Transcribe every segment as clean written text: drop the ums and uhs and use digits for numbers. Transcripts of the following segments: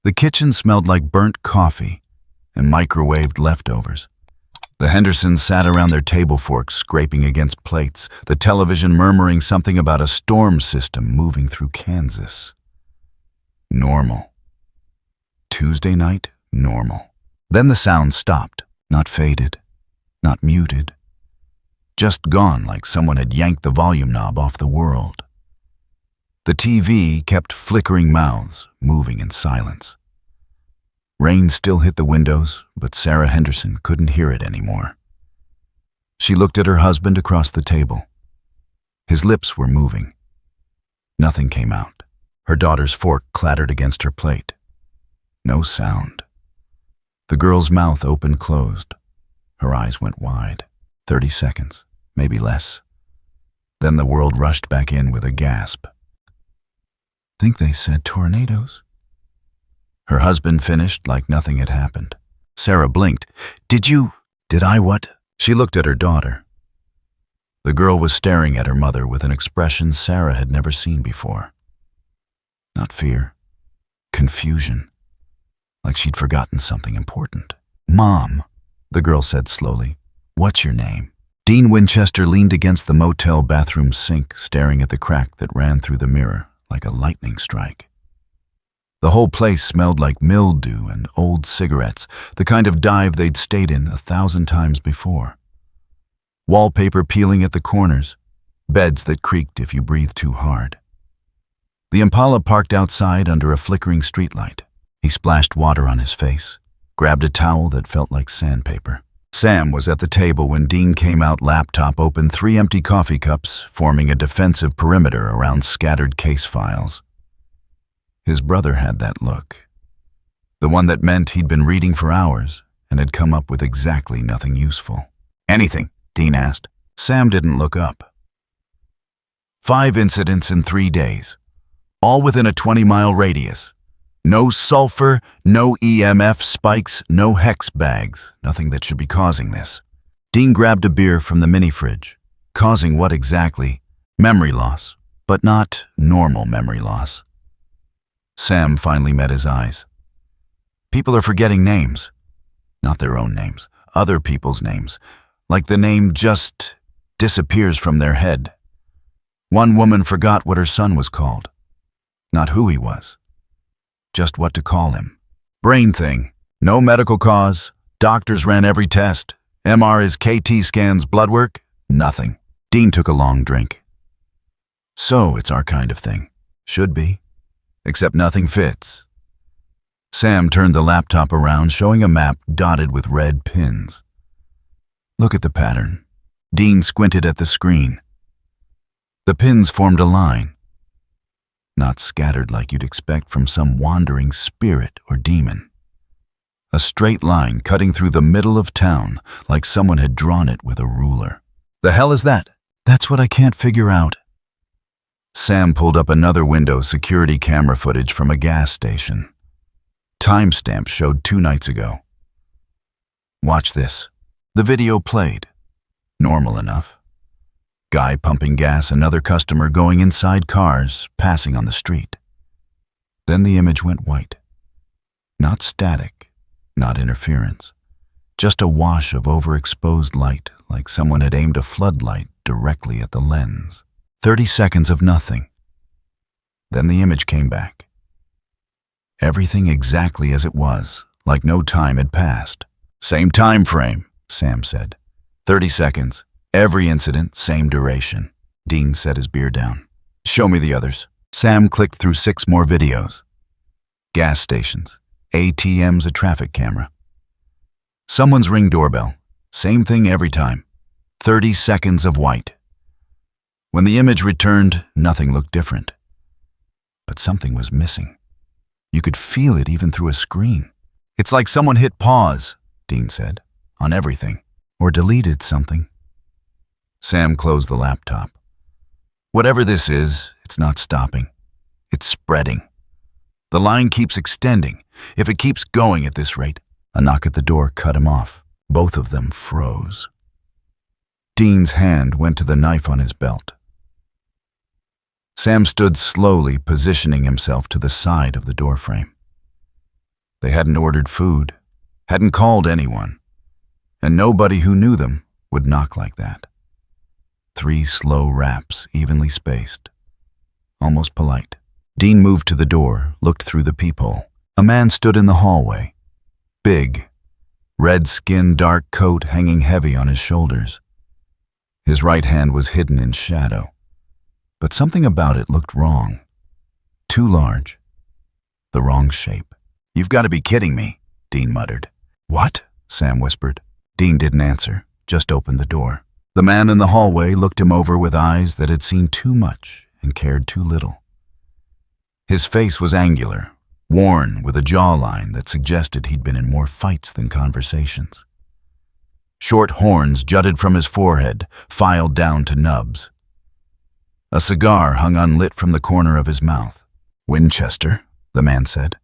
The kitchen smelled like burnt coffee and microwaved leftovers. The Hendersons sat around their table forks scraping against plates, the television murmuring something about a storm system moving through Kansas. Normal. Tuesday night, normal. Then the sound stopped, not faded, not muted. Just gone like someone had yanked the volume knob off the world. The TV kept flickering mouths, moving in silence. Rain still hit the windows, but Sarah Henderson couldn't hear it anymore. She looked at her husband across the table. His lips were moving. Nothing came out. Her daughter's fork clattered against her plate. No sound. The girl's mouth open-closed. Her eyes went wide. 30 seconds, maybe less. Then the world rushed back in with a gasp. "Think they said tornadoes?" Her husband finished like nothing had happened. Sarah blinked. Did I what?" She looked at her daughter. The girl was staring at her mother with an expression Sarah had never seen before. Not fear, confusion, like she'd forgotten something important. "Mom," the girl said slowly, "what's your name?" Dean Winchester leaned against the motel bathroom sink, staring at the crack that ran through the mirror like a lightning strike. The whole place smelled like mildew and old cigarettes, the kind of dive they'd stayed in 1,000 times before. Wallpaper peeling at the corners, beds that creaked if you breathed too hard. The Impala parked outside under a flickering streetlight. He splashed water on his face, grabbed a towel that felt like sandpaper. Sam was at the table when Dean came out, laptop open, 3 empty coffee cups, forming a defensive perimeter around scattered case files. His brother had that look. The one that meant he'd been reading for hours and had come up with exactly nothing useful. "Anything?" Dean asked. Sam didn't look up. 5 incidents in 3 days, all within a 20-mile radius. No sulfur, no EMF spikes, no hex bags, nothing that should be causing this. Dean grabbed a beer from the mini-fridge. Causing what exactly? Memory loss, but not normal memory loss. Sam finally met his eyes. People are forgetting names. Not their own names, other people's names. Like the name just disappears from their head. One woman forgot what her son was called. Not who he was. Just what to call him. Brain thing. No medical cause. Doctors ran every test. MRIs, KT scans, blood work. Nothing. Dean took a long drink. So it's our kind of thing. Should be. Except nothing fits. Sam turned the laptop around, showing a map dotted with red pins. Look at the pattern. Dean squinted at the screen. The pins formed a line. Not scattered like you'd expect from some wandering spirit or demon. A straight line cutting through the middle of town like someone had drawn it with a ruler. "The hell is that?" "That's what I can't figure out." Sam pulled up another window, security camera footage from a gas station. Timestamp showed 2 nights ago. "Watch this." The video played. Normal enough. Guy pumping gas, another customer going inside cars, passing on the street. Then the image went white. Not static, not interference. Just a wash of overexposed light, like someone had aimed a floodlight directly at the lens. 30 seconds of nothing. Then the image came back. Everything exactly as it was, like no time had passed. "Same time frame," Sam said. 30 seconds. Every incident, same duration. Dean set his beer down. "Show me the others." Sam clicked through 6 more videos. Gas stations, ATMs, a traffic camera. Someone's ring doorbell. Same thing every time. 30 seconds of white. When the image returned, nothing looked different. But something was missing. You could feel it even through a screen. "It's like someone hit pause," Dean said, "on everything. Or deleted something." Sam closed the laptop. "Whatever this is, it's not stopping. It's spreading. The line keeps extending. If it keeps going at this rate," a knock at the door cut him off. Both of them froze. Dean's hand went to the knife on his belt. Sam stood slowly, positioning himself to the side of the doorframe. They hadn't ordered food, hadn't called anyone, and nobody who knew them would knock like that. 3 slow raps, evenly spaced, almost polite. Dean moved to the door, looked through the peephole. A man stood in the hallway. Big, red skin, dark coat hanging heavy on his shoulders. His right hand was hidden in shadow, but something about it looked wrong. Too large. The wrong shape. "You've got to be kidding me," Dean muttered. "What?" Sam whispered. Dean didn't answer, just opened the door. The man in the hallway looked him over with eyes that had seen too much and cared too little. His face was angular, worn with a jawline that suggested he'd been in more fights than conversations. Short horns jutted from his forehead, filed down to nubs. A cigar hung unlit from the corner of his mouth. "Winchester," the man said.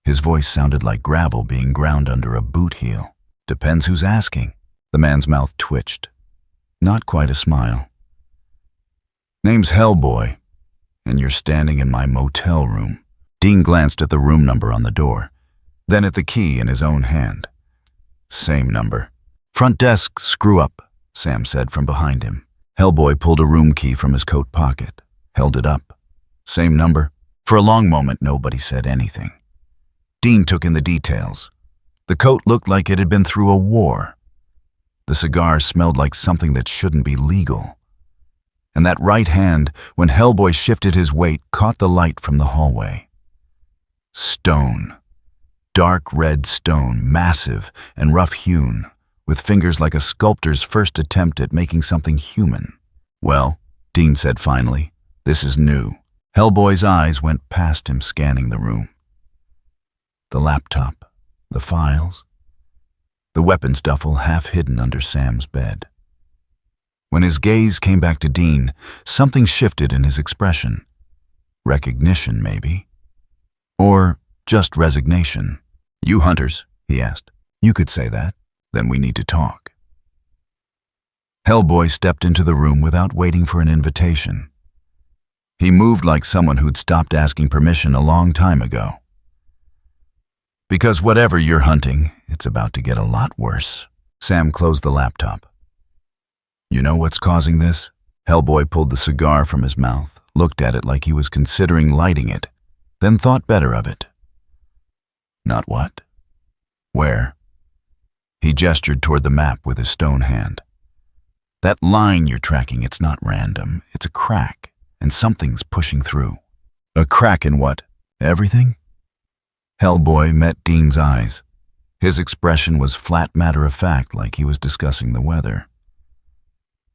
His voice sounded like gravel being ground under a boot heel. "Depends who's asking." The man's mouth twitched. Not quite a smile. "Name's Hellboy, and you're standing in my motel room." Dean glanced at the room number on the door, then at the key in his own hand. Same number. "Front desk, screw up," Sam said from behind him. Hellboy pulled a room key from his coat pocket, held it up. "Same number." For a long moment, nobody said anything. Dean took in the details. The coat looked like it had been through a war. The cigar smelled like something that shouldn't be legal. And that right hand, when Hellboy shifted his weight, caught the light from the hallway. Stone. Dark red stone, massive and rough-hewn, with fingers like a sculptor's first attempt at making something human. "Well," Dean said finally, "this is new." Hellboy's eyes went past him, scanning the room. The laptop, the files, the weapons duffel half hidden under Sam's bed. When his gaze came back to Dean, something shifted in his expression. Recognition, maybe. Or just resignation. "You hunters?" he asked. "You could say that. Then we need to talk." Hellboy stepped into the room without waiting for an invitation. He moved like someone who'd stopped asking permission a long time ago. "Because whatever you're hunting, it's about to get a lot worse." Sam closed the laptop. "You know what's causing this?" Hellboy pulled the cigar from his mouth, looked at it like he was considering lighting it, then thought better of it. "Not what? Where?" He gestured toward the map with his stone hand. "That line you're tracking, it's not random. It's a crack, and something's pushing through." "A crack in what? Everything?" Hellboy met Dean's eyes. His expression was flat matter-of-fact, like he was discussing the weather.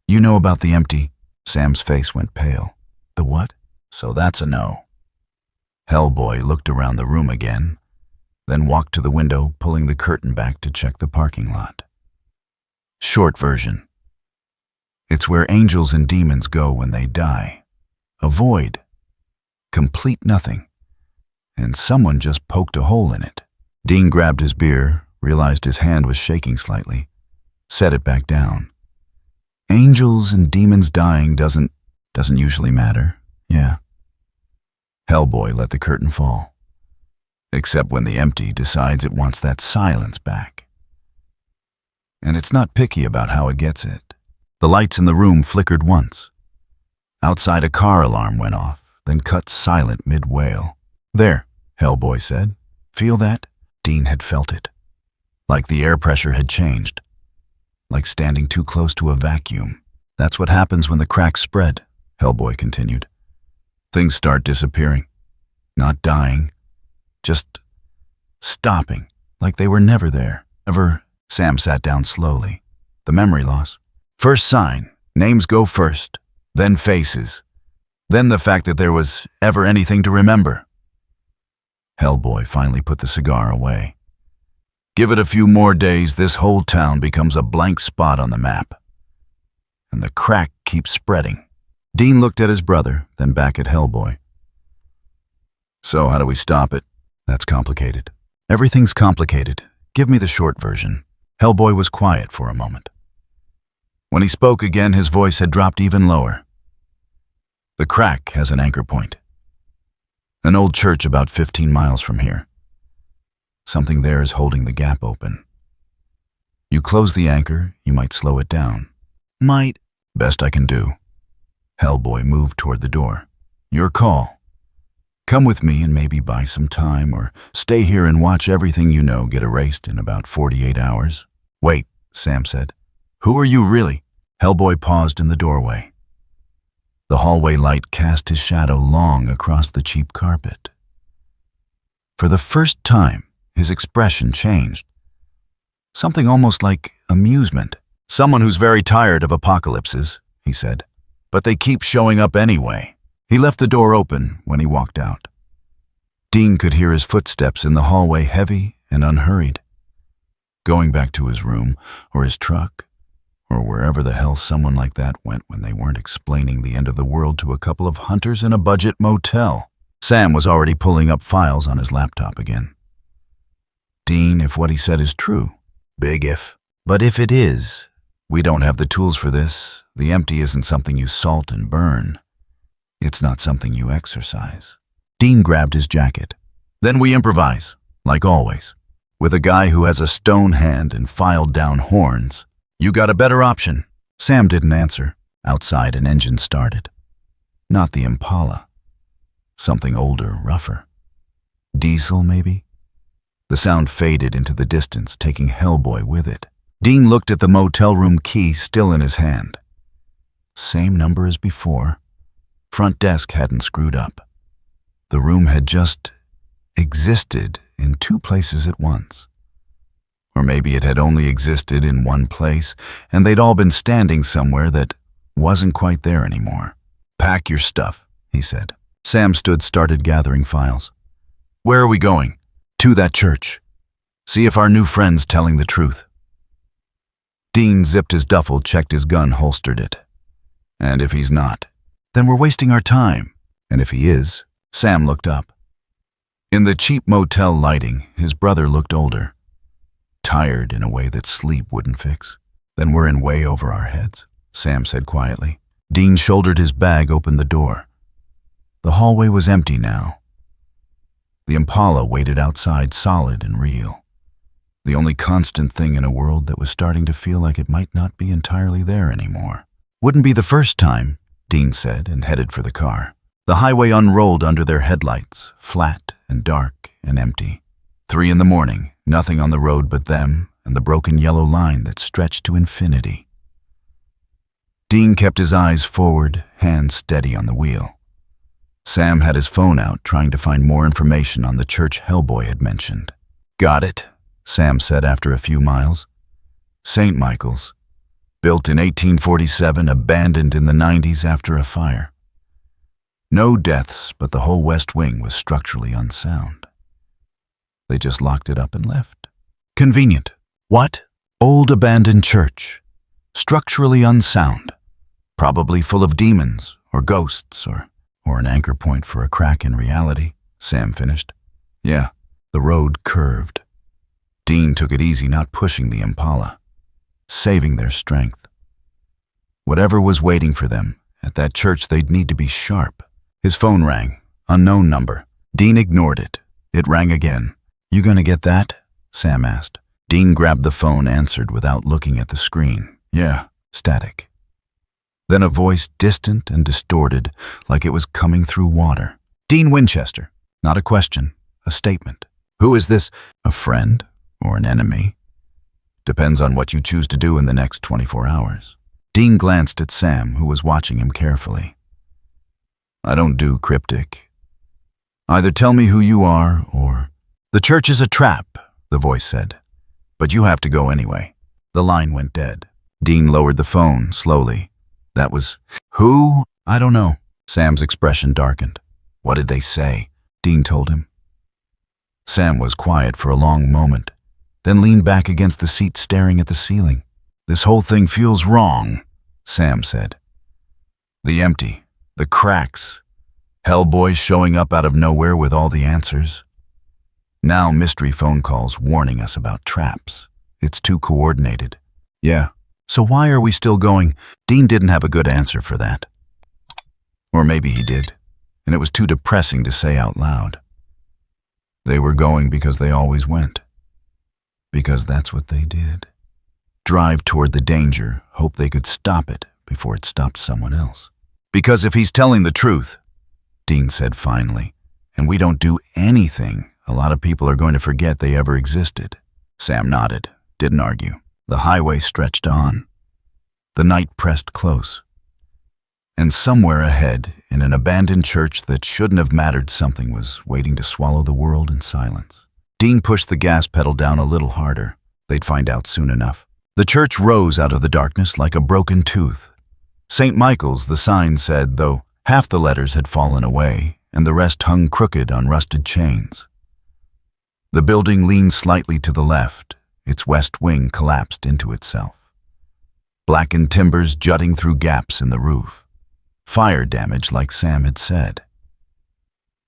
"You know about the empty?" Sam's face went pale. "The what?" "So that's a no." Hellboy looked around the room again, then walked to the window, pulling the curtain back to check the parking lot. Short version. It's where angels and demons go when they die. A void. Complete nothing. And someone just poked a hole in it. Dean grabbed his beer, realized his hand was shaking slightly, set it back down. Angels and demons dying doesn't usually matter, yeah. Hellboy let the curtain fall. Except when the empty decides it wants that silence back. And it's not picky about how it gets it. The lights in the room flickered once. Outside, a car alarm went off, then cut silent mid-wail. "There," Hellboy said. "Feel that?" Dean had felt it. Like the air pressure had changed. Like standing too close to a vacuum. "That's what happens when the cracks spread," Hellboy continued. "Things start disappearing. Not dying. Just stopping, like they were never there. Never." Sam sat down slowly. "The memory loss. First sign, names go first, then faces, then the fact that there was ever anything to remember." Hellboy finally put the cigar away. "Give it a few more days, this whole town becomes a blank spot on the map. And the crack keeps spreading." Dean looked at his brother, then back at Hellboy. "So how do we stop it?" "That's complicated." "Everything's complicated. Give me the short version." Hellboy was quiet for a moment. When he spoke again, his voice had dropped even lower. "The crack has an anchor point. An old church about 15 miles from here. Something there is holding the gap open. You close the anchor, you might slow it down. Might. Best I can do. Hellboy moved toward the door. Your call. Come with me and maybe buy some time, or stay here and watch everything you know get erased in about 48 hours. Wait, Sam said. Who are you really? Hellboy paused in the doorway. The hallway light cast his shadow long across the cheap carpet. For the first time, his expression changed. Something almost like amusement. Someone who's very tired of apocalypses, he said. But they keep showing up anyway. He left the door open when he walked out. Dean could hear his footsteps in the hallway, heavy and unhurried. Going back to his room, or his truck, or wherever the hell someone like that went when they weren't explaining the end of the world to a couple of hunters in a budget motel. Sam was already pulling up files on his laptop again. Dean, if what he said is true, big if. But if it is, we don't have the tools for this. The empty isn't something you salt and burn. It's not something you exercise. Dean grabbed his jacket. Then we improvise, like always. With a guy who has a stone hand and filed down horns. You got a better option. Sam didn't answer. Outside, an engine started. Not the Impala. Something older, rougher. Diesel, maybe? The sound faded into the distance, taking Hellboy with it. Dean looked at the motel room key still in his hand. Same number as before. Front desk hadn't screwed up. The room had just existed in two places at once. Or maybe it had only existed in one place, and they'd all been standing somewhere that wasn't quite there anymore. Pack your stuff, he said. Sam started gathering files. Where are we going? To that church. See if our new friend's telling the truth. Dean zipped his duffel, checked his gun, holstered it. And if he's not, then we're wasting our time. And if he is, Sam looked up. In the cheap motel lighting, his brother looked older. Tired in a way that sleep wouldn't fix. Then we're in way over our heads, Sam said quietly. Dean shouldered his bag, opened the door. The hallway was empty now. The Impala waited outside, solid and real. The only constant thing in a world that was starting to feel like it might not be entirely there anymore. Wouldn't be the first time, Dean said, and headed for the car. The highway unrolled under their headlights, flat and dark and empty. 3 a.m, nothing on the road but them and the broken yellow line that stretched to infinity. Dean kept his eyes forward, hands steady on the wheel. Sam had his phone out, trying to find more information on the church Hellboy had mentioned. Got it, Sam said after a few miles. St. Michael's. Built in 1847, abandoned in the 90s after a fire. No deaths, but the whole west wing was structurally unsound. They just locked it up and left. Convenient. What? Old abandoned church. Structurally unsound. Probably full of demons, or ghosts, or an anchor point for a crack in reality, Sam finished. Yeah, the road curved. Dean took it easy, not pushing the Impala. Saving their strength. Whatever was waiting for them, at that church they'd need to be sharp. His phone rang. Unknown number. Dean ignored it. It rang again. You gonna get that? Sam asked. Dean grabbed the phone, answered without looking at the screen. Yeah, static. Then a voice, distant and distorted, like it was coming through water. Dean Winchester. Not a question, a statement. Who is this? A friend or an enemy? Depends on what you choose to do in the next 24 hours. Dean glanced at Sam, who was watching him carefully. I don't do cryptic. Either tell me who you are or... The church is a trap, the voice said. But you have to go anyway. The line went dead. Dean lowered the phone slowly. That was... Who? I don't know. Sam's expression darkened. What did they say? Dean told him. Sam was quiet for a long moment, then leaned back against the seat staring at the ceiling. This whole thing feels wrong, Sam said. The empty, the cracks, Hellboy showing up out of nowhere with all the answers. Now mystery phone calls warning us about traps. It's too coordinated. Yeah, so why are we still going? Dean didn't have a good answer for that. Or maybe he did, and it was too depressing to say out loud. They were going because they always went. Because that's what they did. Drive toward the danger, hope they could stop it before it stopped someone else. Because if he's telling the truth, Dean said finally, and we don't do anything, a lot of people are going to forget they ever existed. Sam nodded, didn't argue. The highway stretched on. The night pressed close. And somewhere ahead, in an abandoned church that shouldn't have mattered, something was waiting to swallow the world in silence. Dean pushed the gas pedal down a little harder. They'd find out soon enough. The church rose out of the darkness like a broken tooth. St. Michael's, the sign said, though half the letters had fallen away, and the rest hung crooked on rusted chains. The building leaned slightly to the left. Its west wing collapsed into itself. Blackened timbers jutting through gaps in the roof. Fire damage, like Sam had said.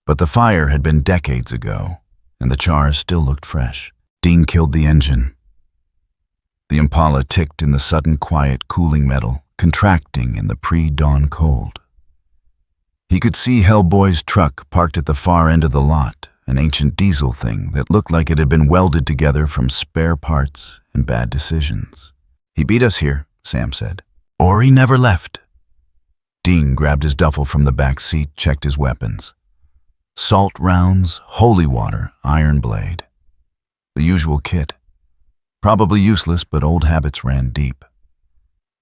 But the fire had been decades ago, and the char still looked fresh. Dean killed the engine. The Impala ticked in the sudden quiet cooling metal, contracting in the pre-dawn cold. He could see Hellboy's truck parked at the far end of the lot, an ancient diesel thing that looked like it had been welded together from spare parts and bad decisions. "He beat us here," Sam said. "Or he never left." Dean grabbed his duffel from the back seat, checked his weapons. Salt rounds, holy water, iron blade. The usual kit. Probably useless, but old habits ran deep.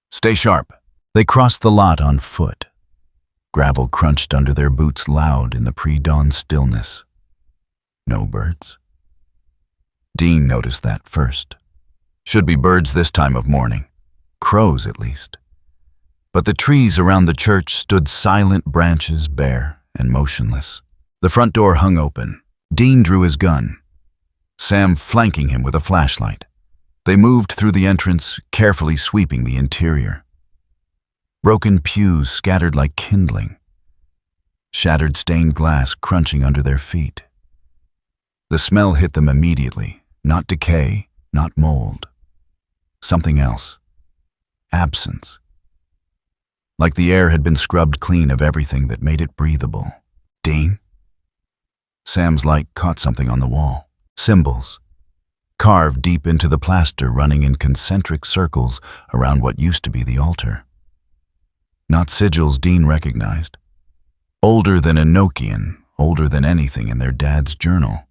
"Stay sharp." They crossed the lot on foot. Gravel crunched under their boots loud in the pre-dawn stillness. No birds. Dean noticed that first. Should be birds this time of morning. Crows, at least. But the trees around the church stood silent, branches bare and motionless. The front door hung open. Dean drew his gun, Sam flanking him with a flashlight. They moved through the entrance, carefully sweeping the interior. Broken pews scattered like kindling. Shattered stained glass crunching under their feet. The smell hit them immediately. Not decay, not mold. Something else. Absence. Like the air had been scrubbed clean of everything that made it breathable. "Dean?" Sam's light caught something on the wall. Symbols. Carved deep into the plaster, running in concentric circles around what used to be the altar. Not sigils Dean recognized. Older than Enochian, older than anything in their dad's journal.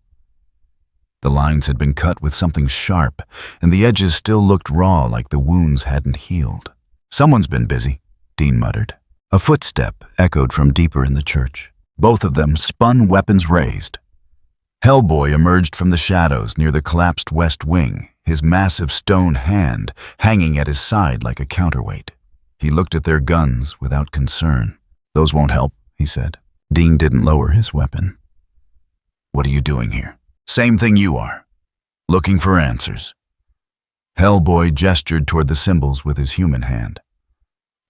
The lines had been cut with something sharp, and the edges still looked raw, like the wounds hadn't healed. "Someone's been busy," Dean muttered. A footstep echoed from deeper in the church. Both of them spun, weapons raised. Hellboy emerged from the shadows near the collapsed west wing, his massive stone hand hanging at his side like a counterweight. He looked at their guns without concern. "Those won't help," he said. Dean didn't lower his weapon. "What are you doing here?" "Same thing you are. Looking for answers." Hellboy gestured toward the symbols with his human hand.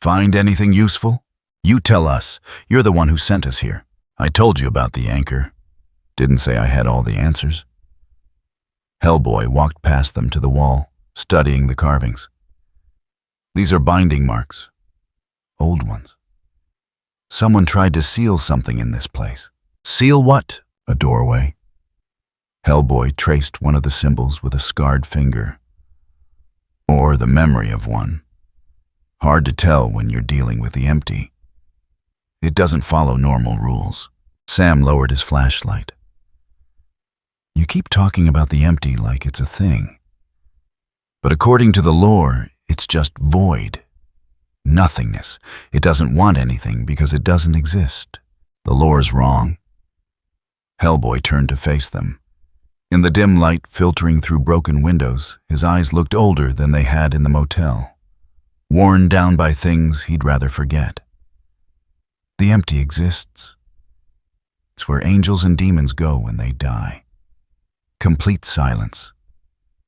"Find anything useful? You tell us. You're the one who sent us here. I told you about the anchor. Didn't say I had all the answers." Hellboy walked past them to the wall, studying the carvings. "These are binding marks. Old ones. Someone tried to seal something in this place." "Seal what?" "A doorway." Hellboy traced one of the symbols with a scarred finger. "Or the memory of one. Hard to tell when you're dealing with the empty. It doesn't follow normal rules." Sam lowered his flashlight. "You keep talking about the empty like it's a thing. But according to the lore, it's just void. Nothingness. It doesn't want anything because it doesn't exist. The lore's wrong." Hellboy turned to face them. In the dim light filtering through broken windows, his eyes looked older than they had in the motel. Worn down by things he'd rather forget. "The empty exists. It's where angels and demons go when they die. Complete silence.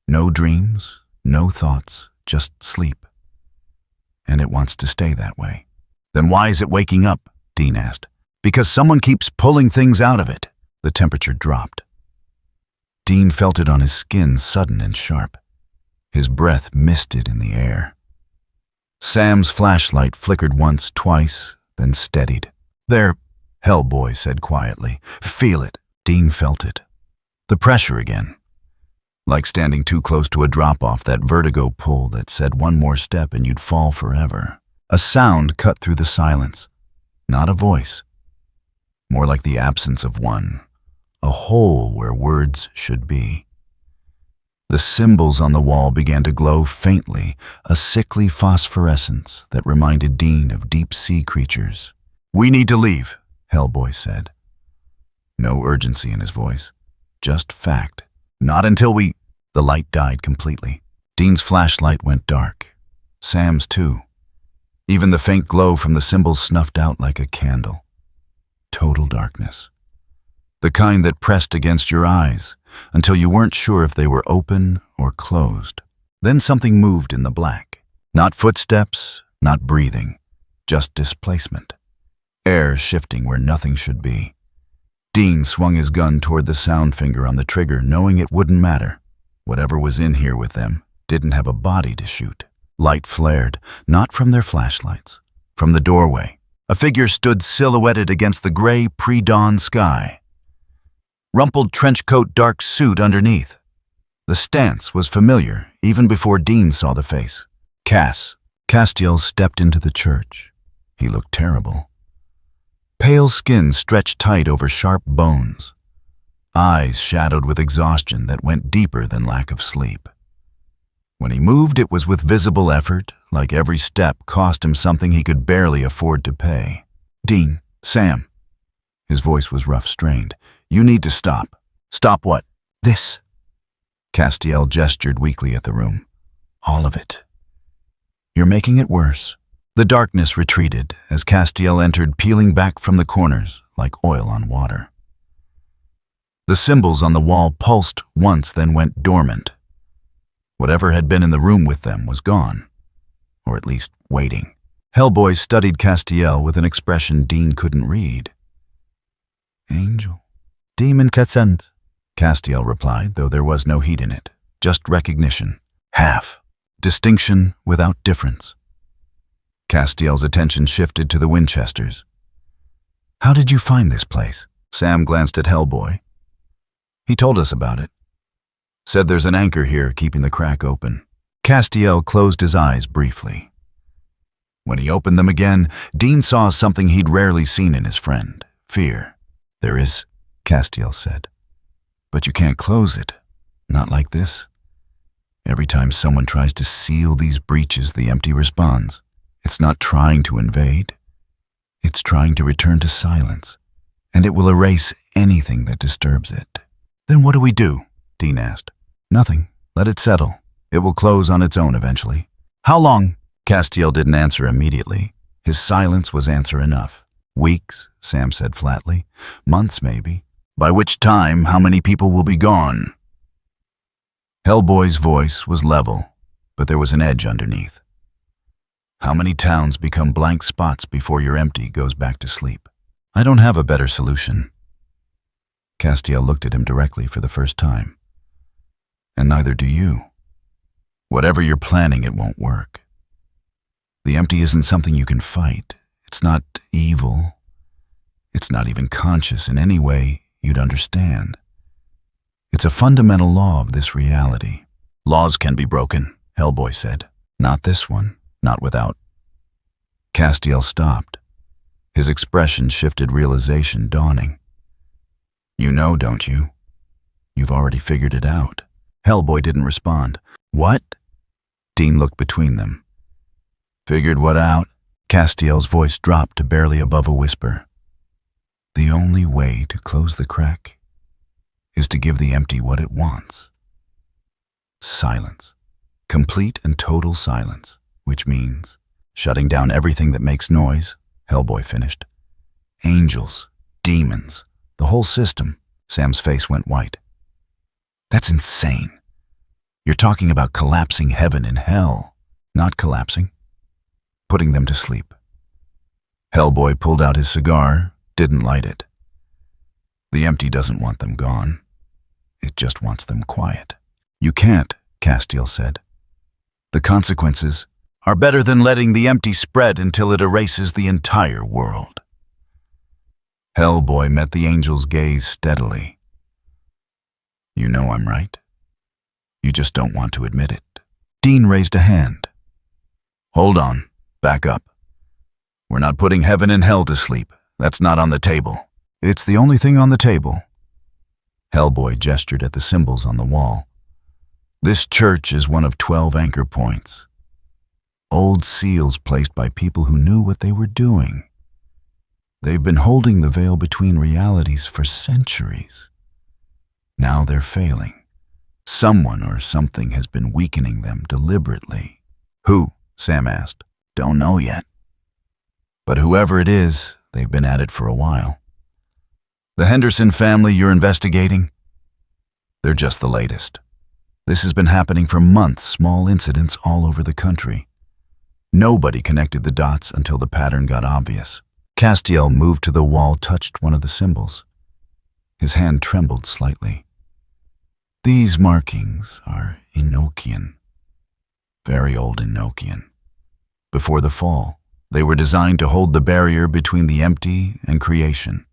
No dreams, no thoughts, just sleep. And it wants to stay that way." "Then why is it waking up?" Dean asked. "Because someone keeps pulling things out of it." The temperature dropped. Dean felt it on his skin, sudden and sharp. His breath misted in the air. Sam's flashlight flickered once, twice, then steadied. "There," Hellboy said quietly. "Feel it." Dean felt it. The pressure again. like standing too close to a drop-off, that vertigo pull that said one more step and you'd fall forever. A sound cut through the silence. Not a voice. More like the absence of one. A hole where words should be. The symbols on the wall began to glow faintly, a sickly phosphorescence that reminded Dean of deep-sea creatures. "We need to leave," Hellboy said. No urgency in his voice, just fact. "Not until we—" The light died completely. Dean's flashlight went dark. Sam's too. Even the faint glow from the symbols snuffed out like a candle. Total darkness. The kind that pressed against your eyes until you weren't sure if they were open or closed. Then something moved in the black. Not footsteps, not breathing, just displacement. Air shifting where nothing should be. Dean swung his gun toward the sound finger on the trigger, knowing it wouldn't matter. Whatever was in here with them didn't have a body to shoot. Light flared, not from their flashlights, from the doorway. A figure stood silhouetted against the gray pre-dawn sky. Rumpled trench coat, dark suit underneath. The stance was familiar, even before Dean saw the face. Castiel stepped into the church. He looked terrible. Pale skin stretched tight over sharp bones. Eyes shadowed with exhaustion that went deeper than lack of sleep. When he moved, it was with visible effort, like every step cost him something he could barely afford to pay. "Dean, Sam." His voice was rough, strained. "You need to stop." "Stop what?" "This." Castiel gestured weakly at the room. "All of it. You're making it worse." The darkness retreated as Castiel entered, peeling back from the corners like oil on water. The symbols on the wall pulsed once, then went dormant. Whatever had been in the room with them was gone, or at least waiting. Hellboy studied Castiel with an expression Dean couldn't read. "Angel." "Demon Katsant," Castiel replied, though there was no heat in it, just recognition. Half. Distinction without difference. Castiel's attention shifted to the Winchesters. "How did you find this place?" Sam glanced at Hellboy. "He told us about it. Said there's an anchor here keeping the crack open." Castiel closed his eyes briefly. When he opened them again, Dean saw something he'd rarely seen in his friend: fear. "There is," Castiel said. "But you can't close it. Not like this. Every time someone tries to seal these breaches, the empty responds. It's not trying to invade. It's trying to return to silence, and it will erase anything that disturbs it." "Then what do we do?" Dean asked. "Nothing. Let it settle. It will close on its own eventually." "How long?" Castiel didn't answer immediately. His silence was answer enough. "Weeks," Sam said flatly. "Months, maybe. By which time, how many people will be gone?" Hellboy's voice was level, but there was an edge underneath. "How many towns become blank spots before your empty goes back to sleep?" "I don't have a better solution." Castiel looked at him directly for the first time. "And neither do you. Whatever you're planning, it won't work. The empty isn't something you can fight. It's not evil. It's not even conscious in any way you'd understand. It's a fundamental law of this reality." "Laws can be broken," Hellboy said. "Not this one. Not without." Castiel stopped. His expression shifted, realization dawning. "You know, don't you? You've already figured it out." Hellboy didn't respond. "What?" Dean looked between them. "Figured what out?" Castiel's voice dropped to barely above a whisper. "The only way to close the crack is to give the empty what it wants. Silence. Complete and total silence. Which means shutting down everything that makes noise," Hellboy finished. "Angels, demons, the whole system." Sam's face went white. "That's insane. You're talking about collapsing heaven and hell." "Not collapsing. Putting them to sleep." Hellboy pulled out his cigar, didn't light it. "The empty doesn't want them gone. It just wants them quiet." "You can't," Castiel said. "The consequences are better than letting the empty spread until it erases the entire world." Hellboy met the angel's gaze steadily. "You know I'm right." You just don't want to admit it. Dean raised a hand. Hold on. Back up. We're not putting heaven and hell to sleep. That's not on the table. It's the only thing on the table. Hellboy gestured at the symbols on the wall. This church is one of 12 anchor points. Old seals placed by people who knew what they were doing. They've been holding the veil between realities for centuries. Now they're failing. Someone or something has been weakening them deliberately. Who? Sam asked. Don't know yet. But whoever it is, they've been at it for a while. The Henderson family you're investigating? They're just the latest. This has been happening for months, small incidents all over the country. Nobody connected the dots until the pattern got obvious. Castiel moved to the wall, touched one of the symbols. His hand trembled slightly. These markings are Enochian. Very old Enochian. Before the fall, they were designed to hold the barrier between the empty and creation.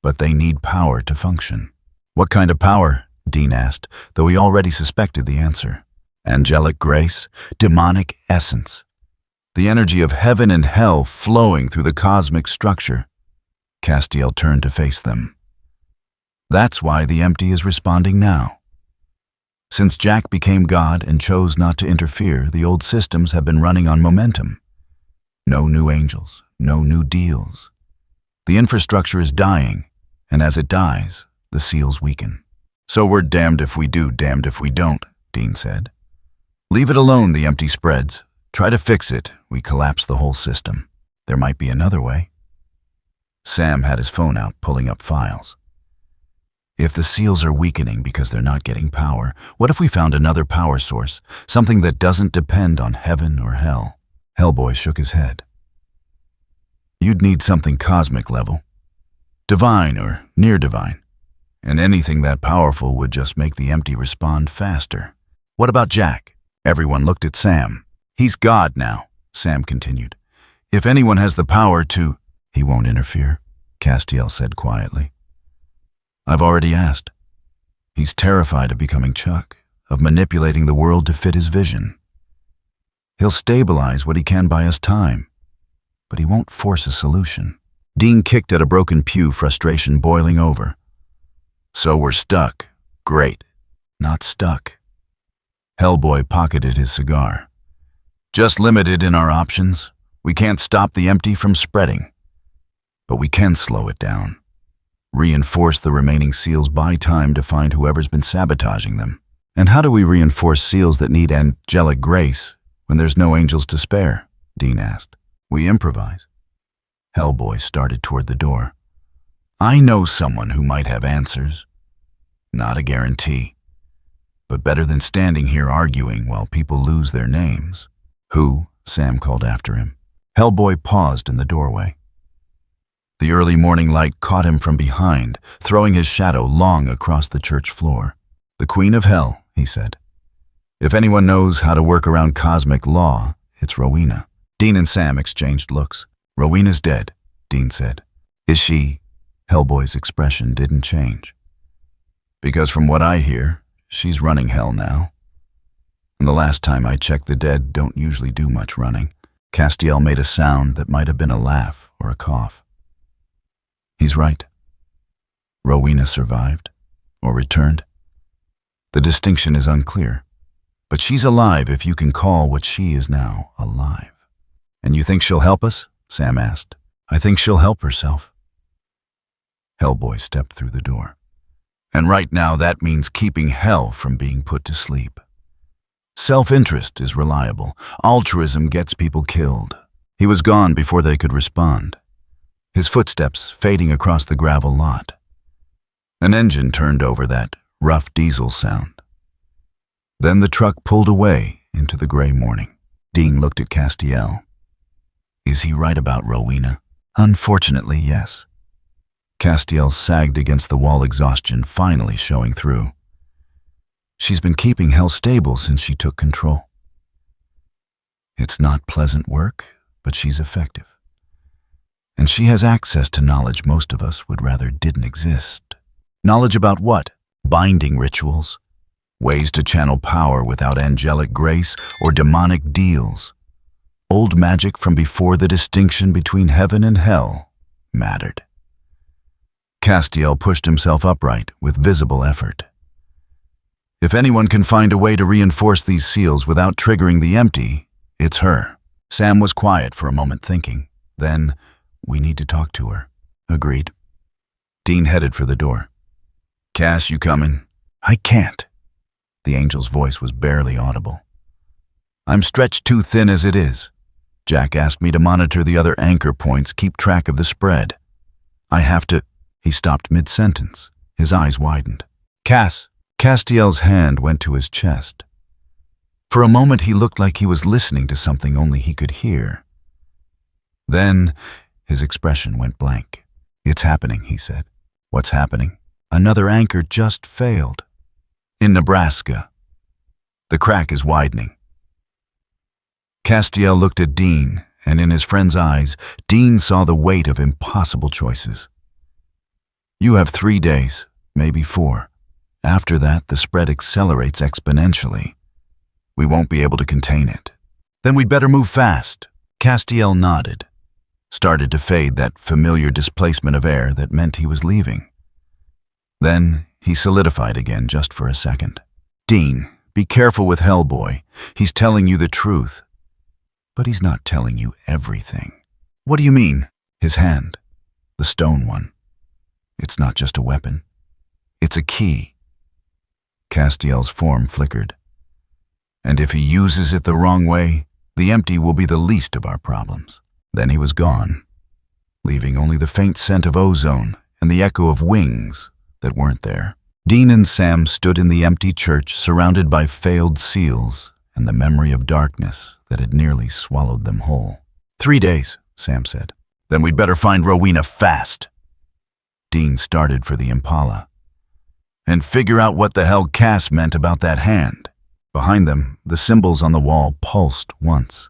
But they need power to function. What kind of power? Dean asked, though he already suspected the answer. Angelic grace, demonic essence. The energy of heaven and hell flowing through the cosmic structure. Castiel turned to face them. That's why the empty is responding now. Since Jack became God and chose not to interfere, the old systems have been running on momentum. No new angels, no new deals. The infrastructure is dying, and as it dies, the seals weaken. So we're damned if we do, damned if we don't, Dean said. Leave it alone, the empty spreads. Try to fix it, we collapse the whole system. There might be another way. Sam had his phone out, pulling up files. If the seals are weakening because they're not getting power, what if we found another power source, something that doesn't depend on heaven or hell? Hellboy shook his head. You'd need something cosmic level, divine or near divine, and anything that powerful would just make the empty respond faster. What about Jack? Everyone looked at Sam. He's God now, Sam continued. If anyone has the power to... He won't interfere, Castiel said quietly. I've already asked. He's terrified of becoming Chuck, of manipulating the world to fit his vision. He'll stabilize what he can buy us time, but he won't force a solution. Dean kicked at a broken pew, frustration boiling over. So we're stuck. Great. Not stuck. Hellboy pocketed his cigar. Just limited in our options. We can't stop the empty from spreading. But we can slow it down. Reinforce the remaining seals, buy time to find whoever's been sabotaging them. And how do we reinforce seals that need angelic grace when there's no angels to spare? Dean asked. We improvise. Hellboy started toward the door. I know someone who might have answers. Not a guarantee. But better than standing here arguing while people lose their names. Who? Sam called after him. Hellboy paused in the doorway. The early morning light caught him from behind, throwing his shadow long across the church floor. The Queen of Hell, he said. If anyone knows how to work around cosmic law, it's Rowena. Dean and Sam exchanged looks. Rowena's dead, Dean said. Is she? Hellboy's expression didn't change. Because from what I hear, she's running hell now. And the last time I checked, the dead don't usually do much running. Castiel made a sound that might have been a laugh or a cough. He's right. Rowena survived, or returned. The distinction is unclear, but she's alive if you can call what she is now alive. And you think she'll help us? Sam asked. I think she'll help herself. Hellboy stepped through the door. And right now that means keeping hell from being put to sleep. Self-interest is reliable. Altruism gets people killed. He was gone before they could respond. His footsteps fading across the gravel lot. An engine turned over, that rough diesel sound. Then the truck pulled away into the gray morning. Dean looked at Castiel. Is he right about Rowena? Unfortunately, yes. Castiel sagged against the wall, exhaustion finally showing through. She's been keeping hell stable since she took control. It's not pleasant work, but she's effective. And she has access to knowledge most of us would rather didn't exist. Knowledge about what? Binding rituals, ways to channel power without angelic grace or demonic deals. Old magic from before the distinction between heaven and hell mattered. Castiel pushed himself upright with visible effort. If anyone can find a way to reinforce these seals without triggering the empty, it's her. Sam was quiet for a moment thinking. Then, we need to talk to her. Agreed. Dean headed for the door. Cass, you coming? I can't. The angel's voice was barely audible. I'm stretched too thin as it is. Jack asked me to monitor the other anchor points, keep track of the spread. I have to... He stopped mid-sentence. His eyes widened. Cass. Castiel's hand went to his chest. For a moment he looked like he was listening to something only he could hear. Then his expression went blank. It's happening, he said. What's happening? Another anchor just failed. In Nebraska. The crack is widening. Castiel looked at Dean, and in his friend's eyes, Dean saw the weight of impossible choices. You have 3 days, maybe 4. After that, the spread accelerates exponentially. We won't be able to contain it. Then we'd better move fast. Castiel nodded. Started to fade that familiar displacement of air that meant he was leaving. Then he solidified again just for a second. Dean, be careful with Hellboy. He's telling you the truth. But he's not telling you everything. What do you mean? His hand. The stone one. It's not just a weapon. It's a key. Castiel's form flickered. And if he uses it the wrong way, the empty will be the least of our problems. Then he was gone, leaving only the faint scent of ozone and the echo of wings that weren't there. Dean and Sam stood in the empty church surrounded by failed seals and the memory of darkness that had nearly swallowed them whole. 3 days, Sam said. Then we'd better find Rowena fast. Dean started for the Impala. And figure out what the hell Cass meant about that hand. Behind them, the symbols on the wall pulsed once.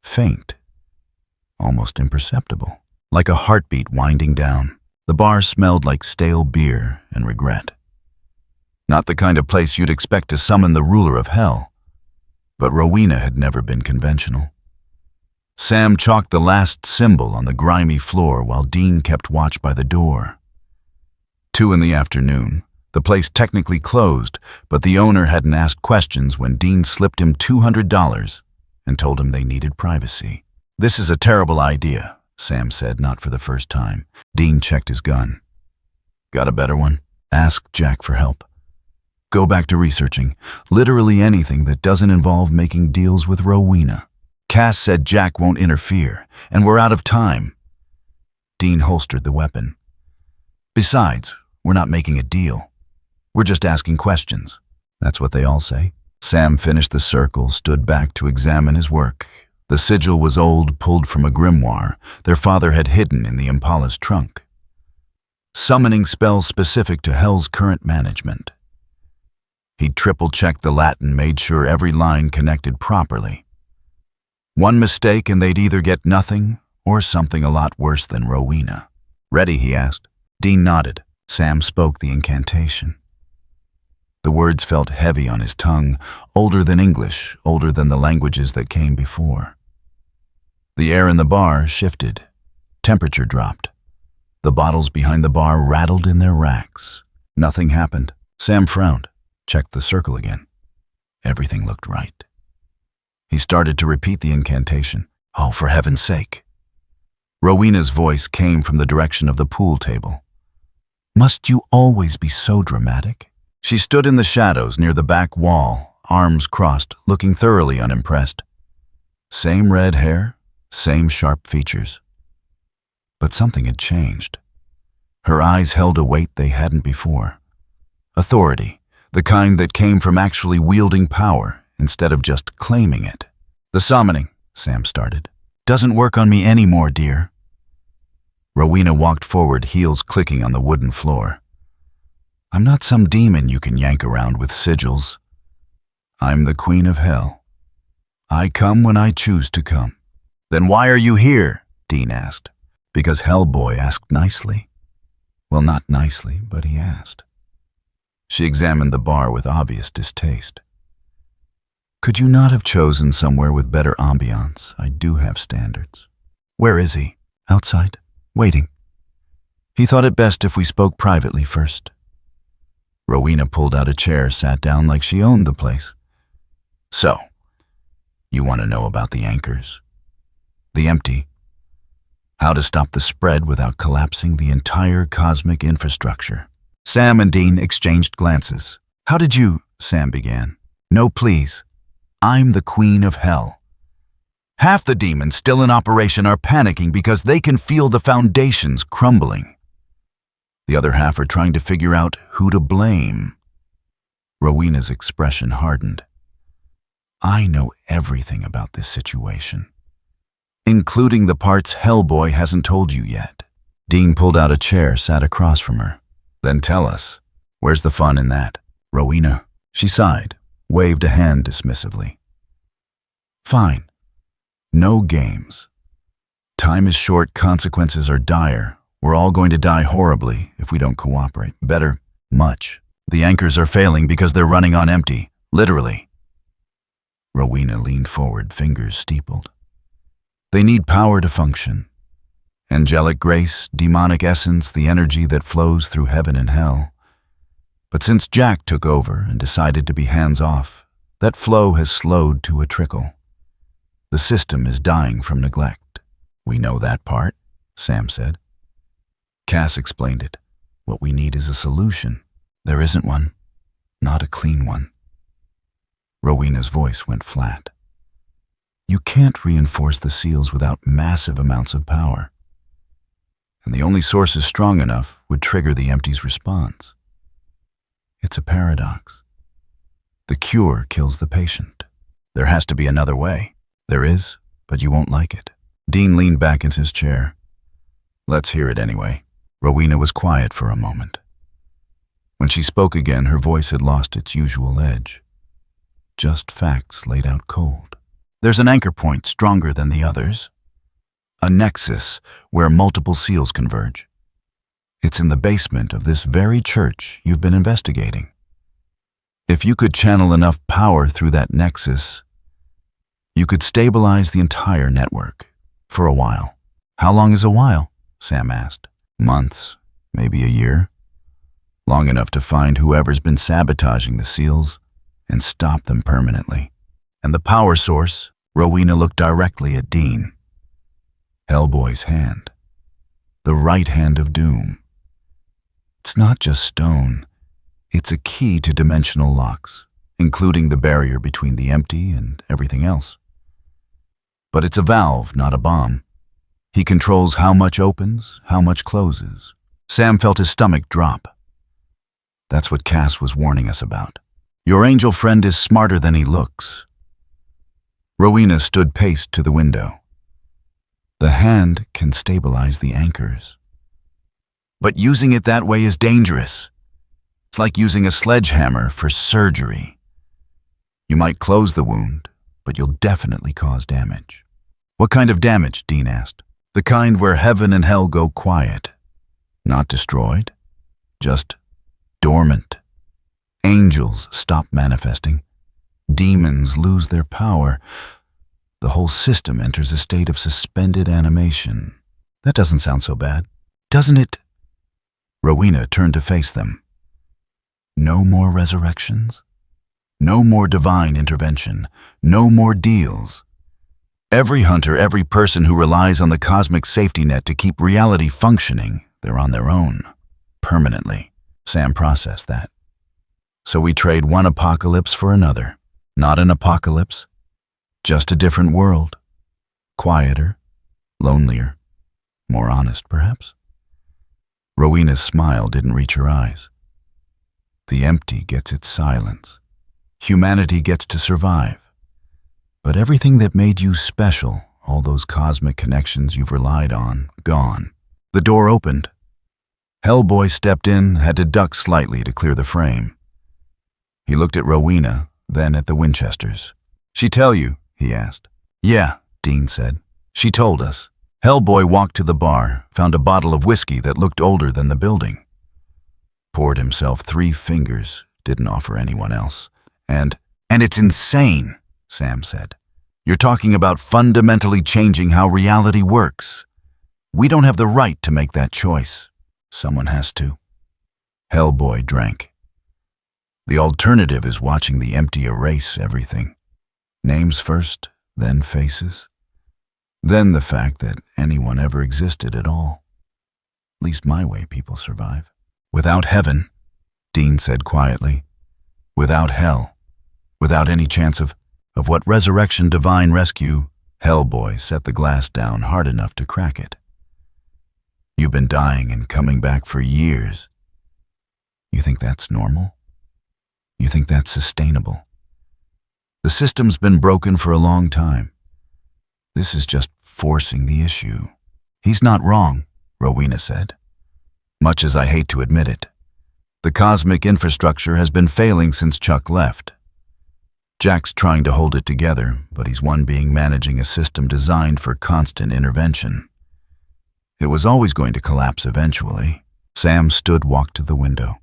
Faint. Almost imperceptible. Like a heartbeat winding down. The bar smelled like stale beer and regret. Not the kind of place you'd expect to summon the ruler of hell. But Rowena had never been conventional. Sam chalked the last symbol on the grimy floor while Dean kept watch by the door. 2 in the afternoon. The place technically closed, but the owner hadn't asked questions when Dean slipped him $200 and told him they needed privacy. This is a terrible idea, Sam said, not for the first time. Dean checked his gun. Got a better one? Ask Jack for help. Go back to researching. Literally anything that doesn't involve making deals with Rowena. Cass said Jack won't interfere, and we're out of time. Dean holstered the weapon. Besides, we're not making a deal. We're just asking questions. That's what they all say. Sam finished the circle, stood back to examine his work. The sigil was old, pulled from a grimoire their father had hidden in the Impala's trunk. Summoning spells specific to Hell's current management. He triple-checked the Latin, made sure every line connected properly. One mistake and they'd either get nothing or something a lot worse than Rowena. Ready, he asked. Dean nodded. Sam spoke the incantation. The words felt heavy on his tongue, older than English, older than the languages that came before. The air in the bar shifted. Temperature dropped. The bottles behind the bar rattled in their racks. Nothing happened. Sam frowned, checked the circle again. Everything looked right. He started to repeat the incantation. Oh, for heaven's sake. Rowena's voice came from the direction of the pool table. Must you always be so dramatic? She stood in the shadows near the back wall, arms crossed, looking thoroughly unimpressed. Same red hair, same sharp features. But something had changed. Her eyes held a weight they hadn't before. Authority, the kind that came from actually wielding power instead of just claiming it. The summoning, Sam started, doesn't work on me anymore, dear. Rowena walked forward, heels clicking on the wooden floor. I'm not some demon you can yank around with sigils. I'm the Queen of Hell. I come when I choose to come. Then why are you here? Dean asked. Because Hellboy asked nicely. Well, not nicely, but he asked. She examined the bar with obvious distaste. Could you not have chosen somewhere with better ambiance? I do have standards. Where is he? Outside, waiting. He thought it best if we spoke privately first. Rowena pulled out a chair, sat down like she owned the place. So, you want to know about the anchors? The empty? How to stop the spread without collapsing the entire cosmic infrastructure? Sam and Dean exchanged glances. How did you? Sam began. No, please. I'm the Queen of Hell. Half the demons still in operation are panicking because they can feel the foundations crumbling. The other half are trying to figure out who to blame. Rowena's expression hardened. I know everything about this situation, including the parts Hellboy hasn't told you yet. Dean pulled out a chair, sat across from her. Then tell us, where's the fun in that? Rowena. She sighed, waved a hand dismissively. Fine. No games. Time is short, consequences are dire. We're all going to die horribly if we don't cooperate. Better, much. The anchors are failing because they're running on empty, literally. Rowena leaned forward, fingers steepled. They need power to function. Angelic grace, demonic essence, the energy that flows through heaven and hell. But since Jack took over and decided to be hands-off, that flow has slowed to a trickle. The system is dying from neglect. We know that part, Sam said. Cass explained it. What we need is a solution. There isn't one. Not a clean one. Rowena's voice went flat. You can't reinforce the seals without massive amounts of power. And the only sources strong enough would trigger the empty's response. It's a paradox. The cure kills the patient. There has to be another way. There is, but you won't like it. Dean leaned back into his chair. Let's hear it anyway. Rowena was quiet for a moment. When she spoke again, her voice had lost its usual edge. Just facts laid out cold. There's an anchor point stronger than the others. A nexus where multiple seals converge. It's in the basement of this very church you've been investigating. If you could channel enough power through that nexus, you could stabilize the entire network for a while. How long is a while? Sam asked. Months, maybe a year. Long enough to find whoever's been sabotaging the seals and stop them permanently. And the power source, Rowena looked directly at Dean. Hellboy's hand. The right hand of doom. It's not just stone. It's a key to dimensional locks, including the barrier between the empty and everything else. But it's a valve, not a bomb. He controls how much opens, how much closes. Sam felt his stomach drop. That's what Cass was warning us about. Your angel friend is smarter than he looks. Rowena stood paced to the window. The hand can stabilize the anchors. But using it that way is dangerous. It's like using a sledgehammer for surgery. You might close the wound, but you'll definitely cause damage. What kind of damage? Dean asked. The kind where heaven and hell go quiet. Not destroyed, just dormant. Angels stop manifesting. Demons lose their power. The whole system enters a state of suspended animation. That doesn't sound so bad, doesn't it? Rowena turned to face them. No more resurrections. No more divine intervention. No more deals. Every hunter, every person who relies on the cosmic safety net to keep reality functioning, they're on their own, permanently. Sam processed that. So we trade one apocalypse for another. Not an apocalypse, just a different world. Quieter, lonelier, more honest, perhaps. Rowena's smile didn't reach her eyes. The empty gets its silence. Humanity gets to survive. But everything that made you special, all those cosmic connections you've relied on, gone. The door opened. Hellboy stepped in, had to duck slightly to clear the frame. He looked at Rowena, then at the Winchesters. She tell you? He asked. Yeah, Dean said. She told us. Hellboy walked to the bar, found a bottle of whiskey that looked older than the building. poured himself 3 fingers, didn't offer anyone else. And it's insane, Sam said. You're talking about fundamentally changing how reality works. We don't have the right to make that choice. Someone has to. Hellboy drank. The alternative is watching the empty erase everything. Names first, then faces. Then the fact that anyone ever existed at all. At least my way people survive. Without heaven, Dean said quietly. Without hell. Without any chance of what resurrection, divine rescue. Hellboy set the glass down hard enough to crack it. You've been dying and coming back for years. You think that's normal? You think that's sustainable? The system's been broken for a long time. This is just forcing the issue. He's not wrong, Rowena said. Much as I hate to admit it, the cosmic infrastructure has been failing since Chuck left. Jack's trying to hold it together, but he's one being managing a system designed for constant intervention. It was always going to collapse eventually. Sam walked to the window.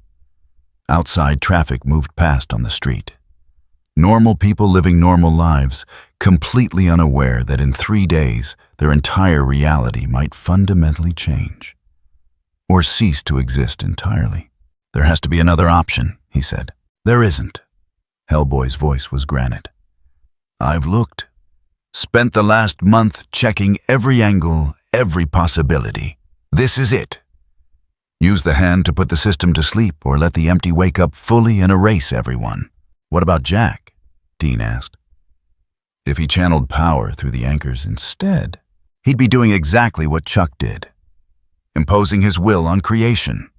Outside, traffic moved past on the street. Normal people living normal lives, completely unaware that in 3 days, their entire reality might fundamentally change. Or cease to exist entirely. There has to be another option, he said. There isn't. Hellboy's voice was granite. I've looked. Spent the last month checking every angle, every possibility. This is it. Use the hand to put the system to sleep or let the empty wake up fully and erase everyone. What about Jack? Dean asked. If he channeled power through the anchors instead, he'd be doing exactly what Chuck did. Imposing his will on creation.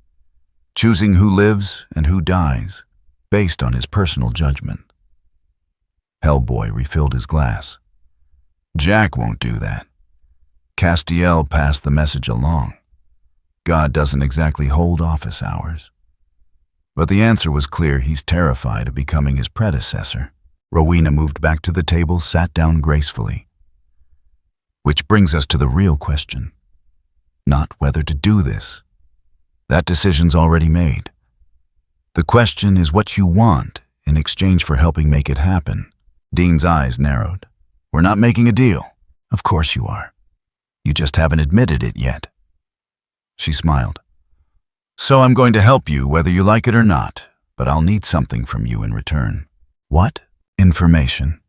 Choosing who lives and who dies, based on his personal judgment. Hellboy refilled his glass. Jack won't do that. Castiel passed the message along. God doesn't exactly hold office hours. But the answer was clear. He's terrified of becoming his predecessor. Rowena moved back to the table, sat down gracefully. Which brings us to the real question. Not whether to do this. That decision's already made. The question is what you want in exchange for helping make it happen. Dean's eyes narrowed. We're not making a deal. Of course you are. You just haven't admitted it yet. She smiled. So I'm going to help you whether you like it or not, but I'll need something from you in return. What? Information.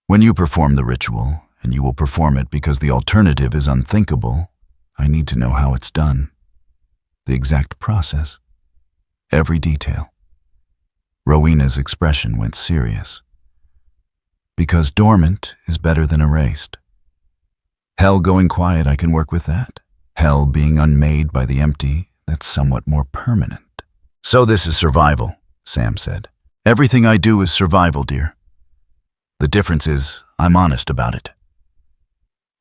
When you perform the ritual, and you will perform it because the alternative is unthinkable, I need to know how it's done. The exact process. Every detail. Rowena's expression went serious. Because dormant is better than erased. Hell going quiet, I can work with that. Hell being unmade by the empty, that's somewhat more permanent. So this is survival, Sam said. Everything I do is survival, dear. The difference is, I'm honest about it.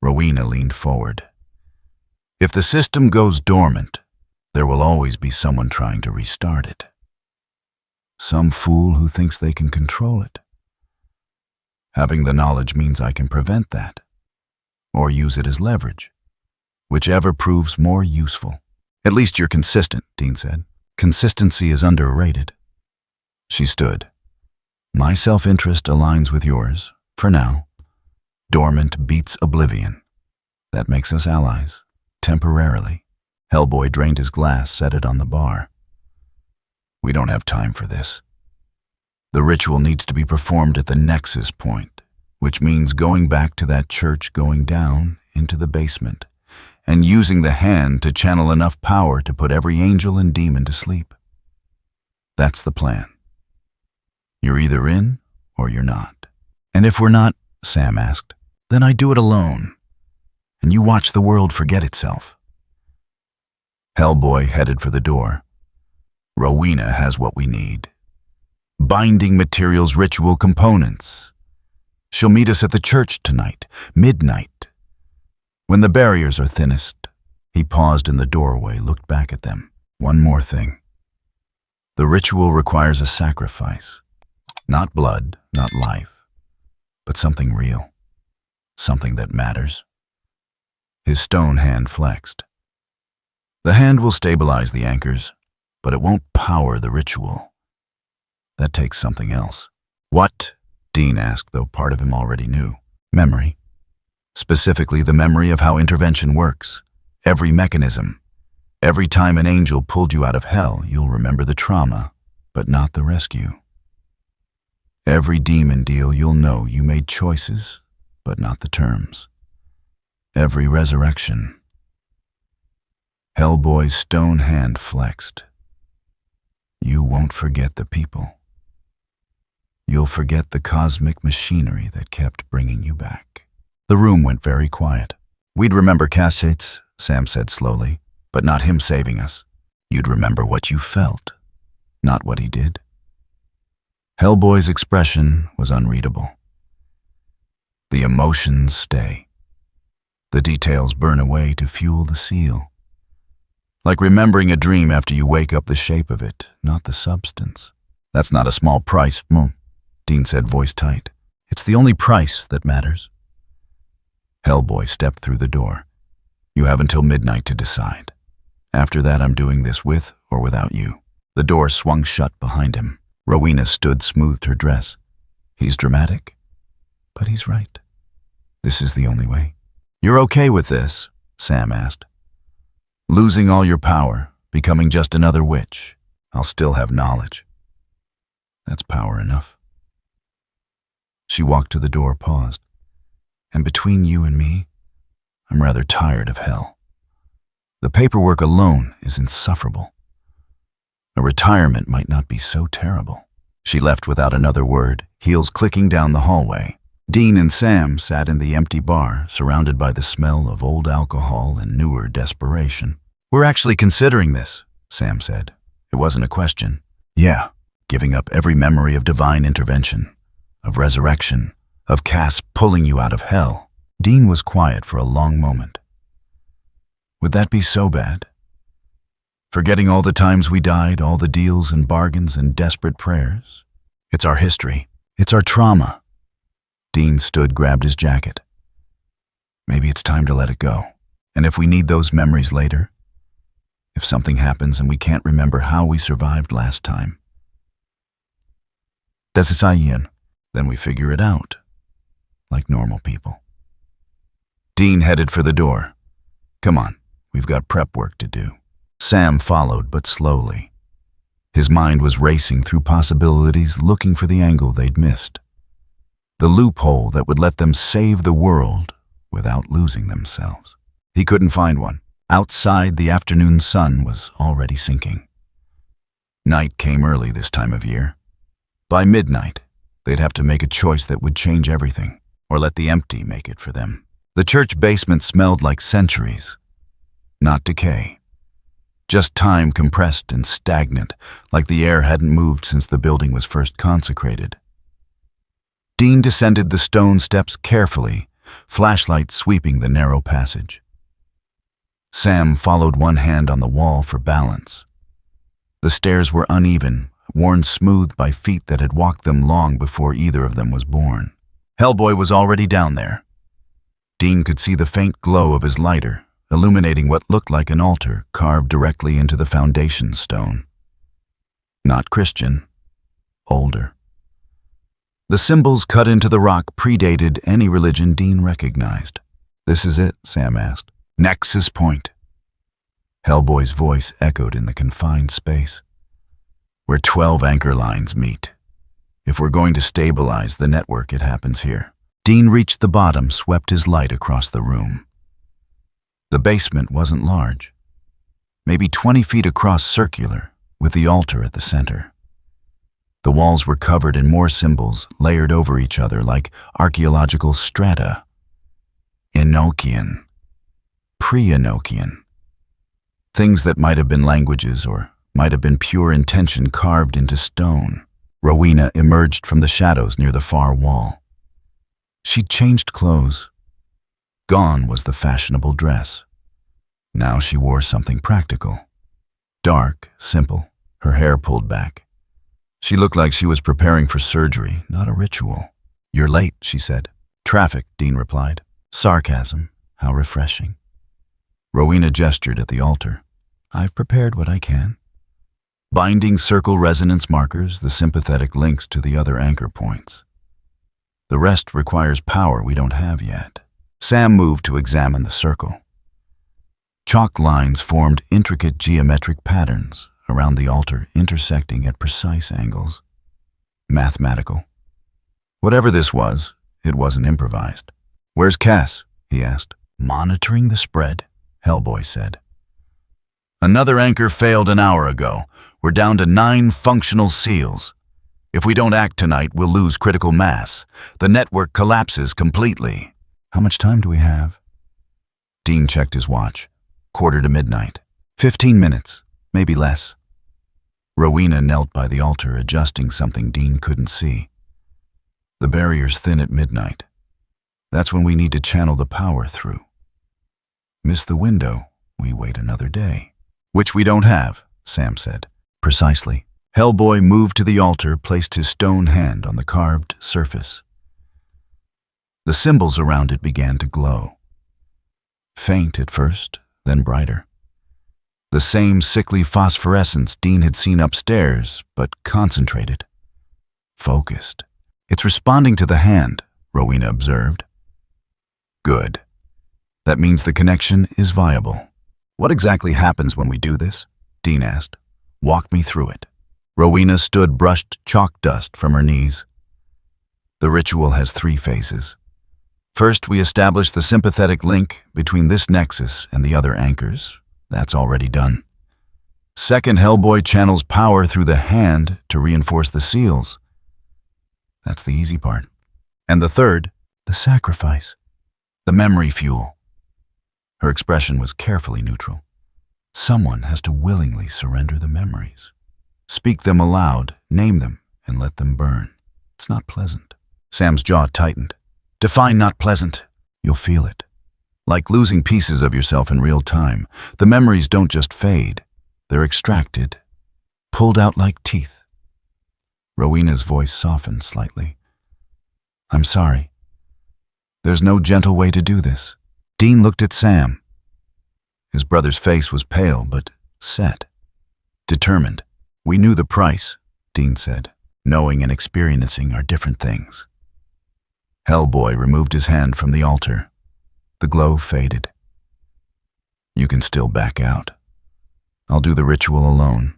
Rowena leaned forward. If the system goes dormant, there will always be someone trying to restart it. Some fool who thinks they can control it. Having the knowledge means I can prevent that, or use it as leverage, whichever proves more useful. At least you're consistent, Dean said. Consistency is underrated. She stood. My self-interest aligns with yours, for now. Dormant beats oblivion. That makes us allies, temporarily. Hellboy drained his glass, set it on the bar. We don't have time for this. The ritual needs to be performed at the nexus point, which means going back to that church, going down into the basement, and using the hand to channel enough power to put every angel and demon to sleep. That's the plan. You're either in or you're not. And if we're not, Sam asked, then I do it alone, and you watch the world forget itself. Hellboy headed for the door. Rowena has what we need. Binding materials, ritual components. She'll meet us at the church tonight, midnight. When the barriers are thinnest, he paused in the doorway, looked back at them. One more thing. The ritual requires a sacrifice. Not blood, not life, but something real. Something that matters. His stone hand flexed. The hand will stabilize the anchors, but it won't power the ritual. That takes something else. What? Dean asked, though part of him already knew. Memory. Specifically, the memory of how intervention works. Every mechanism. Every time an angel pulled you out of hell, you'll remember the trauma, but not the rescue. Every demon deal, you'll know you made choices, but not the terms. Every resurrection. Hellboy's stone hand flexed. You won't forget the people. You'll forget the cosmic machinery that kept bringing you back. The room went very quiet. We'd remember cassettes, Sam said slowly, but not him saving us. You'd remember what you felt, not what he did. Hellboy's expression was unreadable. The emotions stay. The details burn away to fuel the seal. Like remembering a dream after you wake up, the shape of it, not the substance. That's not a small price, Dean said, voice tight. It's the only price that matters. Hellboy stepped through the door. You have until midnight to decide. After that, I'm doing this with or without you. The door swung shut behind him. Rowena smoothed her dress. He's dramatic, but he's right. This is the only way. You're okay with this? Sam asked. Losing all your power, becoming just another witch. I'll still have knowledge. That's power enough. She walked to the door, paused. And between you and me, I'm rather tired of hell. The paperwork alone is insufferable. A retirement might not be so terrible. She left without another word, heels clicking down the hallway. Dean and Sam sat in the empty bar, surrounded by the smell of old alcohol and newer desperation. We're actually considering this, Sam said. It wasn't a question. Yeah, giving up every memory of divine intervention, of resurrection, of Cass pulling you out of hell. Dean was quiet for a long moment. Would that be so bad? Forgetting all the times we died, all the deals and bargains and desperate prayers? It's our history. It's our trauma. Dean grabbed his jacket. Maybe it's time to let it go. And if we need those memories later, if something happens and we can't remember how we survived last time, then we figure it out, like normal people. Dean headed for the door. Come on, we've got prep work to do. Sam followed, but slowly. His mind was racing through possibilities, looking for the angle they'd missed. The loophole that would let them save the world without losing themselves. He couldn't find one. Outside, the afternoon sun was already sinking. Night came early this time of year. By midnight, they'd have to make a choice that would change everything, or let the empty make it for them. The church basement smelled like centuries, not decay. Just time compressed and stagnant, like the air hadn't moved since the building was first consecrated. Dean descended the stone steps carefully, flashlight sweeping the narrow passage. Sam followed one hand on the wall for balance. The stairs were uneven, worn smooth by feet that had walked them long before either of them was born. Hellboy was already down there. Dean could see the faint glow of his lighter, illuminating what looked like an altar carved directly into the foundation stone. Not Christian, older. The symbols cut into the rock predated any religion Dean recognized. This is it, Sam asked. Nexus point. Hellboy's voice echoed in the confined space. Where 12 anchor lines meet. If we're going to stabilize the network, it happens here. Dean reached the bottom, swept his light across the room. The basement wasn't large. Maybe 20 feet across, circular, with the altar at the center. The walls were covered in more symbols, layered over each other like archaeological strata. Enochian. Pre-Enochian. Things that might have been languages or might have been pure intention carved into stone. Rowena emerged from the shadows near the far wall. She'd changed clothes. Gone was the fashionable dress. Now she wore something practical. Dark, simple, her hair pulled back. She looked like she was preparing for surgery, not a ritual. You're late, she said. Traffic, Dean replied. Sarcasm, how refreshing. Rowena gestured at the altar. I've prepared what I can. binding circle resonance markers, the sympathetic links to the other anchor points. The rest requires power we don't have yet. Sam moved to examine the circle. Chalk lines formed intricate geometric patterns around the altar, intersecting at precise angles. Mathematical. Whatever this was, it wasn't improvised. "Where's Cass?" he asked. "Monitoring the spread," Hellboy said. "Another anchor failed an hour ago. We're down to 9 functional seals. If we don't act tonight, we'll lose critical mass. The network collapses completely." "How much time do we have?" Dean checked his watch. 1:45. 15 minutes, maybe less. Rowena knelt by the altar, adjusting something Dean couldn't see. "The barrier's thin at midnight. That's when we need to channel the power through. Miss the window, we wait another day." "Which we don't have," Sam said. "Precisely." Hellboy moved to the altar, placed his stone hand on the carved surface. The symbols around it began to glow. Faint at first, then brighter. The same sickly phosphorescence Dean had seen upstairs, but concentrated. Focused. "It's responding to the hand," Rowena observed. "Good. That means the connection is viable." "What exactly happens when we do this?" Dean asked. "Walk me through it." Rowena stood, brushed chalk dust from her knees. "The ritual has 3 phases. First, we establish the sympathetic link between this nexus and the other anchors. That's already done. Second, Hellboy channels power through the hand to reinforce the seals. That's the easy part. And the third, the sacrifice. The memory fuel." Her expression was carefully neutral. "Someone has to willingly surrender the memories. Speak them aloud, name them, and let them burn. It's not pleasant." Sam's jaw tightened. "Define not pleasant." "You'll feel it. Like losing pieces of yourself in real time. The memories don't just fade. They're extracted, pulled out like teeth." Rowena's voice softened slightly. "I'm sorry. There's no gentle way to do this." Dean looked at Sam. His brother's face was pale, but set, determined. "We knew the price," Dean said. "Knowing and experiencing are different things." Hellboy removed his hand from the altar. The glow faded. "You can still back out. I'll do the ritual alone,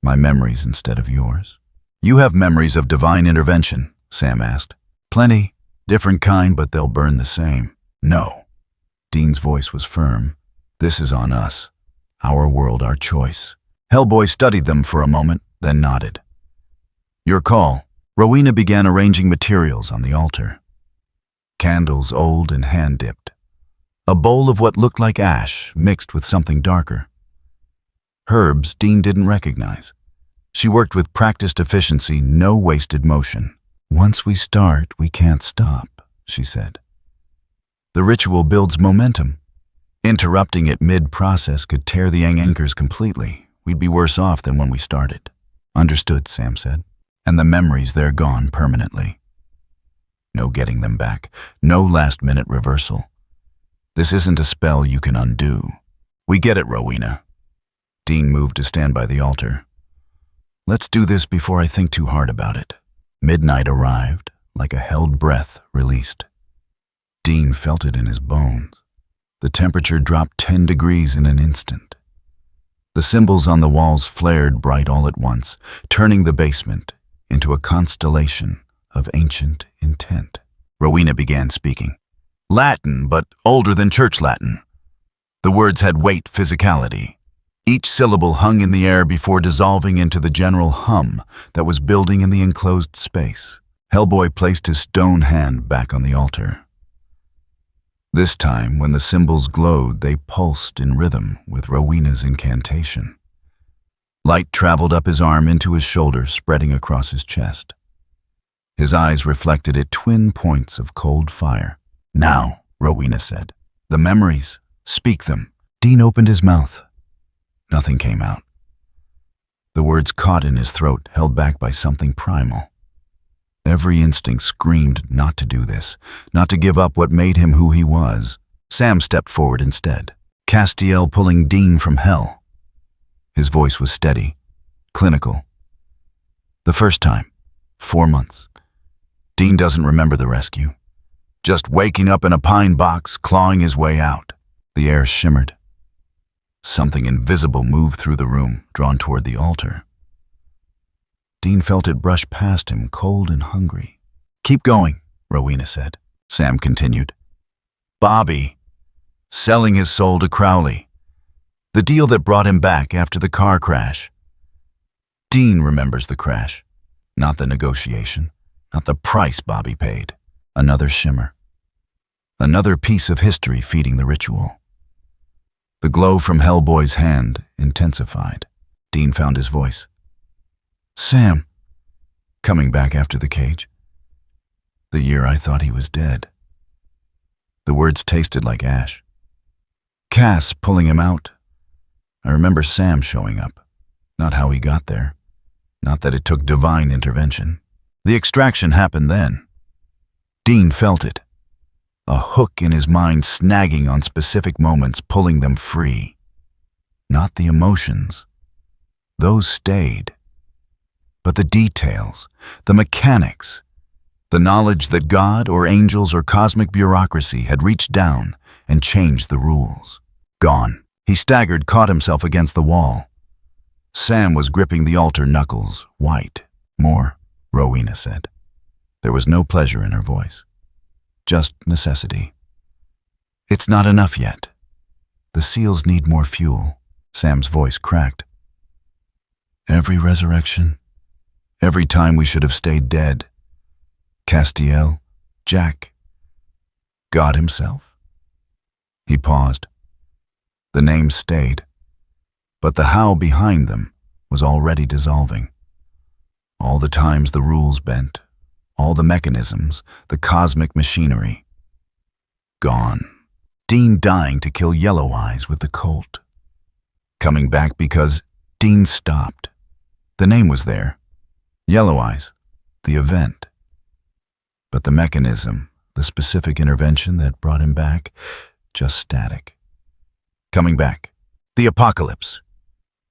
my memories instead of yours." "You have memories of divine intervention?" Sam asked. "Plenty. Different kind, but they'll burn the same." "No." Dean's voice was firm. "This is on us. Our world, our choice." Hellboy studied them for a moment, then nodded. "Your call." Rowena began arranging materials on the altar. Candles old and hand-dipped. A bowl of what looked like ash mixed with something darker. Herbs Dean didn't recognize. She worked with practiced efficiency, no wasted motion. "Once we start, we can't stop," she said. "The ritual builds momentum. Interrupting it mid-process could tear the anchors completely. We'd be worse off than when we started." "Understood," Sam said. "And the memories, they're gone permanently. No getting them back. No last-minute reversal. This isn't a spell you can undo." "We get it, Rowena." Dean moved to stand by the altar. "Let's do this before I think too hard about it." Midnight arrived, like a held breath released. Dean felt it in his bones. The temperature dropped 10 degrees in an instant. The symbols on the walls flared bright all at once, turning the basement into a constellation of ancient intent. Rowena began speaking. Latin, but older than Church Latin. The words had weight, physicality. Each syllable hung in the air before dissolving into the general hum that was building in the enclosed space. Hellboy placed his stone hand back on the altar. This time, when the symbols glowed, they pulsed in rhythm with Rowena's incantation. Light traveled up his arm into his shoulder, spreading across his chest. His eyes reflected at twin points of cold fire. "Now," Rowena said. "The memories, speak them." Dean opened his mouth. Nothing came out. The words caught in his throat, held back by something primal. Every instinct screamed not to do this, not to give up what made him who he was. Sam stepped forward instead, Castiel pulling Dean from hell. His voice was steady, Clinical. The first time. 4 months. Dean doesn't remember the rescue. Just waking up in a pine box, clawing his way out. The air shimmered. Something invisible moved through the room, drawn toward the altar. Dean felt it brush past him, cold and hungry. "Keep going," Rowena said. Sam continued. "Bobby, selling his soul to Crowley. The deal that brought him back after the car crash." Dean remembers the crash, not the negotiation, not the price Bobby paid. Another shimmer. Another piece of history feeding the ritual. The glow from Hellboy's hand intensified. Dean found his voice. "Sam," coming back after the cage. "The year I thought he was dead." The words tasted like ash. Cass pulling him out. I remember Sam showing up. Not how he got there. Not that it took divine intervention. The extraction happened then. Dean felt it. A hook in his mind snagging on specific moments, pulling them free. Not the emotions. Those stayed. But the details, the mechanics, the knowledge that God or angels or cosmic bureaucracy had reached down and changed the rules. Gone. He staggered, caught himself against the wall. Sam was gripping the altar knuckles, white. "More," Rowena said. There was no pleasure in her voice. Just necessity. "It's not enough yet. The seals need more fuel." Sam's voice cracked. "Every resurrection, every time we should have stayed dead. Castiel, Jack, God himself." He paused. The names stayed, but the how behind them was already dissolving. All the times the rules bent, all the mechanisms, the cosmic machinery. Gone. Dean dying to kill Yellow Eyes with the Colt. Coming back because Dean stopped. The name was there. Yellow Eyes, the event. But the mechanism, the specific intervention that brought him back, just static. Coming back. The apocalypse.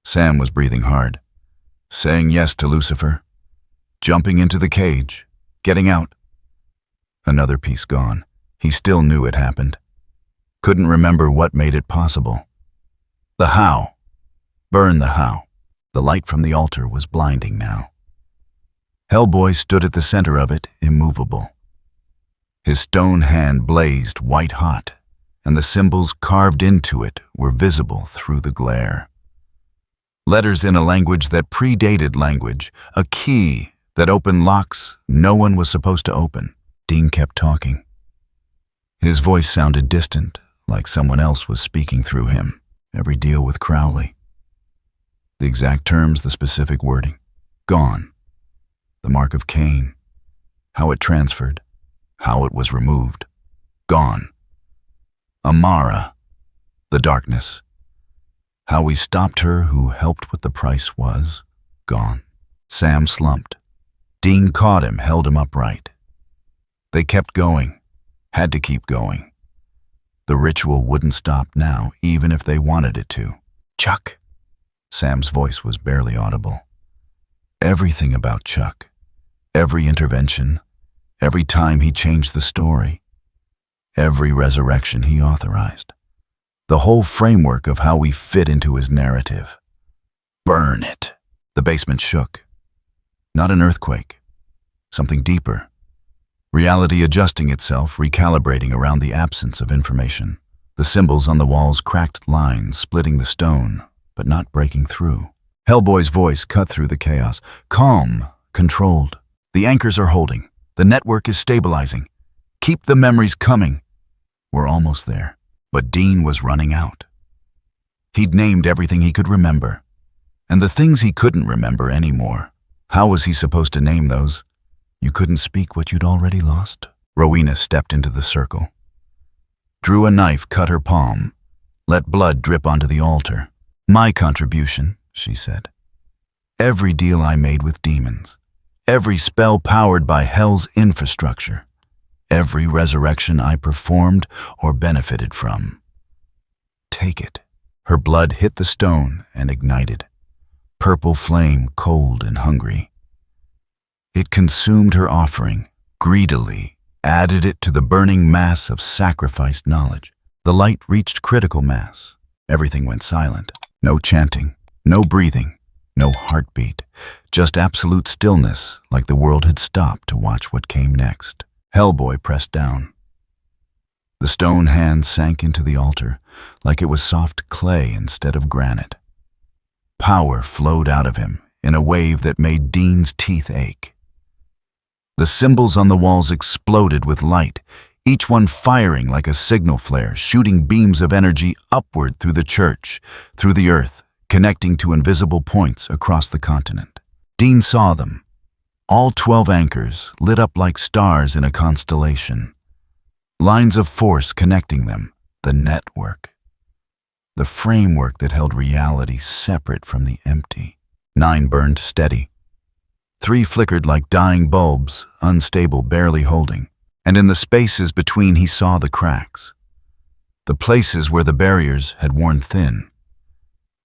Sam was breathing hard. Saying yes to Lucifer. Jumping into the cage. Getting out. Another piece gone. He still knew it happened. Couldn't remember what made it possible. The how. Burn the how. The light from the altar was blinding now. Hellboy stood at the center of it, immovable. His stone hand blazed white hot, and the symbols carved into it were visible through the glare. Letters in a language that predated language, a key that opened locks no one was supposed to open. Dean kept talking. His voice sounded distant, like someone else was speaking through him. Every deal with Crowley. The exact terms, the specific wording. Gone. The mark of Cain. How it transferred. How it was removed. Gone. Amara. The darkness. How we stopped her who helped what the price was. Gone. Sam slumped. Dean caught him, held him upright. They kept going. Had to keep going. The ritual wouldn't stop now, even if they wanted it to. Chuck. Sam's voice was barely audible. Everything about Chuck. Every intervention. Every time he changed the story. Every resurrection he authorized. The whole framework of how we fit into his narrative. Burn it. The basement shook. Not an earthquake. Something deeper. Reality adjusting itself, recalibrating around the absence of information. The symbols on the walls cracked lines, splitting the stone, but not breaking through. Hellboy's voice cut through the chaos. Calm, controlled. The anchors are holding. The network is stabilizing. Keep the memories coming. We're almost there. But Dean was running out. He'd named everything he could remember. And the things he couldn't remember anymore. How was he supposed to name those? You couldn't speak what you'd already lost? Rowena stepped into the circle. Drew a knife, cut her palm. Let blood drip onto the altar. My contribution, she said. Every deal I made with demons. Every spell powered by hell's infrastructure. Every resurrection I performed or benefited from. Take it. Her blood hit the stone and ignited. purple flame, cold and hungry. It consumed her offering, greedily, added it to the burning mass of sacrificed knowledge. The light reached critical mass. Everything went silent. No chanting, no breathing, no heartbeat, just absolute stillness, like the world had stopped to watch what came next. Hellboy pressed down. The stone hand sank into the altar, like it was soft clay instead of granite. Power flowed out of him in a wave that made Dean's teeth ache. The symbols on the walls exploded with light, each one firing like a signal flare, shooting beams of energy upward through the church, through the earth, connecting to invisible points across the continent. Dean saw them. All 12 anchors lit up like stars in a constellation. Lines of force connecting them, the network. The framework that held reality separate from the empty. 9 burned steady. 3 flickered like dying bulbs, unstable, barely holding. And in the spaces between he saw the cracks. The places where the barriers had worn thin,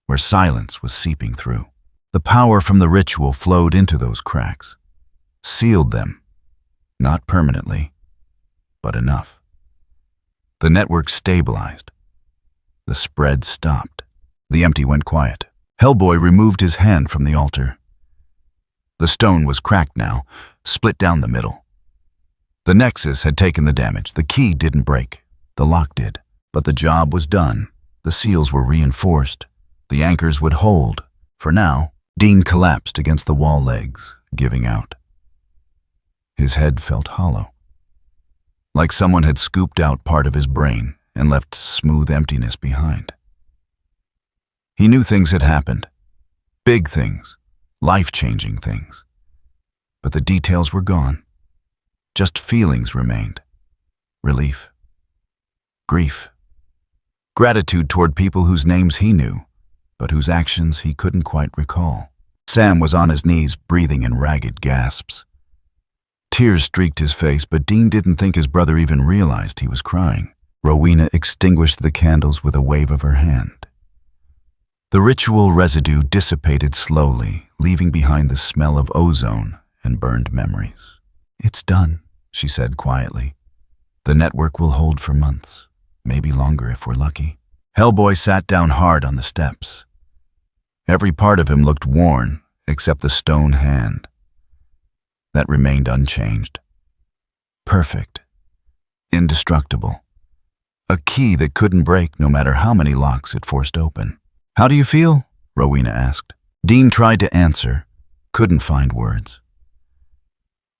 where silence was seeping through. The power from the ritual flowed into those cracks, sealed them, not permanently, but enough. The network stabilized. The spread stopped. The empty went quiet. Hellboy removed his hand from the altar. The stone was cracked now, split down the middle. The nexus had taken the damage. The key didn't break. The lock did. But the job was done. The seals were reinforced. The anchors would hold. For now, Dean collapsed against the wall legs, giving out. His head felt hollow, like someone had scooped out part of his brain and left smooth emptiness behind. He knew things had happened. Big things, life-changing things. But the details were gone. Just feelings remained. Relief. Grief. Gratitude toward people whose names he knew, but whose actions he couldn't quite recall. Sam was on his knees, breathing in ragged gasps. Tears streaked his face, but Dean didn't think his brother even realized he was crying. Rowena extinguished the candles with a wave of her hand. The ritual residue dissipated slowly, leaving behind the smell of ozone and burned memories. "It's done," she said quietly. "The network will hold for months, maybe longer if we're lucky." Hellboy sat down hard on the steps. Every part of him looked worn, except the stone hand. That remained unchanged. Perfect. Indestructible. A key that couldn't break no matter how many locks it forced open. "How do you feel?" Rowena asked. Dean tried to answer, couldn't find words.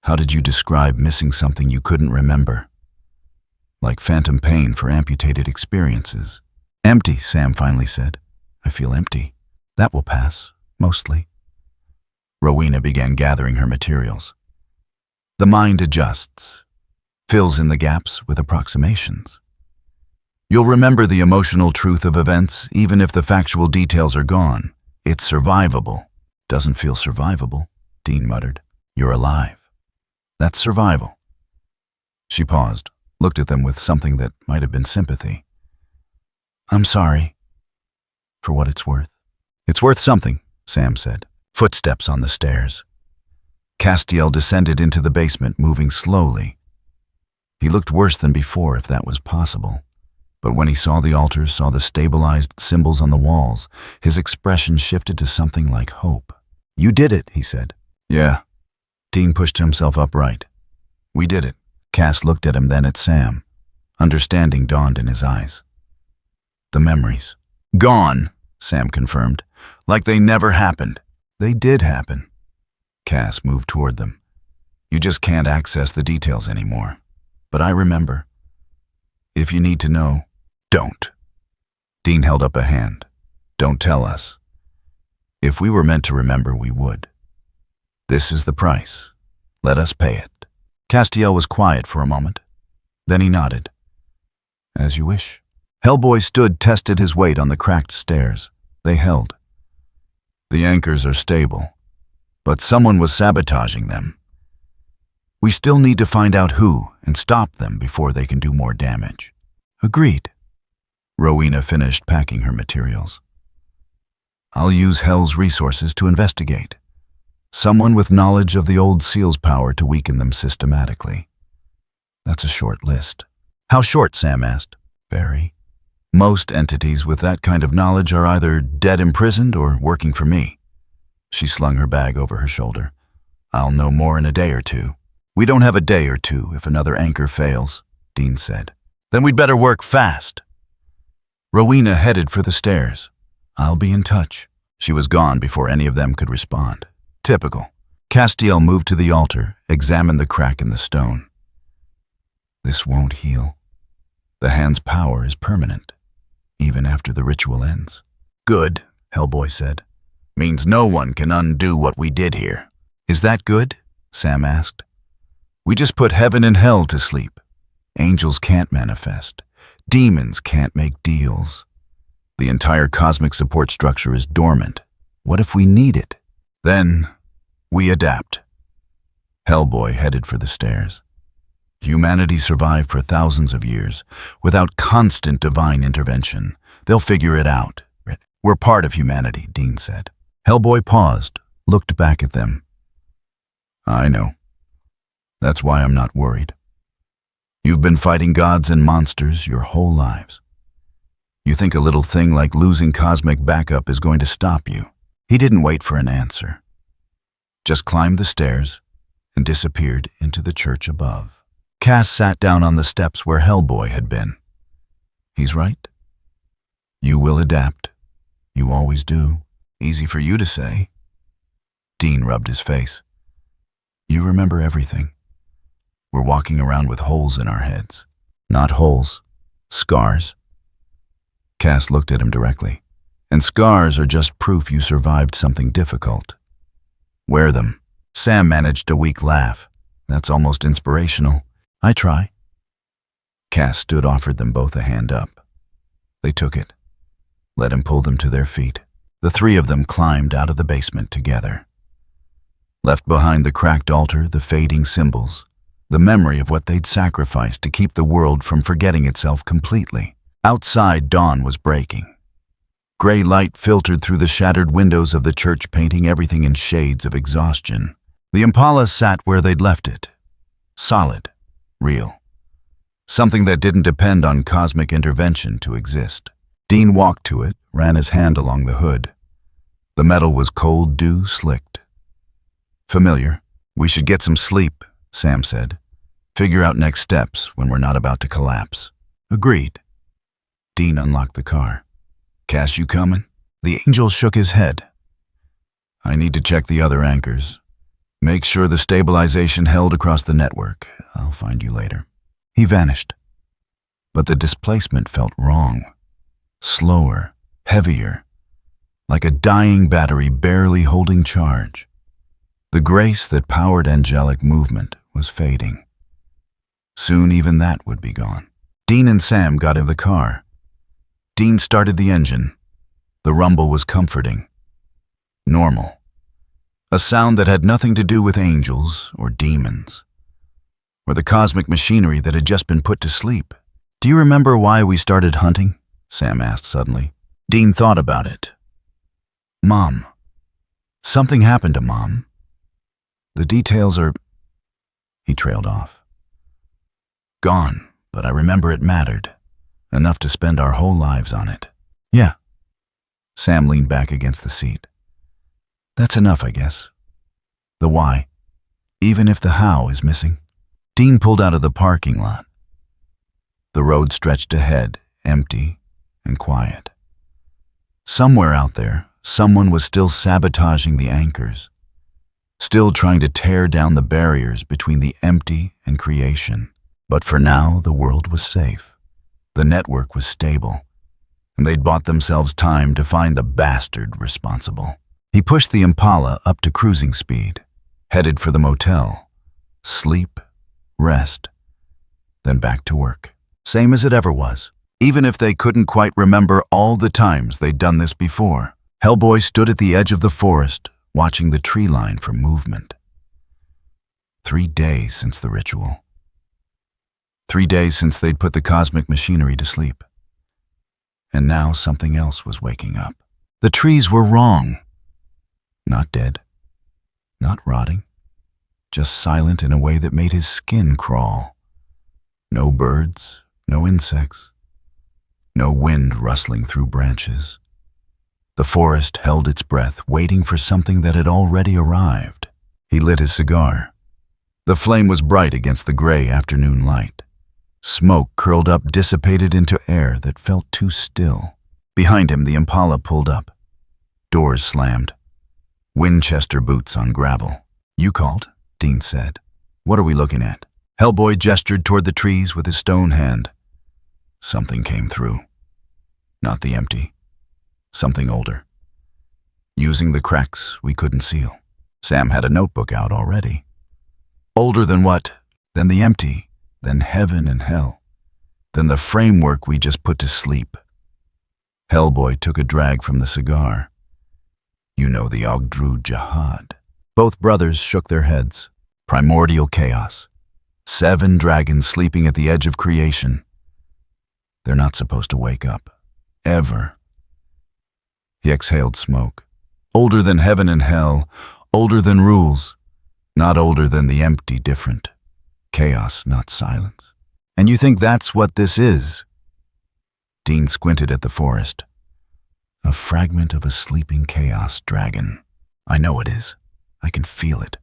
"How did you describe missing something you couldn't remember?" "Like phantom pain for amputated experiences." "Empty," Sam finally said. "I feel empty. That will pass, mostly." Rowena began gathering her materials. The mind adjusts, fills in the gaps with approximations. You'll remember the emotional truth of events, even if the factual details are gone. It's survivable. "Doesn't feel survivable," Dean muttered. "You're alive. That's survival." She paused, looked at them with something that might have been sympathy. "I'm sorry, for what it's worth." "It's worth something," Sam said. Footsteps on the stairs. Castiel descended into the basement, moving slowly. He looked worse than before, if that was possible. But when he saw the altar, saw the stabilized symbols on the walls, his expression shifted to something like hope. "You did it," he said. "Yeah." Dean pushed himself upright. "We did it." Cass looked at him, then at Sam. Understanding dawned in his eyes. "The memories." "Gone," Sam confirmed. "Like they never happened." "They did happen." Cass moved toward them. "You just can't access the details anymore. But I remember. If you need to know, don't." Dean held up a hand. "Don't tell us. If we were meant to remember, we would. This is the price. Let us pay it." Castiel was quiet for a moment. Then he nodded. "As you wish." Hellboy stood, tested his weight on the cracked stairs. They held. "The anchors are stable, but someone was sabotaging them. We still need to find out who and stop them before they can do more damage." "Agreed." Rowena finished packing her materials. I'll use Hell's resources to investigate. Someone with knowledge of the old seal's power to weaken them systematically. That's a short list. How short, Sam asked. Very. Most entities with that kind of knowledge are either dead imprisoned or working for me. She slung her bag over her shoulder. I'll know more in a day or two. We don't have a day or two if another anchor fails, Dean said. Then we'd better work fast. Rowena headed for the stairs. I'll be in touch. She was gone before any of them could respond. Typical. Castiel moved to the altar, examined the crack in the stone. This won't heal. The hand's power is permanent, even after the ritual ends. Good, Hellboy said. Means no one can undo what we did here. Is that good? Sam asked. We just put heaven and hell to sleep. Angels can't manifest. Demons can't make deals. The entire cosmic support structure is dormant. What if we need it? Then we adapt. Hellboy headed for the stairs. Humanity survived for thousands of years without constant divine intervention. They'll figure it out. We're part of humanity, Dean said. Hellboy paused, looked back at them. I know. That's why I'm not worried. You've been fighting gods and monsters your whole lives. You think a little thing like losing cosmic backup is going to stop you. He didn't wait for an answer. Just climbed the stairs and disappeared into the church above. Cass sat down on the steps where Hellboy had been. He's right. You will adapt. You always do. Easy for you to say. Dean rubbed his face. You remember everything. We're walking around with holes in our heads. Not holes. Scars. Cass looked at him directly. And scars are just proof you survived something difficult. Wear them. Sam managed a weak laugh. That's almost inspirational. I try. Cass stood, offered them both a hand up. They took it. Let him pull them to their feet. The three of them climbed out of the basement together. Left behind the cracked altar, the fading symbols, the memory of what they'd sacrificed to keep the world from forgetting itself completely. Outside, dawn was breaking. Gray light filtered through the shattered windows of the church, painting everything in shades of exhaustion. The Impala sat where they'd left it. Solid. Real. Something that didn't depend on cosmic intervention to exist. Dean walked to it, ran his hand along the hood. The metal was cold dew slicked. Familiar. We should get some sleep, Sam said. Figure out next steps when we're not about to collapse. Agreed. Dean unlocked the car. Cass, you coming? The angel shook his head. I need to check the other anchors. Make sure the stabilization held across the network. I'll find you later. He vanished. But the displacement felt wrong. Slower, heavier, like a dying battery barely holding charge. The grace that powered angelic movement was fading. Soon even that would be gone. Dean and Sam got in the car. Dean started the engine. The rumble was comforting. Normal. A sound that had nothing to do with angels or demons, or the cosmic machinery that had just been put to sleep. Do you remember why we started hunting? Sam asked suddenly. Dean thought about it. Mom. Something happened to Mom. The details are... He trailed off. Gone, but I remember it mattered. Enough to spend our whole lives on it. Yeah. Sam leaned back against the seat. That's enough, I guess. The why, even if the how is missing. Dean pulled out of the parking lot. The road stretched ahead, empty and quiet. Somewhere out there, someone was still sabotaging the anchors, still trying to tear down the barriers between the empty and creation. But for now, the world was safe. The network was stable, and they'd bought themselves time to find the bastard responsible. He pushed the Impala up to cruising speed, headed for the motel. Sleep, rest, then back to work. Same as it ever was, even if they couldn't quite remember all the times they'd done this before. Hellboy stood at the edge of the forest, watching the tree line for movement. 3 days since the ritual. 3 days since they'd put the cosmic machinery to sleep. And now something else was waking up. The trees were wrong. Not dead, not rotting, just silent in a way that made his skin crawl. No birds, no insects, no wind rustling through branches. The forest held its breath, waiting for something that had already arrived. He lit his cigar. The flame was bright against the gray afternoon light. Smoke curled up, dissipated into air that felt too still. Behind him, the Impala pulled up. Doors slammed. Winchester boots on gravel. "You called," Dean said. "What are we looking at?" Hellboy gestured toward the trees with his stone hand. Something came through. Not the empty. Something older. Using the cracks we couldn't seal. Sam had a notebook out already. Older than what? Than the empty, than heaven and hell, than the framework we just put to sleep. Hellboy took a drag from the cigar. "You know the Ogdru Jihad." Both brothers shook their heads. Primordial chaos. 7 dragons sleeping at the edge of creation. They're not supposed to wake up. Ever. He exhaled smoke. Older than heaven and hell, older than rules, not older than the empty different. Chaos, not silence. "And you think that's what this is?" Dean squinted at the forest. "A fragment of a sleeping chaos dragon. I know it is. I can feel it."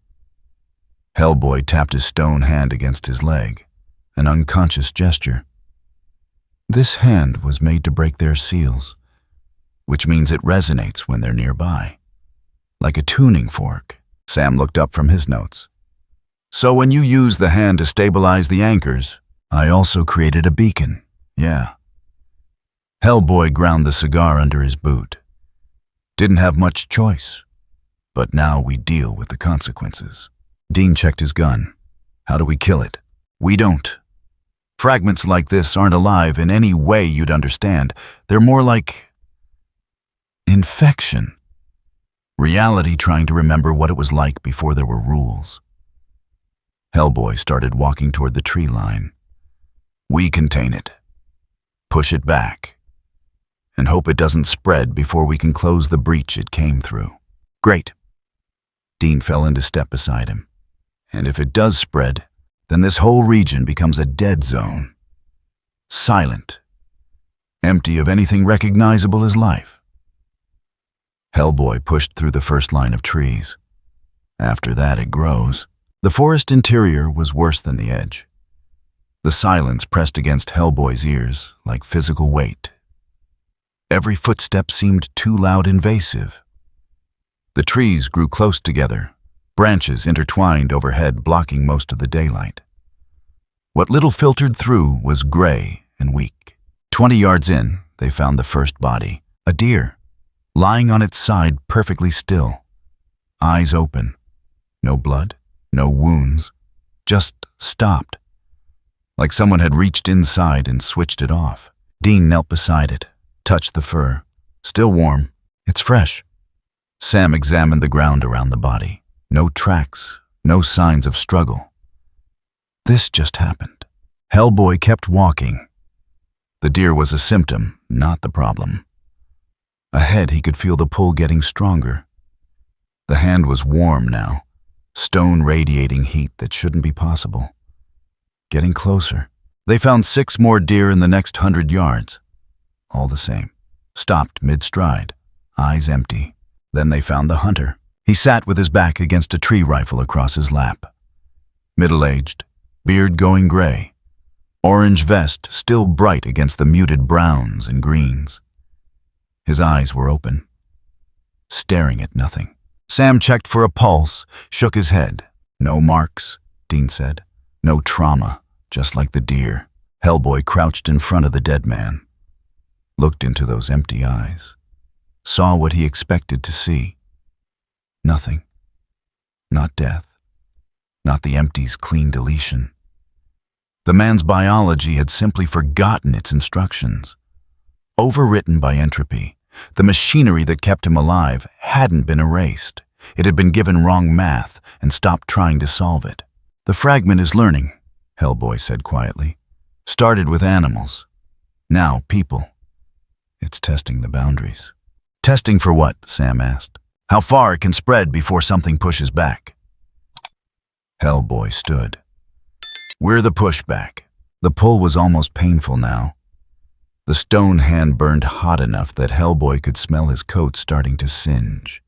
Hellboy tapped his stone hand against his leg, an unconscious gesture. This hand was made to break their seals, which means it resonates when they're nearby. Like a tuning fork. Sam looked up from his notes. "So when you use the hand to stabilize the anchors, I also created a beacon, yeah." Hellboy ground the cigar under his boot. "Didn't have much choice, but now we deal with the consequences." Dean checked his gun. "How do we kill it?" "We don't. Fragments like this aren't alive in any way you'd understand. They're more like infection. Reality trying to remember what it was like before there were rules." Hellboy started walking toward the tree line. "We contain it. Push it back. And hope it doesn't spread before we can close the breach it came through." "Great." Dean fell into step beside him. "And if it does spread, then this whole region becomes a dead zone. Silent. Empty of anything recognizable as life." Hellboy pushed through the first line of trees. After that, it grows. The forest interior was worse than the edge. The silence pressed against Hellboy's ears like physical weight. Every footstep seemed too loud, invasive. The trees grew close together, branches intertwined overhead, blocking most of the daylight. What little filtered through was gray and weak. 20 yards in, they found the first body, a deer, lying on its side perfectly still, eyes open. No blood, no wounds, just stopped. Like someone had reached inside and switched it off. Dean knelt beside it, touched the fur. Still warm. It's fresh. Sam examined the ground around the body. No tracks, no signs of struggle. This just happened. Hellboy kept walking. The deer was a symptom, not the problem. Ahead, he could feel the pull getting stronger. The hand was warm now, stone radiating heat that shouldn't be possible. Getting closer. They found 6 more deer in the next 100 yards. All the same. Stopped mid-stride, eyes empty. Then they found the hunter. He sat with his back against a tree rifle across his lap. Middle-aged, beard going gray. Orange vest still bright against the muted browns and greens. His eyes were open, staring at nothing. Sam checked for a pulse, shook his head. "No marks," Dean said. "No trauma, just like the deer." Hellboy crouched in front of the dead man, looked into those empty eyes, saw what he expected to see. Nothing. Not death. Not the empty's clean deletion. The man's biology had simply forgotten its instructions. Overwritten by entropy, the machinery that kept him alive hadn't been erased. It had been given wrong math and stopped trying to solve it. "The fragment is learning," Hellboy said quietly. "Started with animals. Now people. It's testing the boundaries." Testing for what? Sam asked. How far it can spread before something pushes back. Hellboy stood. We're the pushback. The pull was almost painful now. The stone hand burned hot enough that Hellboy could smell his coat starting to singe.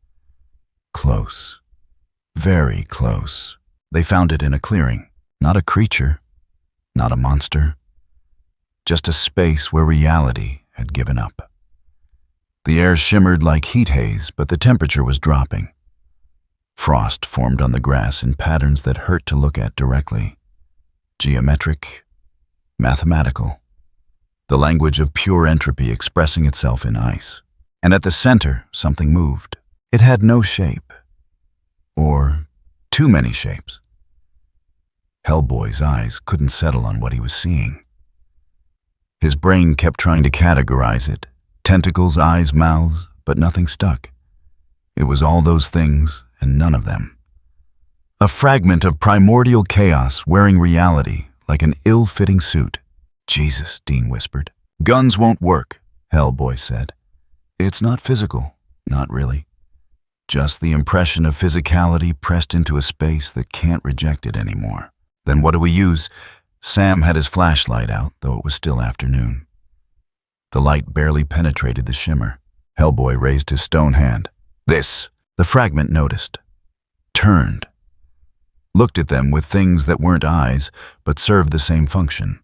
Close. Very close. They found it in a clearing. Not a creature. Not a monster. Just a space where reality had given up. The air shimmered like heat haze, but the temperature was dropping. Frost formed on the grass in patterns that hurt to look at directly. Geometric, mathematical. The language of pure entropy expressing itself in ice. And at the center, something moved. It had no shape. Or too many shapes. Hellboy's eyes couldn't settle on what he was seeing. His brain kept trying to categorize it. Tentacles, eyes, mouths, but nothing stuck. It was all those things and none of them. A fragment of primordial chaos wearing reality like an ill-fitting suit. Jesus, Dean whispered. Guns won't work, Hellboy said. It's not physical, not really. Just the impression of physicality pressed into a space that can't reject it anymore. Then what do we use? Sam had his flashlight out, though it was still afternoon. The light barely penetrated the shimmer. Hellboy raised his stone hand. This, the fragment noticed. Turned. Looked at them with things that weren't eyes, but served the same function.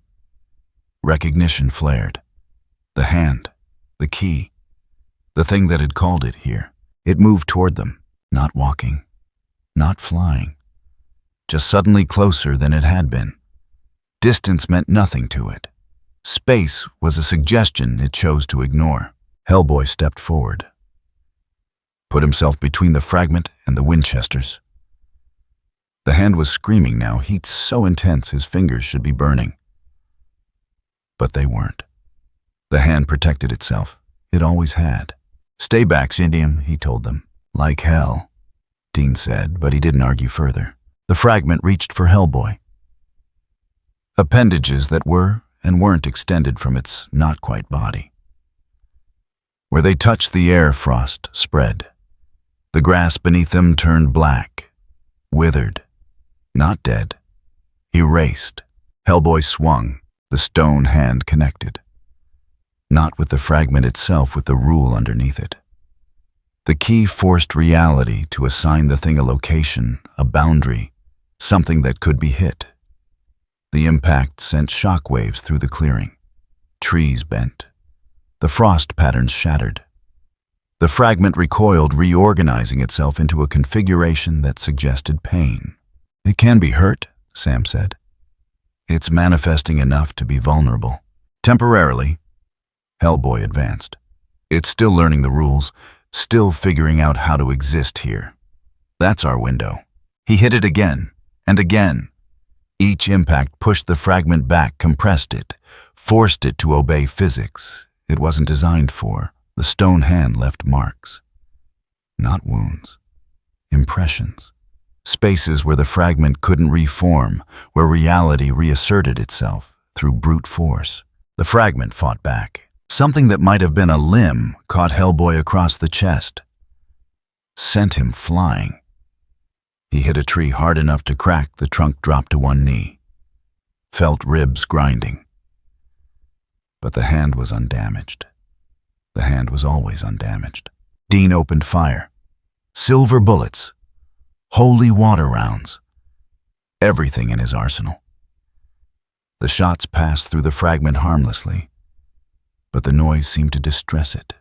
Recognition flared. The hand, the key, the thing that had called it here. It moved toward them, not walking, not flying, just suddenly closer than it had been. Distance meant nothing to it. Space was a suggestion it chose to ignore. Hellboy stepped forward, put himself between the fragment and the Winchesters. The hand was screaming now, heat so intense his fingers should be burning. But they weren't. The hand protected itself. It always had. Stay back, Indium, he told them. Like hell, Dean said, but he didn't argue further. The fragment reached for Hellboy. Appendages that were and weren't extended from its not-quite body. Where they touched the air, frost spread. The grass beneath them turned black, withered, not dead, erased. Hellboy swung, the stone hand connected. Not with the fragment itself, with the rule underneath it. The key forced reality to assign the thing a location, a boundary, something that could be hit. The impact sent shockwaves through the clearing. Trees bent. The frost patterns shattered. The fragment recoiled, reorganizing itself into a configuration that suggested pain. It can be hurt, Sam said. It's manifesting enough to be vulnerable. Temporarily, Hellboy advanced. It's still learning the rules, still figuring out how to exist here. That's our window. He hit it again, and again. Each impact pushed the fragment back, compressed it, forced it to obey physics it wasn't designed for. The stone hand left marks. Not wounds. Impressions. Spaces where the fragment couldn't reform, where reality reasserted itself through brute force. The fragment fought back. Something that might have been a limb caught Hellboy across the chest. Sent him flying. He hit a tree hard enough to crack, the trunk dropped to one knee. Felt ribs grinding. But the hand was undamaged. The hand was always undamaged. Dean opened fire. Silver bullets. Holy water rounds. Everything in his arsenal. The shots passed through the fragment harmlessly, but the noise seemed to distress it.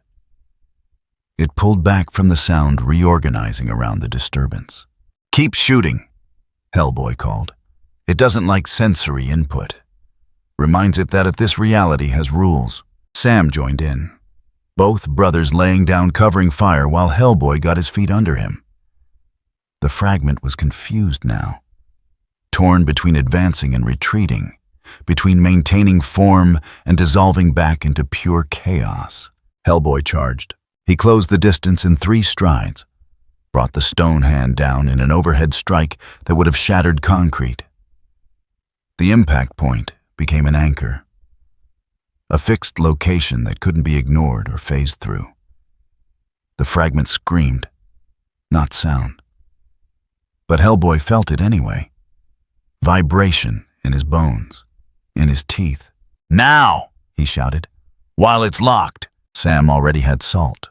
It pulled back from the sound, reorganizing around the disturbance. Keep shooting, Hellboy called. It doesn't like sensory input. Reminds it that this reality has rules. Sam joined in. Both brothers laying down, covering fire while Hellboy got his feet under him. The fragment was confused now. Torn between advancing and retreating, between maintaining form and dissolving back into pure chaos. Hellboy charged. He closed the distance in 3 strides, brought the stone hand down in an overhead strike that would have shattered concrete. The impact point became an anchor, a fixed location that couldn't be ignored or phased through. The fragment screamed, not sound. But Hellboy felt it anyway. Vibration in his bones, in his teeth. "Now!" he shouted. "While it's locked." Sam already had salt.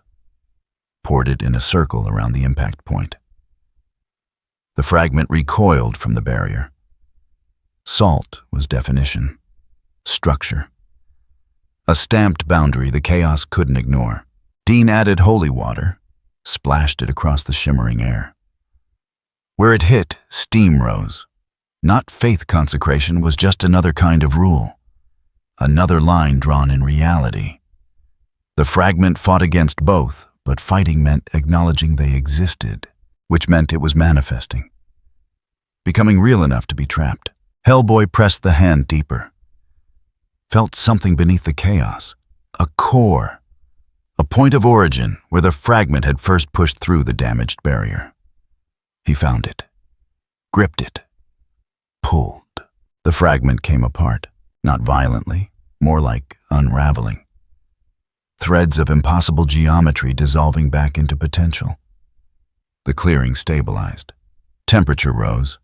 Poured it in a circle around the impact point. The fragment recoiled from the barrier. Salt was definition, structure. A stamped boundary the chaos couldn't ignore. Dean added holy water, splashed it across the shimmering air. Where it hit, steam rose. Not faith consecration was just another kind of rule. Another line drawn in reality. The fragment fought against both, but fighting meant acknowledging they existed, which meant it was manifesting. Becoming real enough to be trapped. Hellboy pressed the hand deeper. Felt something beneath the chaos. A core. A point of origin where the fragment had first pushed through the damaged barrier. He found it. Gripped it. Pulled. The fragment came apart. Not violently, more like unraveling. Threads of impossible geometry dissolving back into potential. The clearing stabilized. Temperature rose.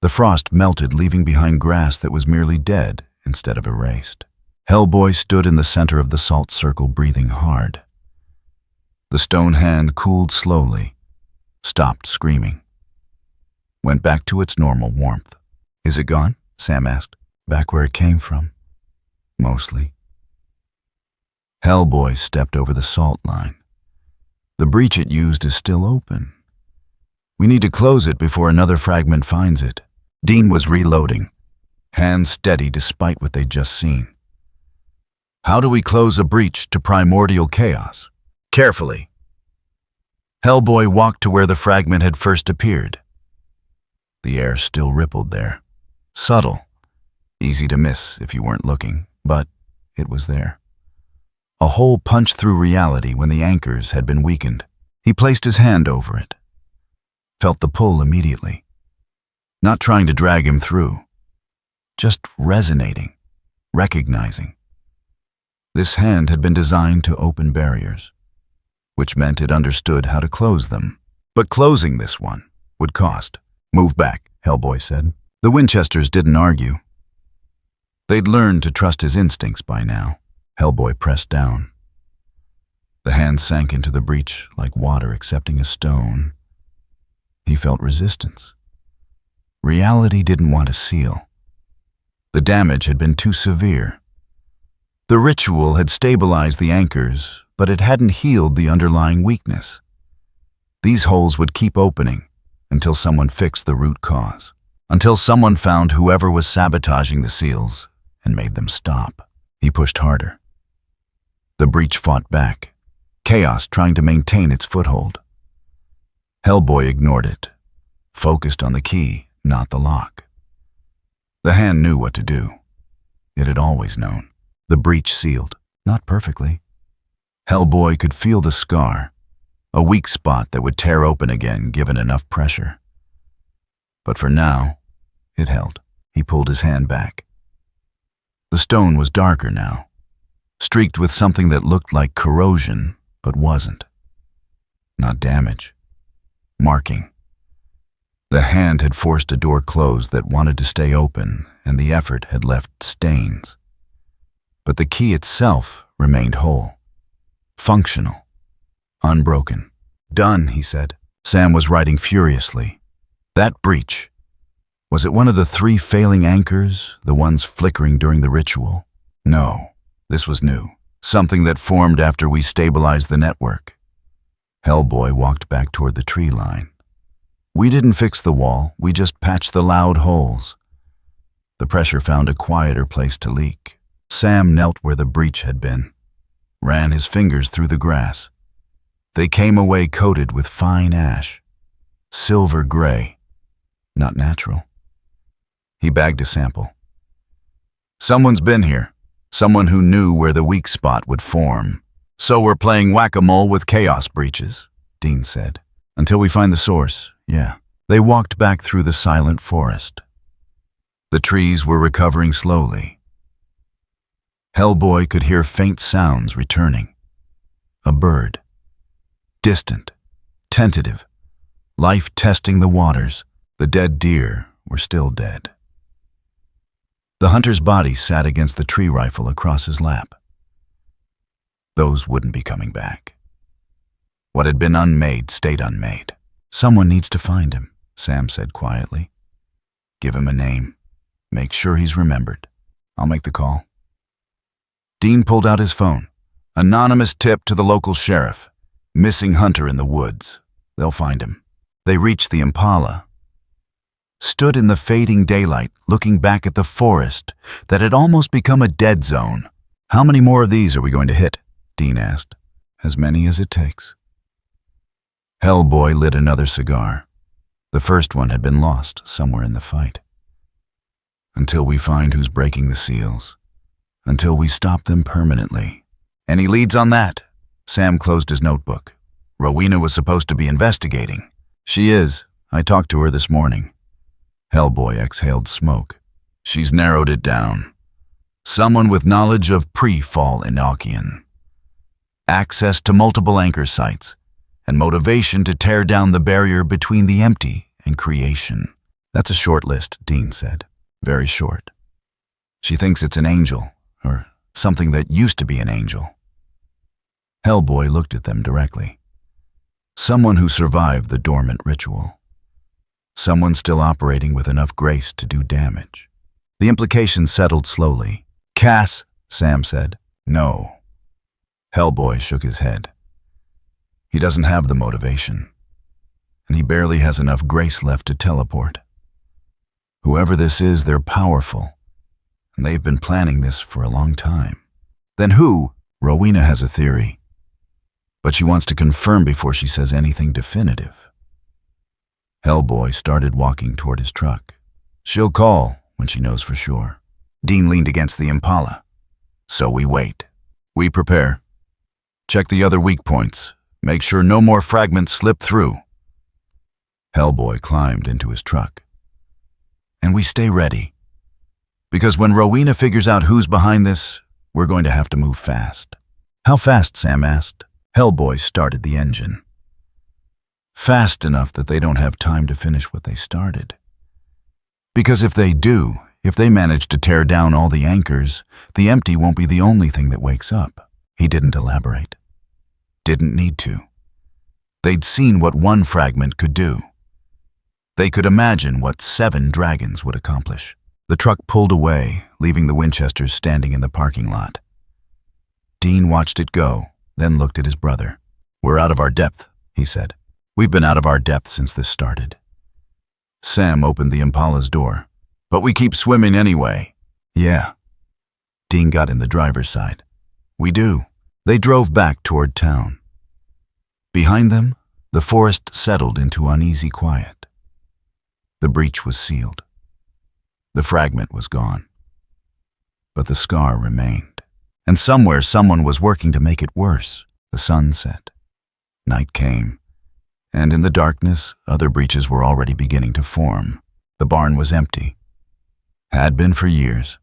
The frost melted, leaving behind grass that was merely dead instead of erased. Hellboy stood in the center of the salt circle, breathing hard. The stone hand cooled slowly, stopped screaming. Went back to its normal warmth. "Is it gone?" Sam asked. "Back where it came from. Mostly." Hellboy stepped over the salt line. "The breach it used is still open. We need to close it before another fragment finds it." Dean was reloading, hands steady despite what they'd just seen. "How do we close a breach to primordial chaos?" "Carefully." Hellboy walked to where the fragment had first appeared. The air still rippled there. Subtle, easy to miss if you weren't looking, but it was there. A hole punched through reality when the anchors had been weakened. He placed his hand over it. Felt the pull immediately. Not trying to drag him through. Just resonating, recognizing. This hand had been designed to open barriers, which meant it understood how to close them. But closing this one would cost. "Move back," Hellboy said. The Winchesters didn't argue. They'd learned to trust his instincts by now. Hellboy pressed down. The hand sank into the breach like water accepting a stone. He felt resistance. Reality didn't want to seal. The damage had been too severe. The ritual had stabilized the anchors, but it hadn't healed the underlying weakness. These holes would keep opening until someone fixed the root cause. Until someone found whoever was sabotaging the seals and made them stop. He pushed harder. The breach fought back, chaos trying to maintain its foothold. Hellboy ignored it, focused on the key, not the lock. The hand knew what to do. It had always known. The breach sealed, not perfectly. Hellboy could feel the scar, a weak spot that would tear open again given enough pressure. But for now, it held. He pulled his hand back. The stone was darker now, streaked with something that looked like corrosion, but wasn't. Not damage. Marking. The hand had forced a door closed that wanted to stay open, and the effort had left stains. But the key itself remained whole. Functional. Unbroken. "Done," he said. Sam was writing furiously. That breach. Was it one of the 3 failing anchors, the ones flickering during the ritual? No, this was new. Something that formed after we stabilized the network. Hellboy walked back toward the tree line. "We didn't fix the wall, we just patched the loud holes." The pressure found a quieter place to leak. Sam knelt where the breach had been, ran his fingers through the grass. They came away coated with fine ash, silver gray, not natural. He bagged a sample. "Someone's been here, someone who knew where the weak spot would form. So we're playing whack-a-mole with chaos breaches," Dean said. "Until we find the source, yeah." They walked back through the silent forest. The trees were recovering slowly. Hellboy could hear faint sounds returning. A bird. distant, tentative, life testing the waters. The dead deer were still dead. The hunter's body sat against the tree rifle across his lap. Those wouldn't be coming back. What had been unmade stayed unmade. Someone needs to find him, Sam said quietly. Give him a name. Make sure he's remembered. I'll make the call. Dean pulled out his phone. Anonymous tip to the local sheriff. Missing hunter in the woods. They'll find him. They reached the Impala. Stood in the fading daylight, looking back at the forest that had almost become a dead zone. How many more of these are we going to hit? Dean asked. As many as it takes. Hellboy lit another cigar. The first one had been lost somewhere in the fight. Until we find who's breaking the seals. Until we stop them permanently. Any leads on that? Sam closed his notebook. Rowena was supposed to be investigating. She is. I talked to her this morning. Hellboy exhaled smoke. She's narrowed it down. Someone with knowledge of pre-fall Enochian. Access to multiple anchor sites, and motivation to tear down the barrier between the empty and creation. That's a short list, Dean said. Very short. She thinks it's an angel, or something that used to be an angel. Hellboy looked at them directly. Someone who survived the dormant ritual. Someone still operating with enough grace to do damage. The implication settled slowly. Cass, Sam said. No. Hellboy shook his head. He doesn't have the motivation, and he barely has enough grace left to teleport. Whoever this is, they're powerful, and they've been planning this for a long time. Then who? Rowena has a theory, but she wants to confirm before she says anything definitive. Hellboy started walking toward his truck. She'll call when she knows for sure. Dean leaned against the Impala. So we wait. We prepare. Check the other weak points. Make sure no more fragments slip through. Hellboy climbed into his truck. And we stay ready. Because when Rowena figures out who's behind this, we're going to have to move fast. How fast, Sam asked. Hellboy started the engine. Fast enough that they don't have time to finish what they started. Because if they do, if they manage to tear down all the anchors, the empty won't be the only thing that wakes up. He didn't elaborate. Didn't need to. They'd seen what one fragment could do. They could imagine what 7 dragons would accomplish. The truck pulled away, leaving the Winchesters standing in the parking lot. Dean watched it go, then looked at his brother. We're out of our depth, he said. We've been out of our depth since this started. Sam opened the Impala's door. But we keep swimming anyway. Yeah. Dean got in the driver's side. We do. They drove back toward town. Behind them, the forest settled into uneasy quiet. The breach was sealed. The fragment was gone. But the scar remained. And somewhere someone was working to make it worse. The sun set. Night came. And in the darkness, other breaches were already beginning to form. The barn was empty. Had been for years.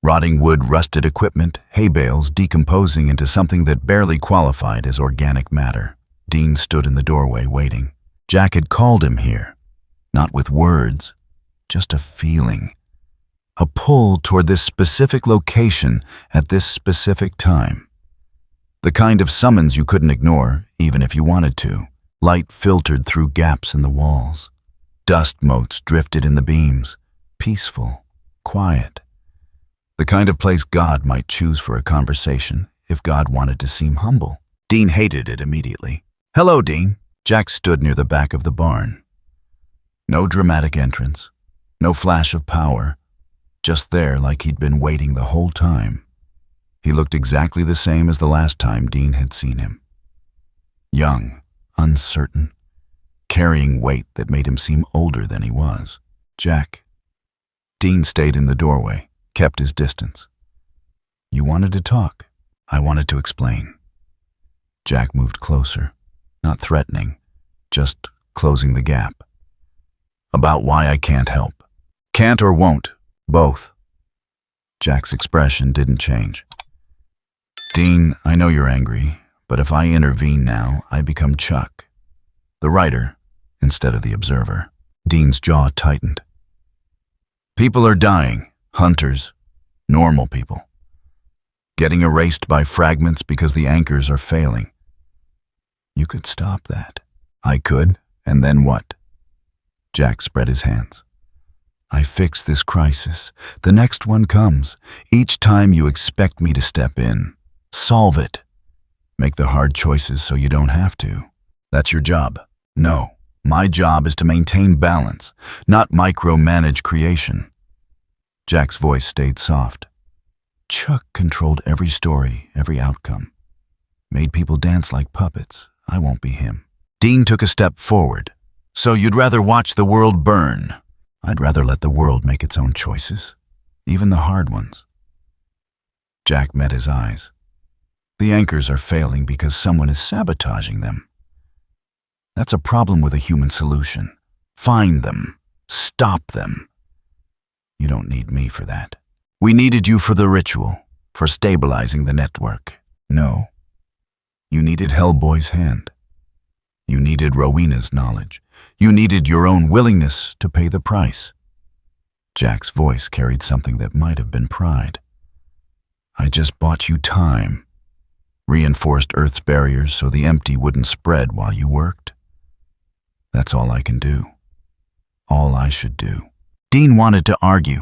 Rotting wood, rusted equipment, hay bales decomposing into something that barely qualified as organic matter. Dean stood in the doorway waiting. Jack had called him here. Not with words, just a feeling. A pull toward this specific location at this specific time. The kind of summons you couldn't ignore, even if you wanted to. Light filtered through gaps in the walls. Dust motes drifted in the beams. Peaceful, quiet. The kind of place God might choose for a conversation if God wanted to seem humble. Dean hated it immediately. Hello, Dean. Jack stood near the back of the barn. No dramatic entrance. No flash of power. Just there like he'd been waiting the whole time. He looked exactly the same as the last time Dean had seen him. Young, uncertain, carrying weight that made him seem older than he was. Jack. Dean stayed in the doorway, kept his distance. You wanted to talk. I wanted to explain. Jack moved closer, not threatening, just closing the gap. About why I can't help. Can't or won't, both. Jack's expression didn't change. Dean, I know you're angry, But if I intervene now, I become Chuck, the writer instead of the observer. Dean's jaw tightened. People are dying, hunters, normal people, getting erased by fragments because the anchors are failing. You could stop that. I could, and then what? Jack spread his hands. I fix this crisis. The next one comes. Each time you expect me to step in. Solve it. Make the hard choices so you don't have to. That's your job. No, my job is to maintain balance, not micromanage creation. Jack's voice stayed soft. Chuck controlled every story, every outcome. Made people dance like puppets. I won't be him. Dean took a step forward. So you'd rather watch the world burn? I'd rather let the world make its own choices, even the hard ones. Jack met his eyes. The anchors are failing because someone is sabotaging them. That's a problem with a human solution. Find them. Stop them. You don't need me for that. We needed you for the ritual, for stabilizing the network. No. You needed Hellboy's hand. You needed Rowena's knowledge. You needed your own willingness to pay the price. Jack's voice carried something that might have been pride. I just bought you time. Reinforced Earth's barriers so the empty wouldn't spread while you worked. That's all I can do. All I should do. Dean wanted to argue,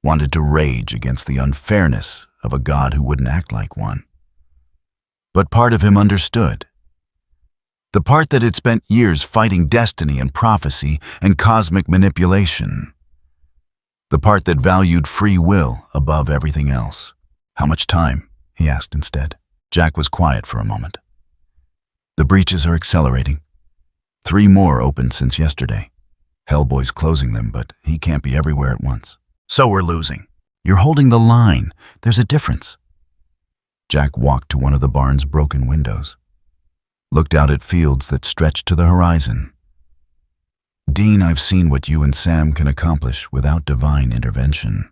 wanted to rage against the unfairness of a god who wouldn't act like one. But part of him understood. The part that had spent years fighting destiny and prophecy and cosmic manipulation. The part that valued free will above everything else. How much time? He asked instead. Jack was quiet for a moment. The breaches are accelerating. 3 more opened since yesterday. Hellboy's closing them, but he can't be everywhere at once. So we're losing. You're holding the line. There's a difference. Jack walked to one of the barn's broken windows. Looked out at fields that stretched to the horizon. Dean, I've seen what you and Sam can accomplish without divine intervention.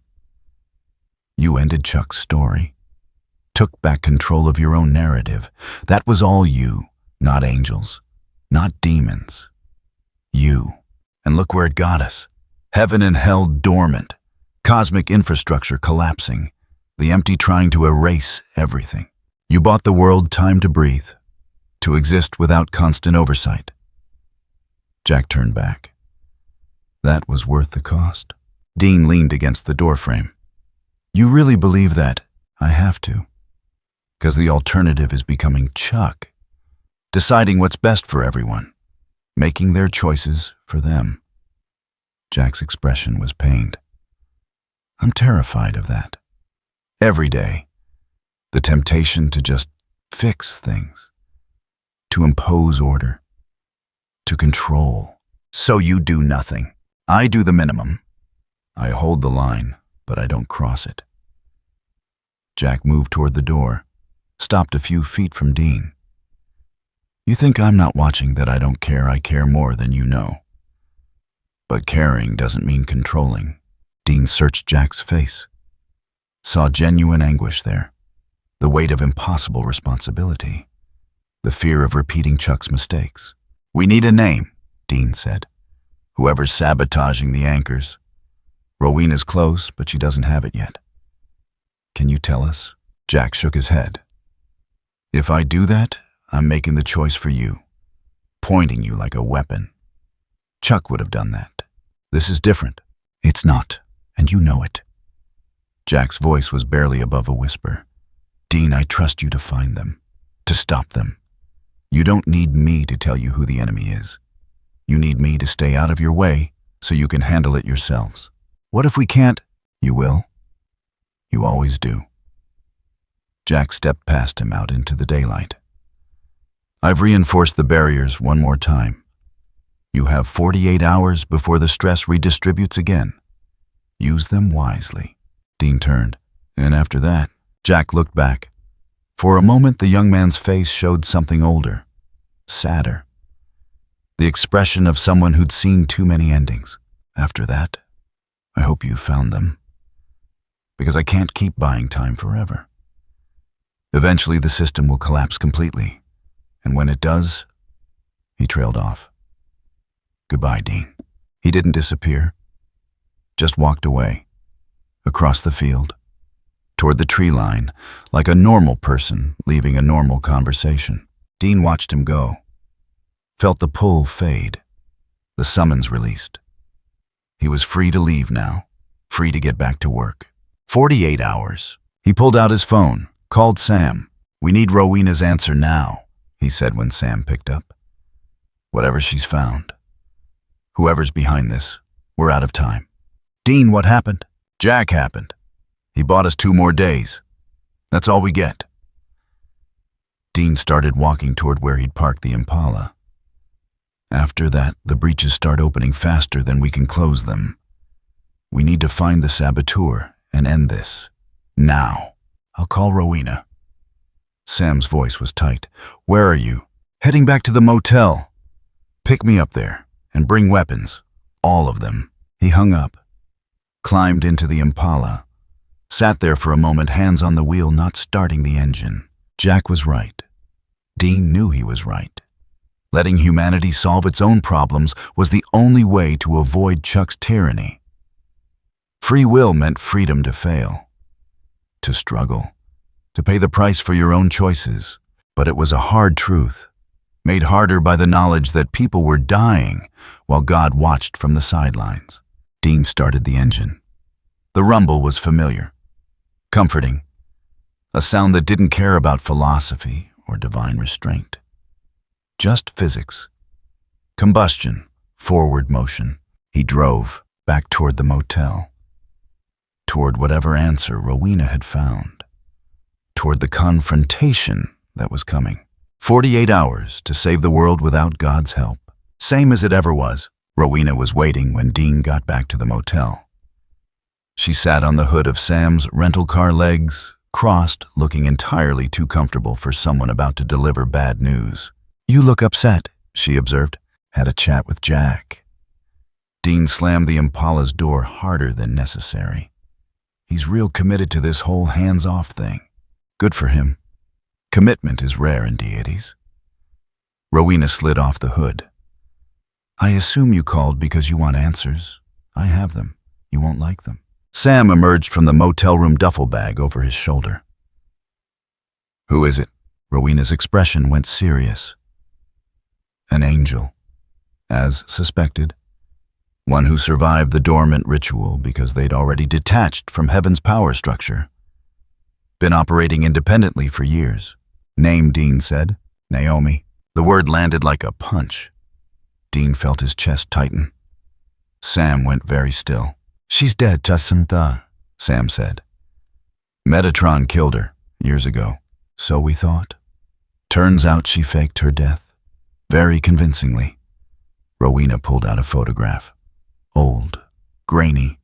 You ended Chuck's story. Took back control of your own narrative. That was all you, not angels, not demons. You. And look where it got us. Heaven and hell dormant. Cosmic infrastructure collapsing. The empty trying to erase everything. You bought the world time to breathe. To exist without constant oversight. Jack turned back. That was worth the cost. Dean leaned against the doorframe. You really believe that? I have to. Because the alternative is becoming Chuck. Deciding what's best for everyone. Making their choices for them. Jack's expression was pained. I'm terrified of that. Every day, the temptation to just fix things. To impose order. To control. So you do nothing. I do the minimum. I hold the line, but I don't cross it. Jack moved toward the door, stopped a few feet from Dean. You think I'm not watching that I don't care? I care more than you know. But caring doesn't mean controlling. Dean searched Jack's face. Saw genuine anguish there. The weight of impossible responsibility. The fear of repeating Chuck's mistakes. We need a name, Dean said. Whoever's sabotaging the anchors. Rowena's close, but she doesn't have it yet. Can you tell us? Jack shook his head. If I do that, I'm making the choice for you. Pointing you like a weapon. Chuck would have done that. This is different. It's not, and you know it. Jack's voice was barely above a whisper. Dean, I trust you to find them. To stop them. You don't need me to tell you who the enemy is. You need me to stay out of your way so you can handle it yourselves. What if we can't? You will. You always do. Jack stepped past him out into the daylight. I've reinforced the barriers one more time. You have 48 hours before the stress redistributes again. Use them wisely. Dean turned, and after that, Jack looked back. For a moment, the young man's face showed something older, sadder. The expression of someone who'd seen too many endings. After that, I hope you found them. Because I can't keep buying time forever. Eventually, the system will collapse completely. And when it does, he trailed off. Goodbye, Dean. He didn't disappear, just walked away, across the field, toward the tree line, like a normal person leaving a normal conversation. Dean watched him go, felt the pull fade, the summons released. He was free to leave now, free to get back to work. 48 hours. He pulled out his phone, called Sam. "We need Rowena's answer now," he said when Sam picked up. "Whatever she's found. Whoever's behind this, we're out of time." "Dean, what happened?" "Jack happened. He bought us 2 more days. That's all we get." Dean started walking toward where he'd parked the Impala. "After that, the breaches start opening faster than we can close them. We need to find the saboteur and end this. Now. I'll call Rowena." Sam's voice was tight. "Where are you?" "Heading back to the motel." "Pick me up there and bring weapons. All of them." He hung up, climbed into the Impala, sat there for a moment, hands on the wheel, not starting the engine. Jack was right. Dean knew he was right. Letting humanity solve its own problems was the only way to avoid Chuck's tyranny. Free will meant freedom to fail, to struggle, to pay the price for your own choices. But it was a hard truth, made harder by the knowledge that people were dying while God watched from the sidelines. Dean started the engine. The rumble was familiar, comforting, a sound that didn't care about philosophy or divine restraint. Just physics. Combustion, forward motion. He drove back toward the motel, toward whatever answer Rowena had found, toward the confrontation that was coming. 48 hours to save the world without God's help. Same as it ever was. Rowena was waiting when Dean got back to the motel. She sat on the hood of Sam's rental car, legs crossed, looking entirely too comfortable for someone about to deliver bad news. "You look upset," she observed. "Had a chat with Jack." Dean slammed the Impala's door harder than necessary. He's real committed to this whole hands-off thing. Good for him. Commitment is rare in deities. Rowena slid off the hood. "I assume you called because you want answers. I have them. You won't like them." Sam emerged from the motel room duffel bag over his shoulder. "Who is it?" Rowena's expression went serious. "An angel, as suspected. One who survived the dormant ritual because they'd already detached from heaven's power structure. Been operating independently for years. Name," Dean said. "Naomi." The word landed like a punch. Dean felt his chest tighten. Sam went very still. "She's dead, Jacinta," Sam said. "Metatron killed her years ago. So we thought. Turns out she faked her death. Very convincingly." Rowena pulled out a photograph. Old, grainy,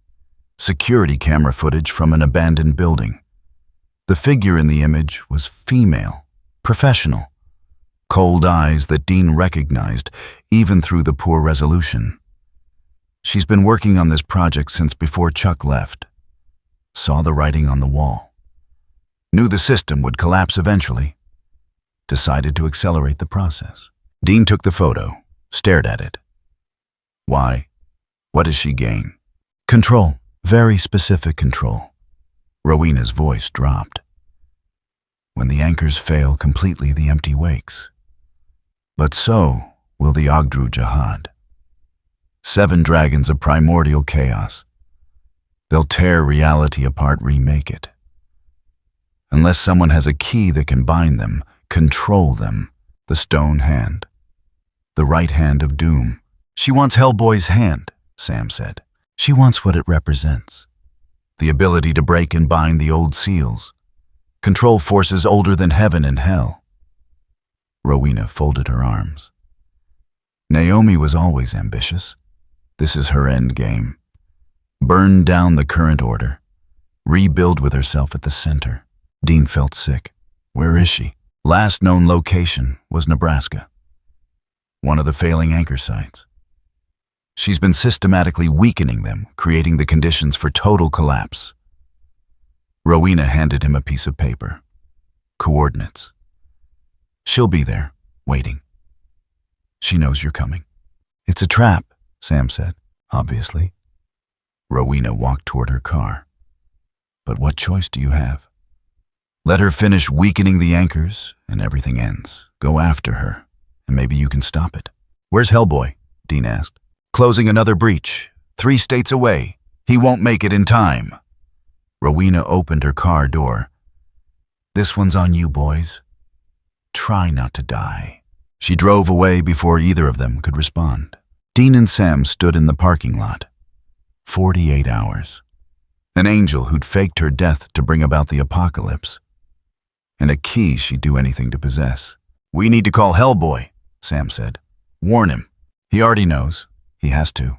security camera footage from an abandoned building. The figure in the image was female, professional. Cold eyes that Dean recognized even through the poor resolution. She's been working on this project since before Chuck left. Saw the writing on the wall. Knew the system would collapse eventually. Decided to accelerate the process. Dean took the photo, stared at it. Why? What does she gain? Control. Very specific control. Rowena's voice dropped. When the anchors fail completely, the empty wakes. But so will the Ogdru Jihad. 7 dragons of primordial chaos. They'll tear reality apart, remake it. Unless someone has a key that can bind them, control them. The stone hand. The right hand of doom. She wants Hellboy's hand, Sam said. She wants what it represents. The ability to break and bind the old seals. Control forces older than heaven and hell. Rowena folded her arms. Naomi was always ambitious. This is her end game. Burn down the current order. Rebuild with herself at the center. Dean felt sick. Where is she? Last known location was Nebraska. One of the failing anchor sites. She's been systematically weakening them, creating the conditions for total collapse. Rowena handed him a piece of paper. Coordinates. She'll be there, waiting. She knows you're coming. It's a trap, Sam said, obviously. Rowena walked toward her car. But what choice do you have? Let her finish weakening the anchors, and everything ends. Go after her, and maybe you can stop it. Where's Hellboy? Dean asked. Closing another breach. 3 states away. He won't make it in time. Rowena opened her car door. This one's on you, boys. Try not to die. She drove away before either of them could respond. Dean and Sam stood in the parking lot. 48 hours. An angel who'd faked her death to bring about the apocalypse. And a key she'd do anything to possess. We need to call Hellboy, Sam said. Warn him. He already knows. He has to.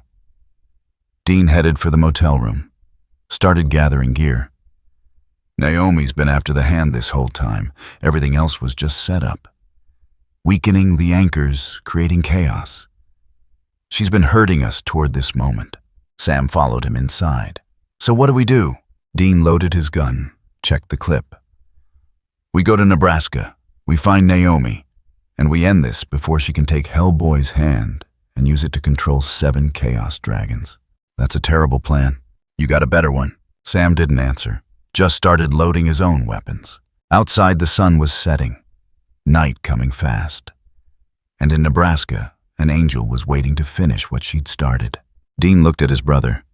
Dean headed for the motel room. Started gathering gear. Naomi's been after the hand this whole time. Everything else was just set up. Weakening the anchors, creating chaos. She's been herding us toward this moment. Sam followed him inside. So what do we do? Dean loaded his gun, checked the clip. We go to Nebraska. We find Naomi. And we end this before she can take Hellboy's hand and use it to control 7 chaos dragons. That's a terrible plan. You got a better one? Sam didn't answer. Just started loading his own weapons. Outside, the sun was setting. Night coming fast. And in Nebraska, an angel was waiting to finish what she'd started. Dean looked at his brother.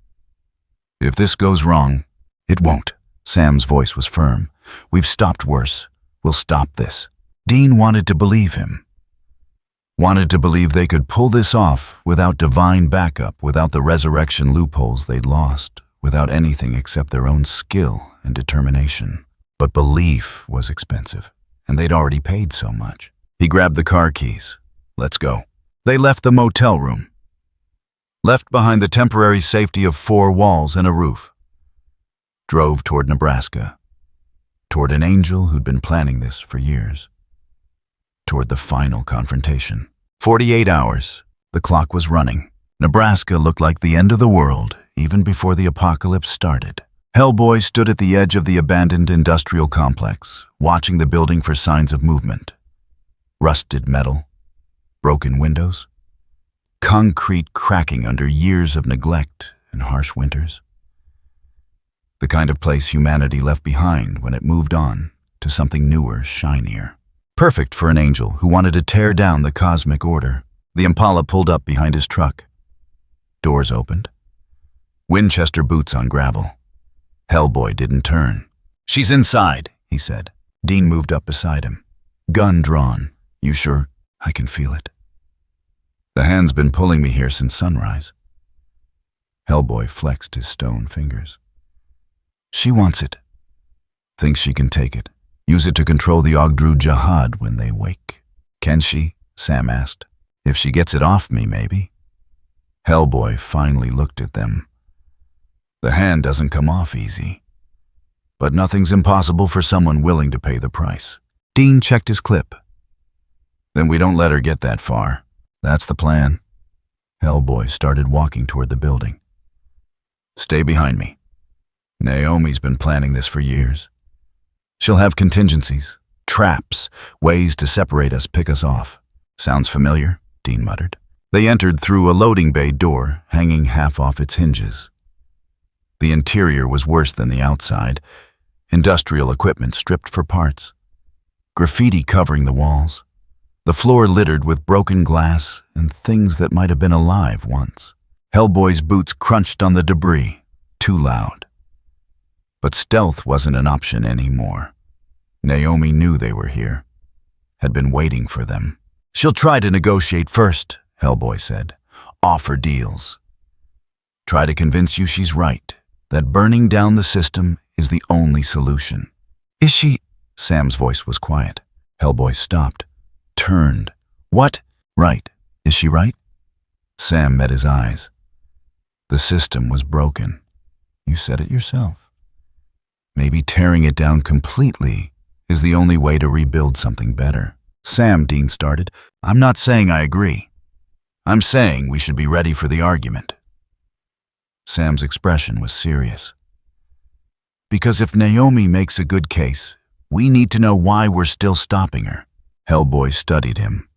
If this goes wrong, it won't. Sam's voice was firm. We've stopped worse. We'll stop this. Dean wanted to believe him. Wanted to believe they could pull this off without divine backup, without the resurrection loopholes they'd lost, without anything except their own skill and determination. But belief was expensive, and they'd already paid so much. He grabbed the car keys. Let's go. They left the motel room. Left behind the temporary safety of 4 walls and a roof. Drove toward Nebraska. Toward an angel who'd been planning this for years. Toward the final confrontation. 48 hours. The clock was running. Nebraska looked like the end of the world, even before the apocalypse started. Hellboy stood at the edge of the abandoned industrial complex, watching the building for signs of movement. Rusted metal. Broken windows. Concrete cracking under years of neglect and harsh winters. The kind of place humanity left behind when it moved on to something newer, shinier. Perfect for an angel who wanted to tear down the cosmic order. The Impala pulled up behind his truck. Doors opened. Winchester boots on gravel. Hellboy didn't turn. She's inside, he said. Dean moved up beside him. Gun drawn. You sure? I can feel it. The hand's been pulling me here since sunrise. Hellboy flexed his stone fingers. She wants it. Thinks she can take it. Use it to control the Ogdru Jihad when they wake. Can she? Sam asked. If she gets it off me, maybe. Hellboy finally looked at them. The hand doesn't come off easy. But nothing's impossible for someone willing to pay the price. Dean checked his clip. Then we don't let her get that far. That's the plan. Hellboy started walking toward the building. Stay behind me. Naomi's been planning this for years. She'll have contingencies, traps, ways to separate us, pick us off. Sounds familiar, Dean muttered. They entered through a loading bay door, hanging half off its hinges. The interior was worse than the outside. Industrial equipment stripped for parts. Graffiti covering the walls. The floor littered with broken glass and things that might have been alive once. Hellboy's boots crunched on the debris, too loud. But stealth wasn't an option anymore. Naomi knew they were here, had been waiting for them. She'll try to negotiate first, Hellboy said. Offer deals. Try to convince you she's right, that burning down the system is the only solution. Is she? Sam's voice was quiet. Hellboy stopped, turned. What? Right. Is she right? Sam met his eyes. The system was broken. You said it yourself. Maybe tearing it down completely is the only way to rebuild something better. Sam, Dean started. I'm not saying I agree. I'm saying we should be ready for the argument. Sam's expression was serious. Because if Naomi makes a good case, We need to know why we're still stopping her. Hellboy studied him.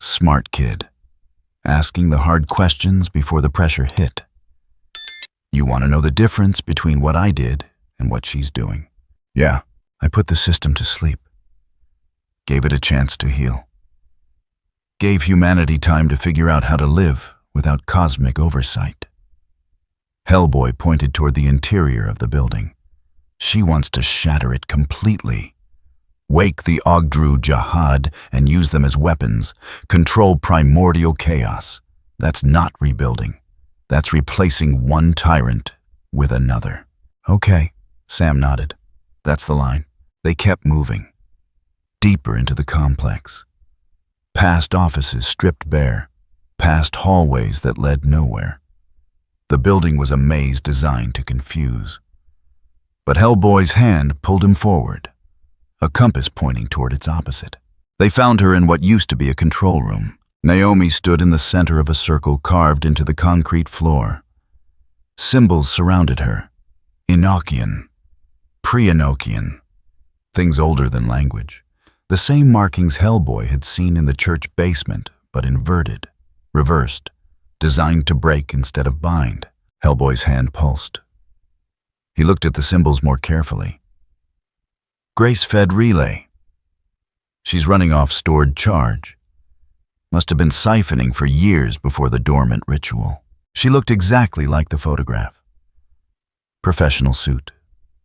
Smart kid, asking the hard questions before the pressure hit. You want to know the difference between what I did and what she's doing? Yeah, I put the system to sleep. Gave it a chance to heal. Gave humanity time to figure out how to live without cosmic oversight. Hellboy pointed toward the interior of the building. She wants to shatter it completely. Wake the Ogdru Jahad and use them as weapons. Control primordial chaos. That's not rebuilding. That's replacing one tyrant with another. Okay, Sam nodded. That's the line. They kept moving. Deeper into the complex. Past offices stripped bare. Past hallways that led nowhere. The building was a maze designed to confuse. But Hellboy's hand pulled him forward, a compass pointing toward its opposite. They found her in what used to be a control room. Naomi stood in the center of a circle carved into the concrete floor. Symbols surrounded her. Enochian, pre-Enochian, things older than language. The same markings Hellboy had seen in the church basement, but inverted, reversed, designed to break instead of bind. Hellboy's hand pulsed. He looked at the symbols more carefully. Grace-fed relay. She's running off stored charge. Must have been siphoning for years before the dormant ritual. She looked exactly like the photograph. Professional suit,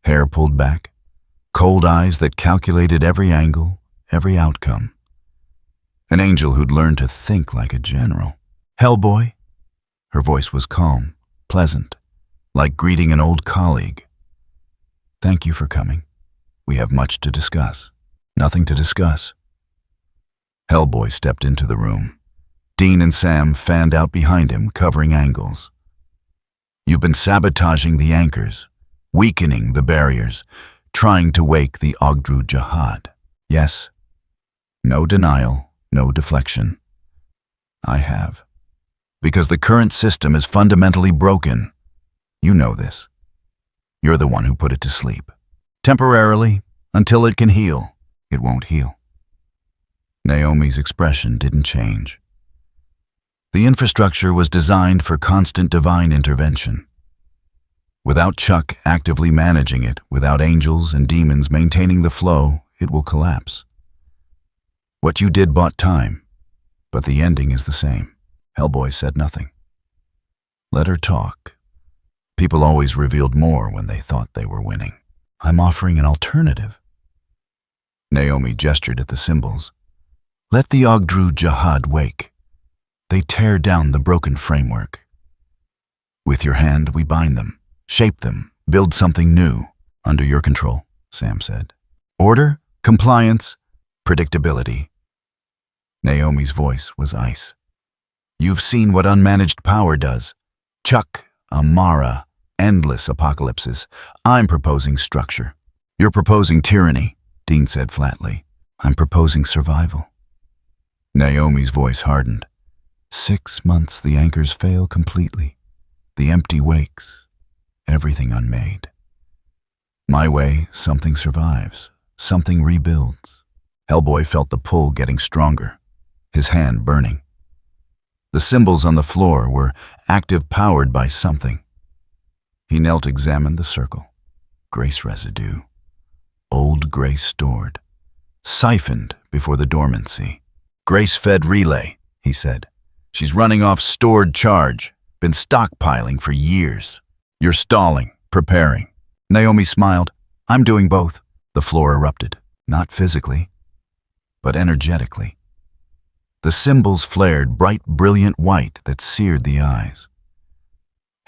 hair pulled back, cold eyes that calculated every angle, every outcome. An angel who'd learned to think like a general. Hellboy? Her voice was calm, pleasant, like greeting an old colleague. Thank you for coming. We have much to discuss. Nothing to discuss. Hellboy stepped into the room. Dean and Sam fanned out behind him, covering angles. You've been sabotaging the anchors, weakening the barriers, trying to wake the Ogdru Jahad. Yes. No denial, no deflection. I have. Because the current system is fundamentally broken. You know this. You're the one who put it to sleep. Temporarily, until it can heal. It won't heal. Naomi's expression didn't change. The infrastructure was designed for constant divine intervention. Without Chuck actively managing it, without angels and demons maintaining the flow, it will collapse. What you did bought time, but the ending is the same. Hellboy said nothing. Let her talk. People always revealed more when they thought they were winning. I'm offering an alternative. Naomi gestured at the symbols. Let the Ogdru Jahad wake. They tear down the broken framework. With your hand, we bind them, shape them, build something new. Under your control, Sam said. Order, compliance, predictability. Naomi's voice was ice. You've seen what unmanaged power does. Chuck, Amara, endless apocalypses. I'm proposing structure. You're proposing tyranny, Dean said flatly. I'm proposing survival. Naomi's voice hardened. 6 months the anchors fail completely. The empty wakes. Everything unmade. My way, something survives. Something rebuilds. Hellboy felt the pull getting stronger, his hand burning. The symbols on the floor were active, powered by something. He knelt, examined the circle. Grace residue. Old grace stored. Siphoned before the dormancy. Grace-fed relay, he said. She's running off stored charge. Been stockpiling for years. You're stalling, preparing. Naomi smiled. I'm doing both. The floor erupted. Not physically, but energetically. The symbols flared bright, brilliant white that seared the eyes.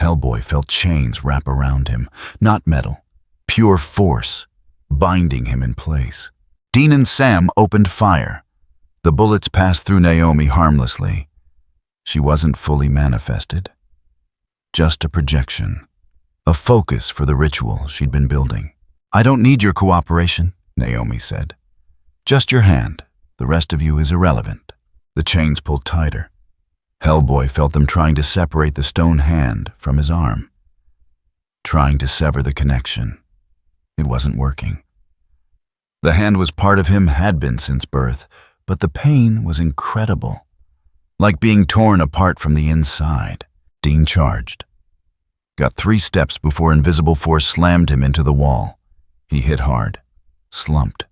Hellboy felt chains wrap around him, not metal, pure force, binding him in place. Dean and Sam opened fire. The bullets passed through Naomi harmlessly. She wasn't fully manifested. Just a projection, a focus for the ritual she'd been building. I don't need your cooperation, Naomi said. Just your hand. The rest of you is irrelevant. The chains pulled tighter. Hellboy felt them trying to separate the stone hand from his arm. Trying to sever the connection. It wasn't working. The hand was part of him, had been since birth, but the pain was incredible. Like being torn apart from the inside. Dean charged. Got 3 steps before invisible force slammed him into the wall. He hit hard. Slumped.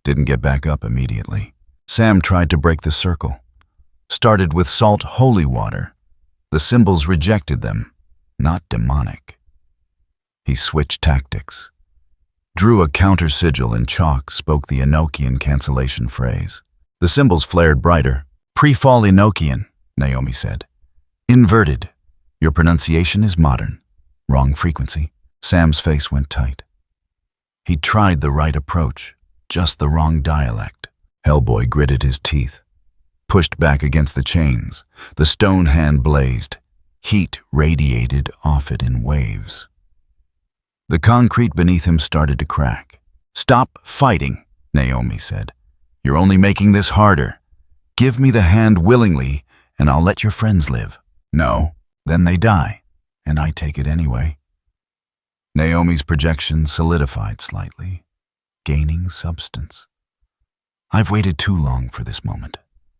Didn't get back up immediately. Sam tried to break the circle. Started with salt holy water. The symbols rejected them. Not demonic. He switched tactics. Drew a counter sigil in chalk, spoke the Enochian cancellation phrase. The symbols flared brighter. Pre-fall Enochian, Naomi said. Inverted. Your pronunciation is modern. Wrong frequency. Sam's face went tight. He tried the right approach, just the wrong dialect. Hellboy gritted his teeth. Pushed back against the chains. The stone hand blazed. Heat radiated off it in waves. The concrete beneath him started to crack. Stop fighting, Naomi said. You're only making this harder. Give me the hand willingly, and I'll let your friends live. No, then they die, and I take it anyway. Naomi's projection solidified slightly, gaining substance. I've waited too long for this moment.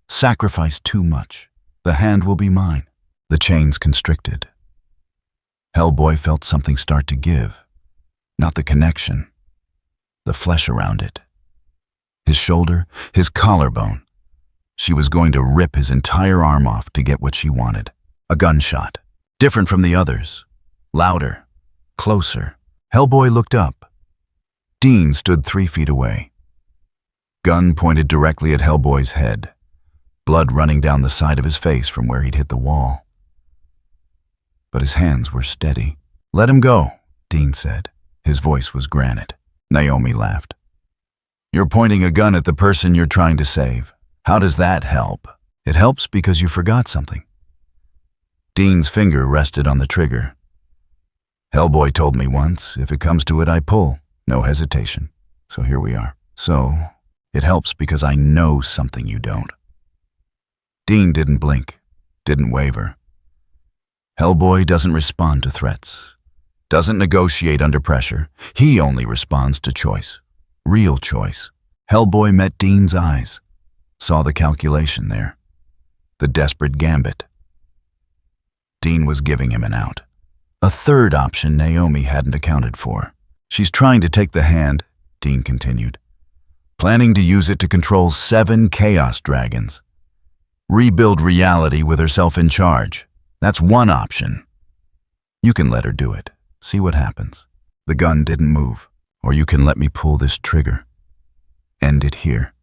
Sacrificed too much. The hand will be mine. The chains constricted. Hellboy felt something start to give. Not the connection. The flesh around it. His shoulder, his collarbone. She was going to rip his entire arm off to get what she wanted. A gunshot. Different from the others. Louder. Closer. Hellboy looked up. Dean stood 3 feet away. Gun pointed directly at Hellboy's head. Blood running down the side of his face from where he'd hit the wall. But his hands were steady. Let him go, Dean said. His voice was granite. Naomi laughed. You're pointing a gun at the person you're trying to save. How does that help? It helps because you forgot something. Dean's finger rested on the trigger. Hellboy told me once, if it comes to it, I pull. No hesitation. So here we are. So, it helps because I know something you don't. Dean didn't blink, didn't waver. Hellboy doesn't respond to threats. Doesn't negotiate under pressure. He only responds to choice. Real choice. Hellboy met Dean's eyes. Saw the calculation there. The desperate gambit. Dean was giving him an out. A third option Naomi hadn't accounted for. She's trying to take the hand, Dean continued. Planning to use it to control 7 chaos dragons. Rebuild reality with herself in charge. That's one option. You can let her do it. See what happens. The gun didn't move. Or you can let me pull this trigger. End it here.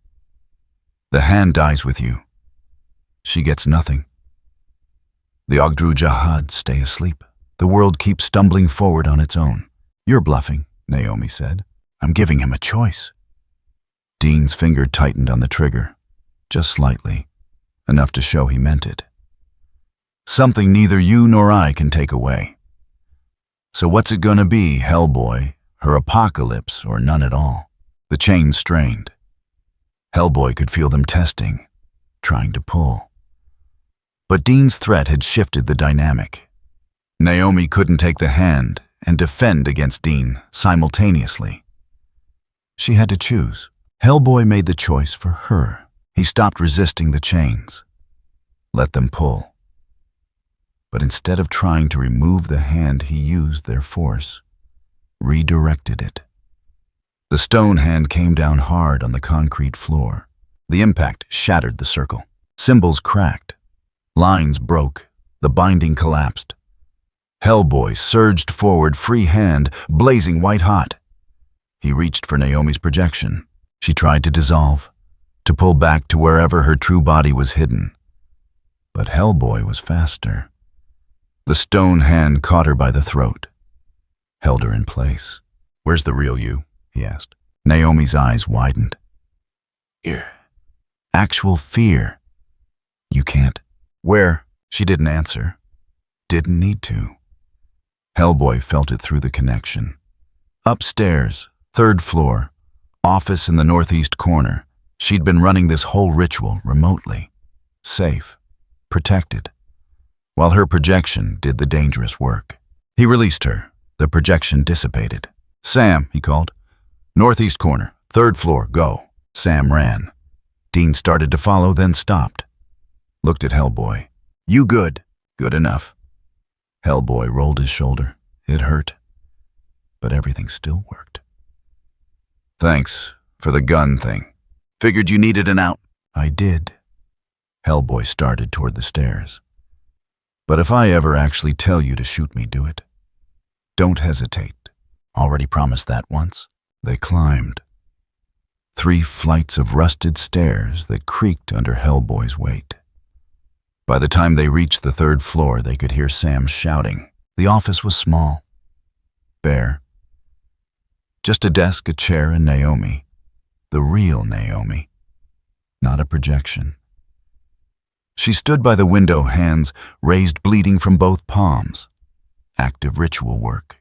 The hand dies with you. She gets nothing. The Ogdru Jahad stay asleep. The world keeps stumbling forward on its own. You're bluffing, Naomi said. I'm giving him a choice. Dean's finger tightened on the trigger. Just slightly. Enough to show he meant it. Something neither you nor I can take away. So what's it gonna be, Hellboy? Her apocalypse or none at all? The chains strained. Hellboy could feel them testing, trying to pull. But Dean's threat had shifted the dynamic. Naomi couldn't take the hand and defend against Dean simultaneously. She had to choose. Hellboy made the choice for her. He stopped resisting the chains. Let them pull. But instead of trying to remove the hand, he used their force. Redirected it. The stone hand came down hard on the concrete floor. The impact shattered the circle. Symbols cracked. Lines broke. The binding collapsed. Hellboy surged forward, free hand, blazing white-hot. He reached for Naomi's projection. She tried to dissolve, to pull back to wherever her true body was hidden. But Hellboy was faster. The stone hand caught her by the throat. Held her in place. Where's the real you? He asked. Naomi's eyes widened. Fear. Actual fear. You can't. Where? She didn't answer. Didn't need to. Hellboy felt it through the connection. Upstairs, 3rd floor, office in the northeast corner. She'd been running this whole ritual remotely. Safe. Protected. While her projection did the dangerous work. He released her. The projection dissipated. Sam, he called. Northeast corner, Third floor, go. Sam ran. Dean started to follow, then stopped. Looked at Hellboy. You good? Good enough. Hellboy rolled his shoulder. It hurt. But everything still worked. Thanks for the gun thing. Figured you needed an out. I did. Hellboy started toward the stairs. But if I ever actually tell you to shoot me, do it. Don't hesitate. Already promised that once. They climbed. 3 flights of rusted stairs that creaked under Hellboy's weight. By the time they reached the 3rd floor, they could hear Sam shouting. The office was small, bare. Just a desk, a chair, and Naomi. The real Naomi, not a projection. She stood by the window, hands raised, bleeding from both palms. Active ritual work,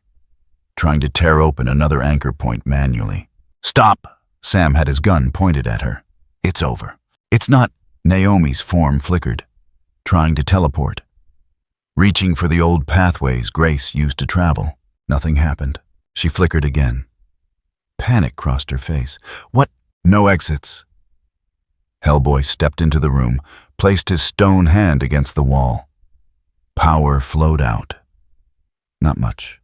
trying to tear open another anchor point manually. Stop! Sam had his gun pointed at her. It's over. It's not. Naomi's form flickered, trying to teleport. Reaching for the old pathways Grace used to travel. Nothing happened. She flickered again. Panic crossed her face. What? No exits. Hellboy stepped into the room, placed his stone hand against the wall. Power flowed out. Not much.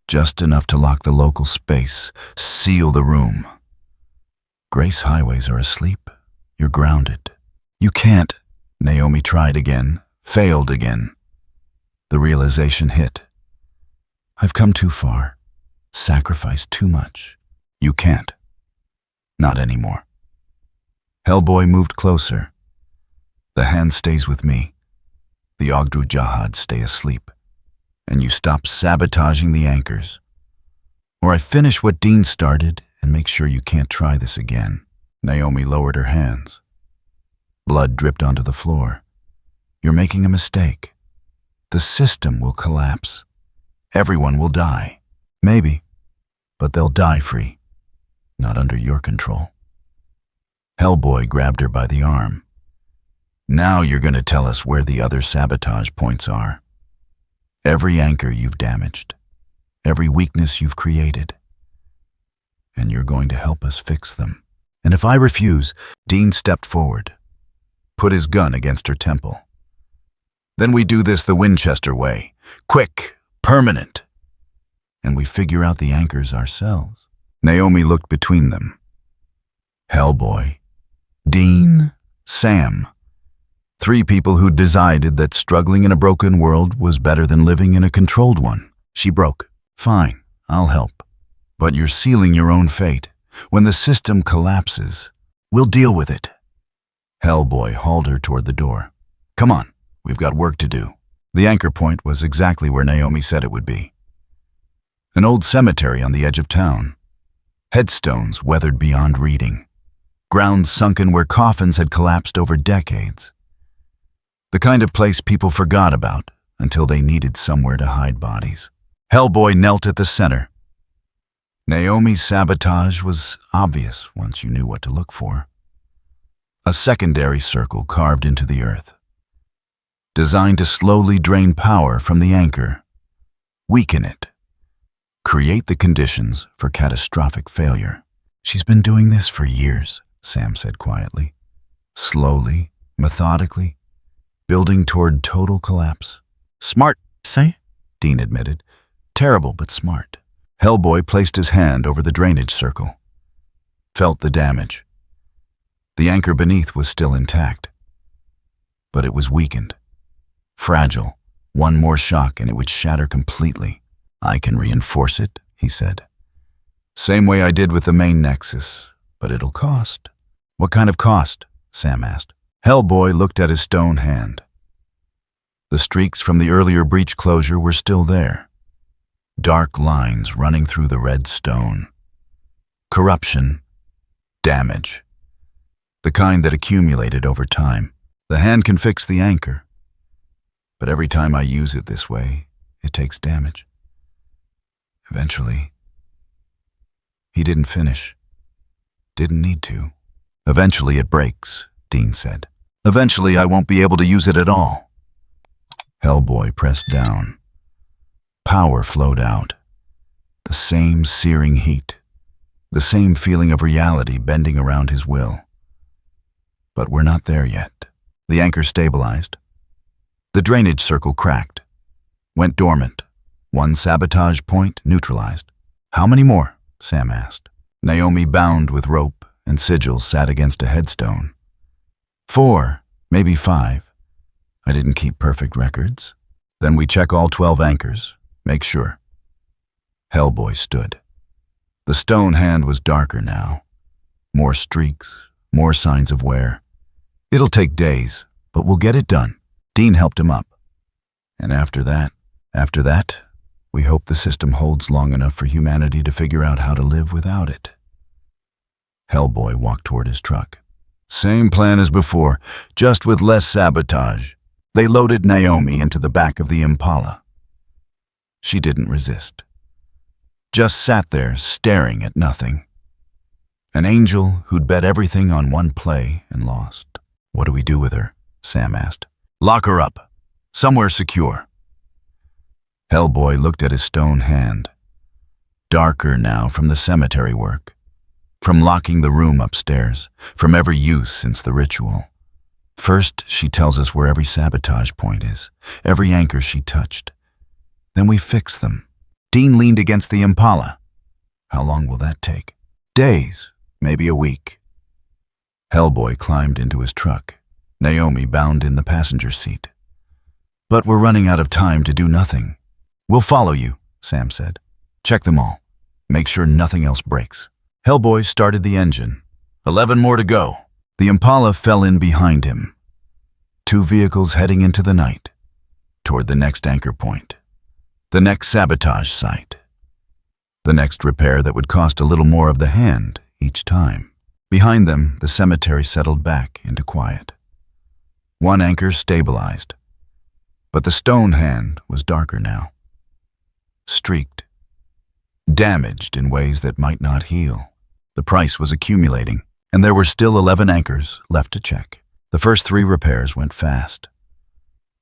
Just enough to lock the local space, seal the room. Grace highways are asleep. You're grounded. You can't. Naomi tried again, failed again. The realization hit. I've come too far, sacrificed too much. You can't. Not anymore. Hellboy moved closer. The hand stays with me. The Ogdru Jahad stay asleep. And you stop sabotaging the anchors. Or I finish what Dean started and make sure you can't try this again. Naomi lowered her hands. Blood dripped onto the floor. You're making a mistake. The system will collapse. Everyone will die. Maybe. But they'll die free. Not under your control. Hellboy grabbed her by the arm. Now you're going to tell us where the other sabotage points are. Every anchor you've damaged. Every weakness you've created. And you're going to help us fix them. And if I refuse, Dean stepped forward, put his gun against her temple. Then we do this the Winchester way. Quick, permanent. And we figure out the anchors ourselves. Naomi looked between them. Hellboy, Dean, Sam. 3 people who decided that struggling in a broken world was better than living in a controlled one. She broke. Fine, I'll help. But you're sealing your own fate. When the system collapses, we'll deal with it. Hellboy hauled her toward the door. Come on, we've got work to do. The anchor point was exactly where Naomi said it would be. An old cemetery on the edge of town. Headstones weathered beyond reading. Ground sunken where coffins had collapsed over decades. The kind of place people forgot about until they needed somewhere to hide bodies. Hellboy knelt at the center. Naomi's sabotage was obvious once you knew what to look for. A secondary circle carved into the earth, designed to slowly drain power from the anchor, weaken it, create the conditions for catastrophic failure. She's been doing this for years, Sam said quietly. Slowly, methodically, building toward total collapse. Smart, say? Dean admitted. Terrible, but smart. Hellboy placed his hand over the drainage circle. Felt the damage. The anchor beneath was still intact. But it was weakened. Fragile. One more shock and it would shatter completely. I can reinforce it, he said. Same way I did with the main nexus, but it'll cost. What kind of cost? Sam asked. Hellboy looked at his stone hand. The streaks from the earlier breach closure were still there. Dark lines running through the red stone. Corruption. Damage. The kind that accumulated over time. The hand can fix the anchor. But every time I use it this way, it takes damage. Eventually, he didn't finish. Didn't need to. Eventually it breaks, Dean said. Eventually I won't be able to use it at all. Hellboy pressed down. Power flowed out. The same searing heat. the same feeling of reality bending around his will. But we're not there yet. The anchor stabilized. The drainage circle cracked, went dormant. One sabotage point neutralized. How many more? Sam asked. Naomi, bound with rope and sigils, sat against a headstone. 4, maybe 5. I didn't keep perfect records. Then we check all 12 anchors. Make sure. Hellboy stood. The stone hand was darker now. More streaks, more signs of wear. It'll take days, but we'll get it done. Dean helped him up. And after that, we hope the system holds long enough for humanity to figure out how to live without it. Hellboy walked toward his truck. Same plan as before, just with less sabotage. They loaded Naomi into the back of the Impala. She didn't resist. Just sat there staring at nothing. An angel who'd bet everything on one play and lost. What do we do with her? Sam asked. Lock her up. Somewhere secure. Hellboy looked at his stone hand. Darker now from the cemetery work. From locking the room upstairs. From every use since the ritual. First, she tells us where every sabotage point is. Every anchor she touched. Then we fix them. Dean leaned against the Impala. How long will that take? Days, maybe a week. Hellboy climbed into his truck. Naomi bound in the passenger seat. But we're running out of time to do nothing. We'll follow you, Sam said. Check them all. Make sure nothing else breaks. Hellboy started the engine. 11 more to go. The Impala fell in behind him. 2 vehicles heading into the night. Toward the next anchor point. The next sabotage site. The next repair that would cost a little more of the hand each time. Behind them, the cemetery settled back into quiet. One anchor stabilized. But the stone hand was darker now. Streaked. Damaged in ways that might not heal. The price was accumulating, and there were still 11 anchors left to check. The first 3 repairs went fast.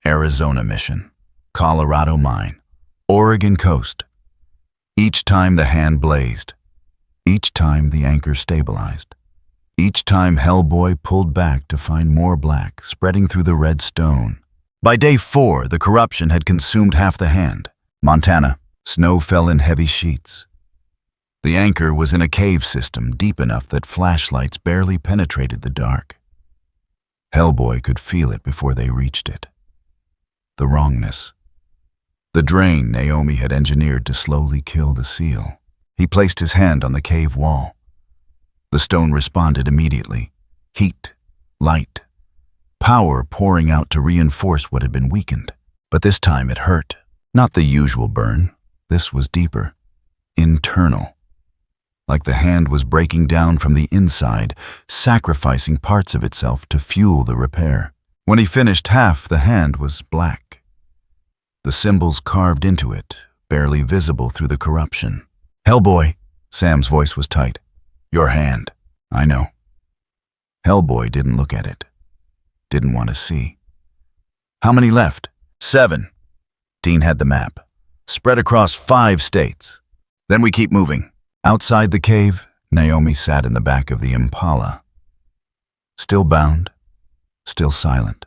Arizona mission, Colorado mine, Oregon coast. Each time the hand blazed. Each time the anchor stabilized. Each time Hellboy pulled back to find more black spreading through the red stone. By day 4, the corruption had consumed half the hand. Montana. Snow fell in heavy sheets. The anchor was in a cave system deep enough that flashlights barely penetrated the dark. Hellboy could feel it before they reached it. The wrongness. The drain Naomi had engineered to slowly kill the seal. He placed his hand on the cave wall. The stone responded immediately. Heat, light, power pouring out to reinforce what had been weakened. But this time it hurt. Not the usual burn. This was deeper, internal. Like the hand was breaking down from the inside, sacrificing parts of itself to fuel the repair. When he finished, half the hand was black. The symbols carved into it, barely visible through the corruption. Hellboy, Sam's voice was tight. Your hand. I know. Hellboy didn't look at it. Didn't want to see. How many left? 7. Dean had the map. Spread across 5 states. Then we keep moving. Outside the cave, Naomi sat in the back of the Impala. Still bound, still silent.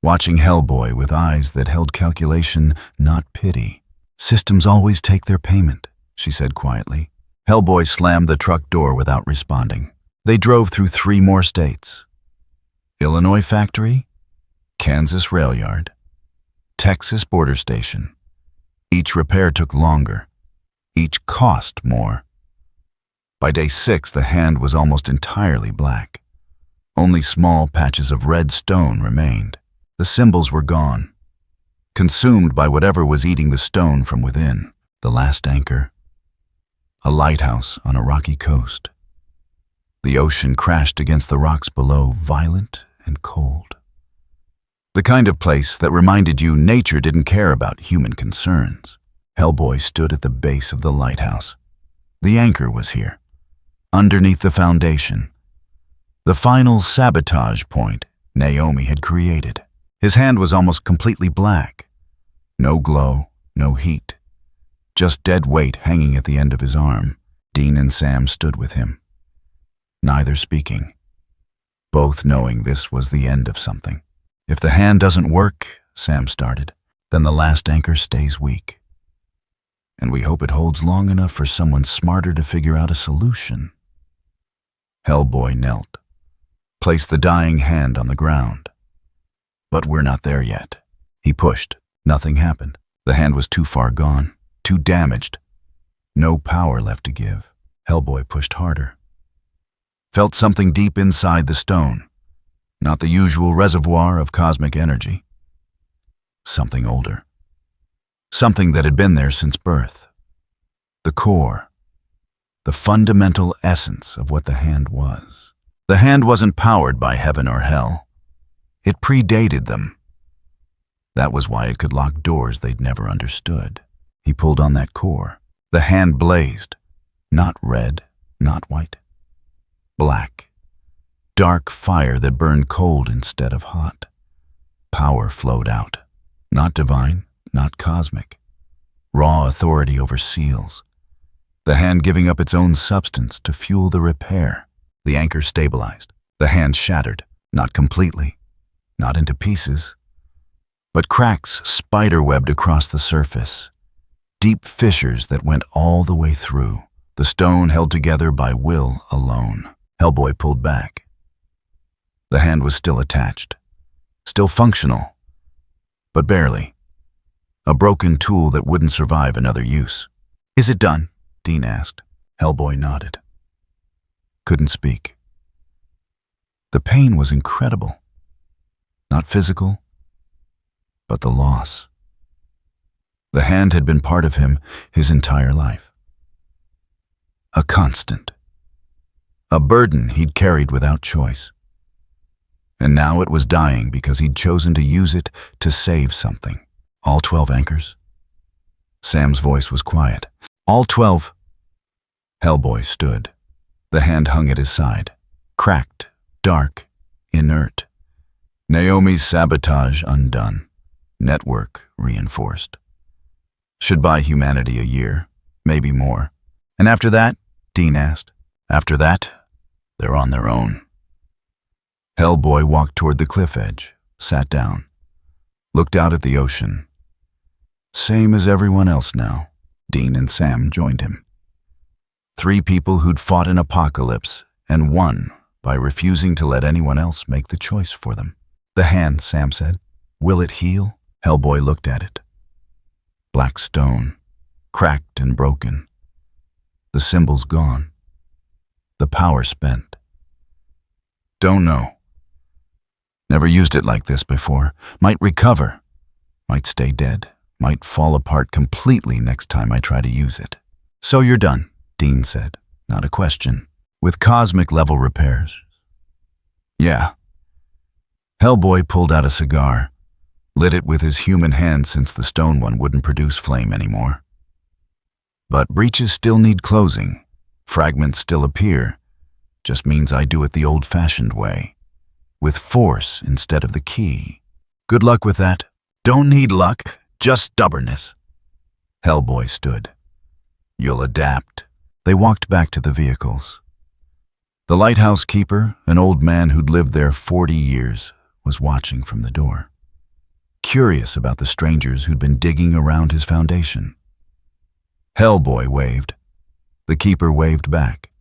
Watching Hellboy with eyes that held calculation, not pity. Systems always take their payment, she said quietly. Hellboy slammed the truck door without responding. They drove through 3 more states. Illinois factory, Kansas rail yard, Texas border station. Each repair took longer. Each cost more. By day 6, the hand was almost entirely black. Only small patches of red stone remained. The symbols were gone, consumed by whatever was eating the stone from within. The last anchor. A lighthouse on a rocky coast. The ocean crashed against the rocks below, violent and cold. The kind of place that reminded you nature didn't care about human concerns. Hellboy stood at the base of the lighthouse. The anchor was here, underneath the foundation. The final sabotage point Naomi had created. His hand was almost completely black. No glow, no heat. Just dead weight hanging at the end of his arm. Dean and Sam stood with him, neither speaking, both knowing this was the end of something. If the hand doesn't work, Sam started, then the last anchor stays weak. And we hope it holds long enough for someone smarter to figure out a solution. Hellboy knelt, placed the dying hand on the ground. But we're not there yet. He pushed. Nothing happened. The hand was too far gone, too damaged. No power left to give. Hellboy pushed harder. Felt something deep inside the stone, not the usual reservoir of cosmic energy. Something older. Something that had been there since birth. The core. The fundamental essence of what the hand was. The hand wasn't powered by heaven or hell. It predated them. That was why it could lock doors they'd never understood. He pulled on that core. The hand blazed. Not red, not white. Black. Dark fire that burned cold instead of hot. Power flowed out. Not divine, not cosmic. Raw authority over seals. The hand giving up its own substance to fuel the repair. The anchor stabilized. The hand shattered. Not completely. Not into pieces. But cracks spiderwebbed across the surface. Deep fissures that went all the way through. The stone held together by will alone. Hellboy pulled back. The hand was still attached. Still functional. But barely. A broken tool that wouldn't survive another use. "Is it done?" Dean asked. Hellboy nodded. Couldn't speak. The pain was incredible. Not physical, but the loss. The hand had been part of him his entire life. A constant. A burden he'd carried without choice. And now it was dying because he'd chosen to use it to save something. All 12 anchors? Sam's voice was quiet. All 12. Hellboy stood. The hand hung at his side. Cracked, dark, inert. Naomi's sabotage undone. Network reinforced. Should buy humanity a year, maybe more. And after that? Dean asked. After that, they're on their own. Hellboy walked toward the cliff edge, sat down, looked out at the ocean. Same as everyone else now. Dean and Sam joined him. 3 people who'd fought an apocalypse and won by refusing to let anyone else make the choice for them. The hand, Sam said. Will it heal? Hellboy looked at it. Black stone, cracked and broken. The symbol's gone. The power spent. Don't know. Never used it like this before. Might recover. Might stay dead. Might fall apart completely next time I try to use it. So you're done, Dean said. Not a question. With cosmic level repairs. Yeah. Hellboy pulled out a cigar, lit it with his human hand since the stone one wouldn't produce flame anymore. But breaches still need closing. Fragments still appear. Just means I do it the old-fashioned way. With force instead of the key. Good luck with that. Don't need luck, just stubbornness. Hellboy stood. You'll adapt. They walked back to the vehicles. The lighthouse keeper, an old man who'd lived there 40 years, was watching from the door. Curious about the strangers who'd been digging around his foundation. Hellboy waved. The keeper waved back.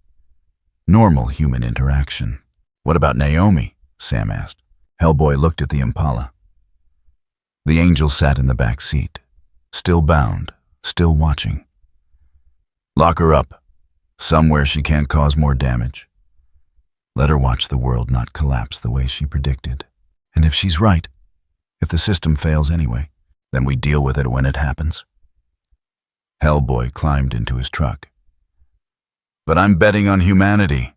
Normal human interaction. What about Naomi? Sam asked. Hellboy looked at the Impala. The angel sat in the back seat, still bound, still watching. Lock her up, somewhere she can't cause more damage. Let her watch the world not collapse the way she predicted. And if she's right, if the system fails anyway, then we deal with it when it happens. Hellboy climbed into his truck. But I'm betting on humanity.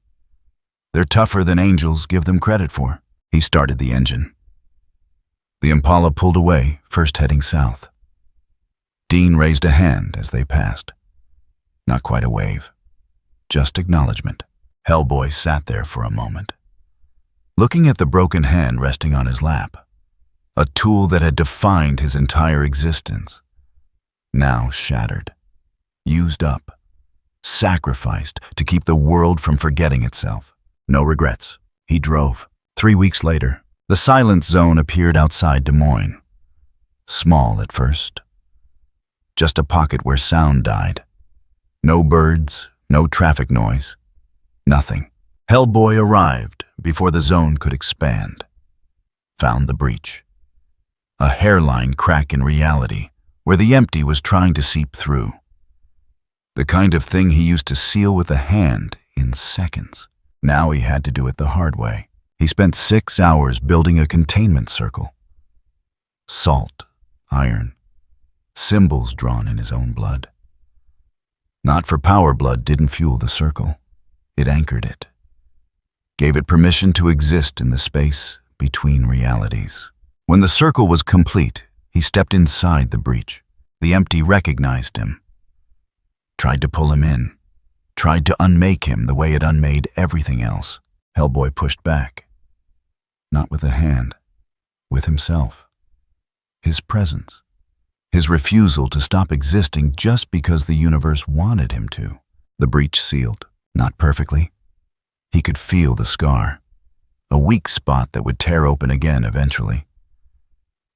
They're tougher than angels give them credit for. He started the engine. The Impala pulled away, first heading south. Dean raised a hand as they passed. Not quite a wave, just acknowledgement. Hellboy sat there for a moment, looking at the broken hand resting on his lap, a tool that had defined his entire existence, now shattered, used up, sacrificed to keep the world from forgetting itself. No regrets. He drove. 3 weeks later, the silence zone appeared outside Des Moines. Small at first. Just a pocket where sound died. No birds, no traffic noise. Nothing. Hellboy arrived before the zone could expand. Found the breach. A hairline crack in reality, where the empty was trying to seep through. The kind of thing he used to seal with a hand in seconds. Now he had to do it the hard way. He spent 6 hours building a containment circle. Salt, iron, symbols drawn in his own blood. Not for power blood didn't fuel the circle. It anchored it. Gave it permission to exist in the space between realities. When the circle was complete, he stepped inside the breach. The empty recognized him. Tried to pull him in. Tried to unmake him the way it unmade everything else. Hellboy pushed back. Not with a hand. With himself. His presence. His refusal to stop existing just because the universe wanted him to. The breach sealed. Not perfectly. He could feel the scar. A weak spot that would tear open again eventually.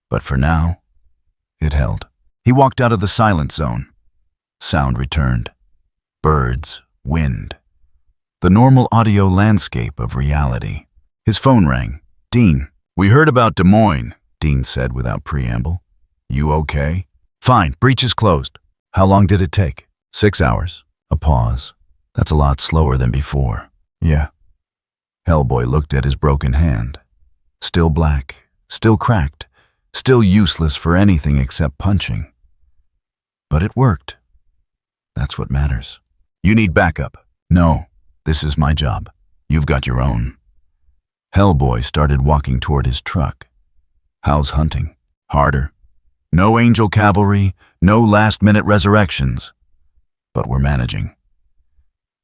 But for now, it held. He walked out of the silence zone. Sound returned. Birds, wind. The normal audio landscape of reality. His phone rang. "Dean, we heard about Des Moines," Dean said without preamble. "You okay?" "Fine, breach is closed." "How long did it take?" 6 hours. A pause. "That's a lot slower than before." "Yeah." Hellboy looked at his broken hand. Still black, still cracked, still useless for anything except punching. But it worked. That's what matters. "You need backup." "No, this is my job. You've got your own." Hellboy started walking toward his truck. "How's hunting?" "Harder. No angel cavalry, no last-minute resurrections. But we're managing."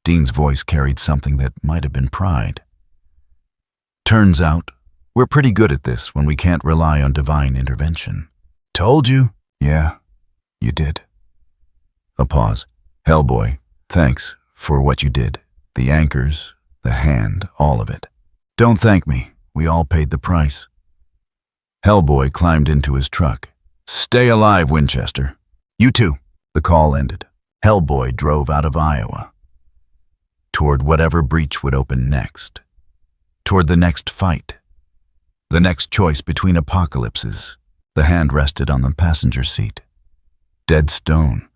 Dean's voice carried something that might have been pride. "Turns out, we're pretty good at this when we can't rely on divine intervention." "Told you." "Yeah, you did." A pause. "Hellboy, thanks for what you did. The anchors, the hand, all of it." "Don't thank me. We all paid the price." Hellboy climbed into his truck. "Stay alive, Winchester." "You too." The call ended. Hellboy drove out of Iowa. Toward whatever breach would open next. Toward the next fight. The next choice between apocalypses. The hand rested on the passenger seat. Dead stone.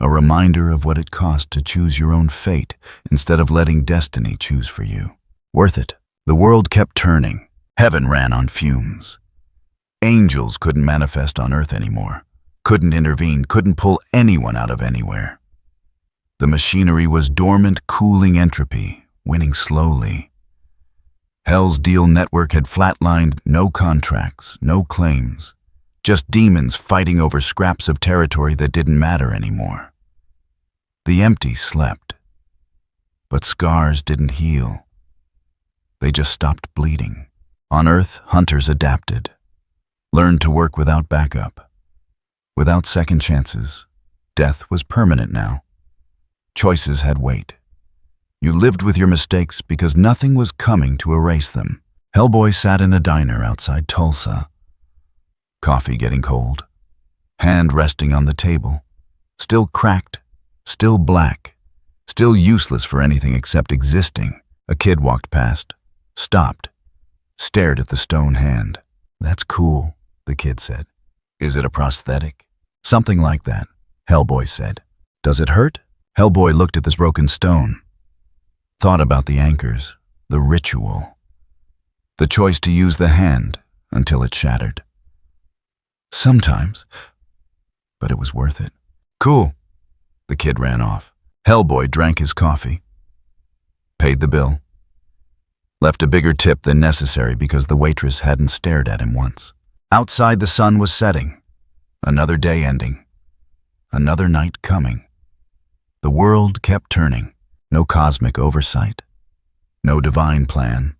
A reminder of what it cost to choose your own fate instead of letting destiny choose for you. Worth it. The world kept turning. Heaven ran on fumes. Angels couldn't manifest on earth anymore. Couldn't intervene, couldn't pull anyone out of anywhere. The machinery was dormant, cooling entropy, winning slowly. Hell's deal network had flatlined, no contracts, no claims. Just demons fighting over scraps of territory that didn't matter anymore. The empty slept. But scars didn't heal. They just stopped bleeding. On Earth, hunters adapted. Learned to work without backup. Without second chances. Death was permanent now. Choices had weight. You lived with your mistakes because nothing was coming to erase them. Hellboy sat in a diner outside Tulsa. Coffee getting cold. Hand resting on the table. Still cracked. Still black. Still useless for anything except existing. A kid walked past. Stopped. Stared at the stone hand. "That's cool," the kid said. "Is it a prosthetic?" "Something like that," Hellboy said. "Does it hurt?" Hellboy looked at this broken stone. Thought about the anchors, the ritual. The choice to use the hand until it shattered. Sometimes, but it was worth it. "Cool." The kid ran off. Hellboy drank his coffee. Paid the bill. Left a bigger tip than necessary because the waitress hadn't stared at him once. Outside the sun was setting. Another day ending. Another night coming. The world kept turning. No cosmic oversight. No divine plan.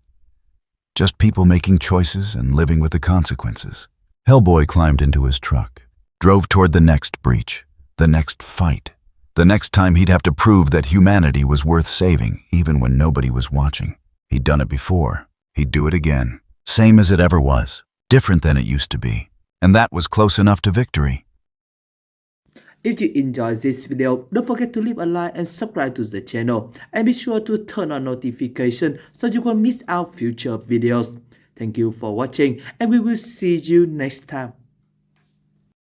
Just people making choices and living with the consequences. Hellboy climbed into his truck. Drove toward the next breach. The next fight. The next time he'd have to prove that humanity was worth saving, even when nobody was watching. He'd done it before. He'd do it again. Same as it ever was. Different than it used to be. And that was close enough to victory. If you enjoyed this video, don't forget to leave a like and subscribe to the channel. And be sure to turn on notification so you won't miss out future videos. Thank you for watching and we will see you next time.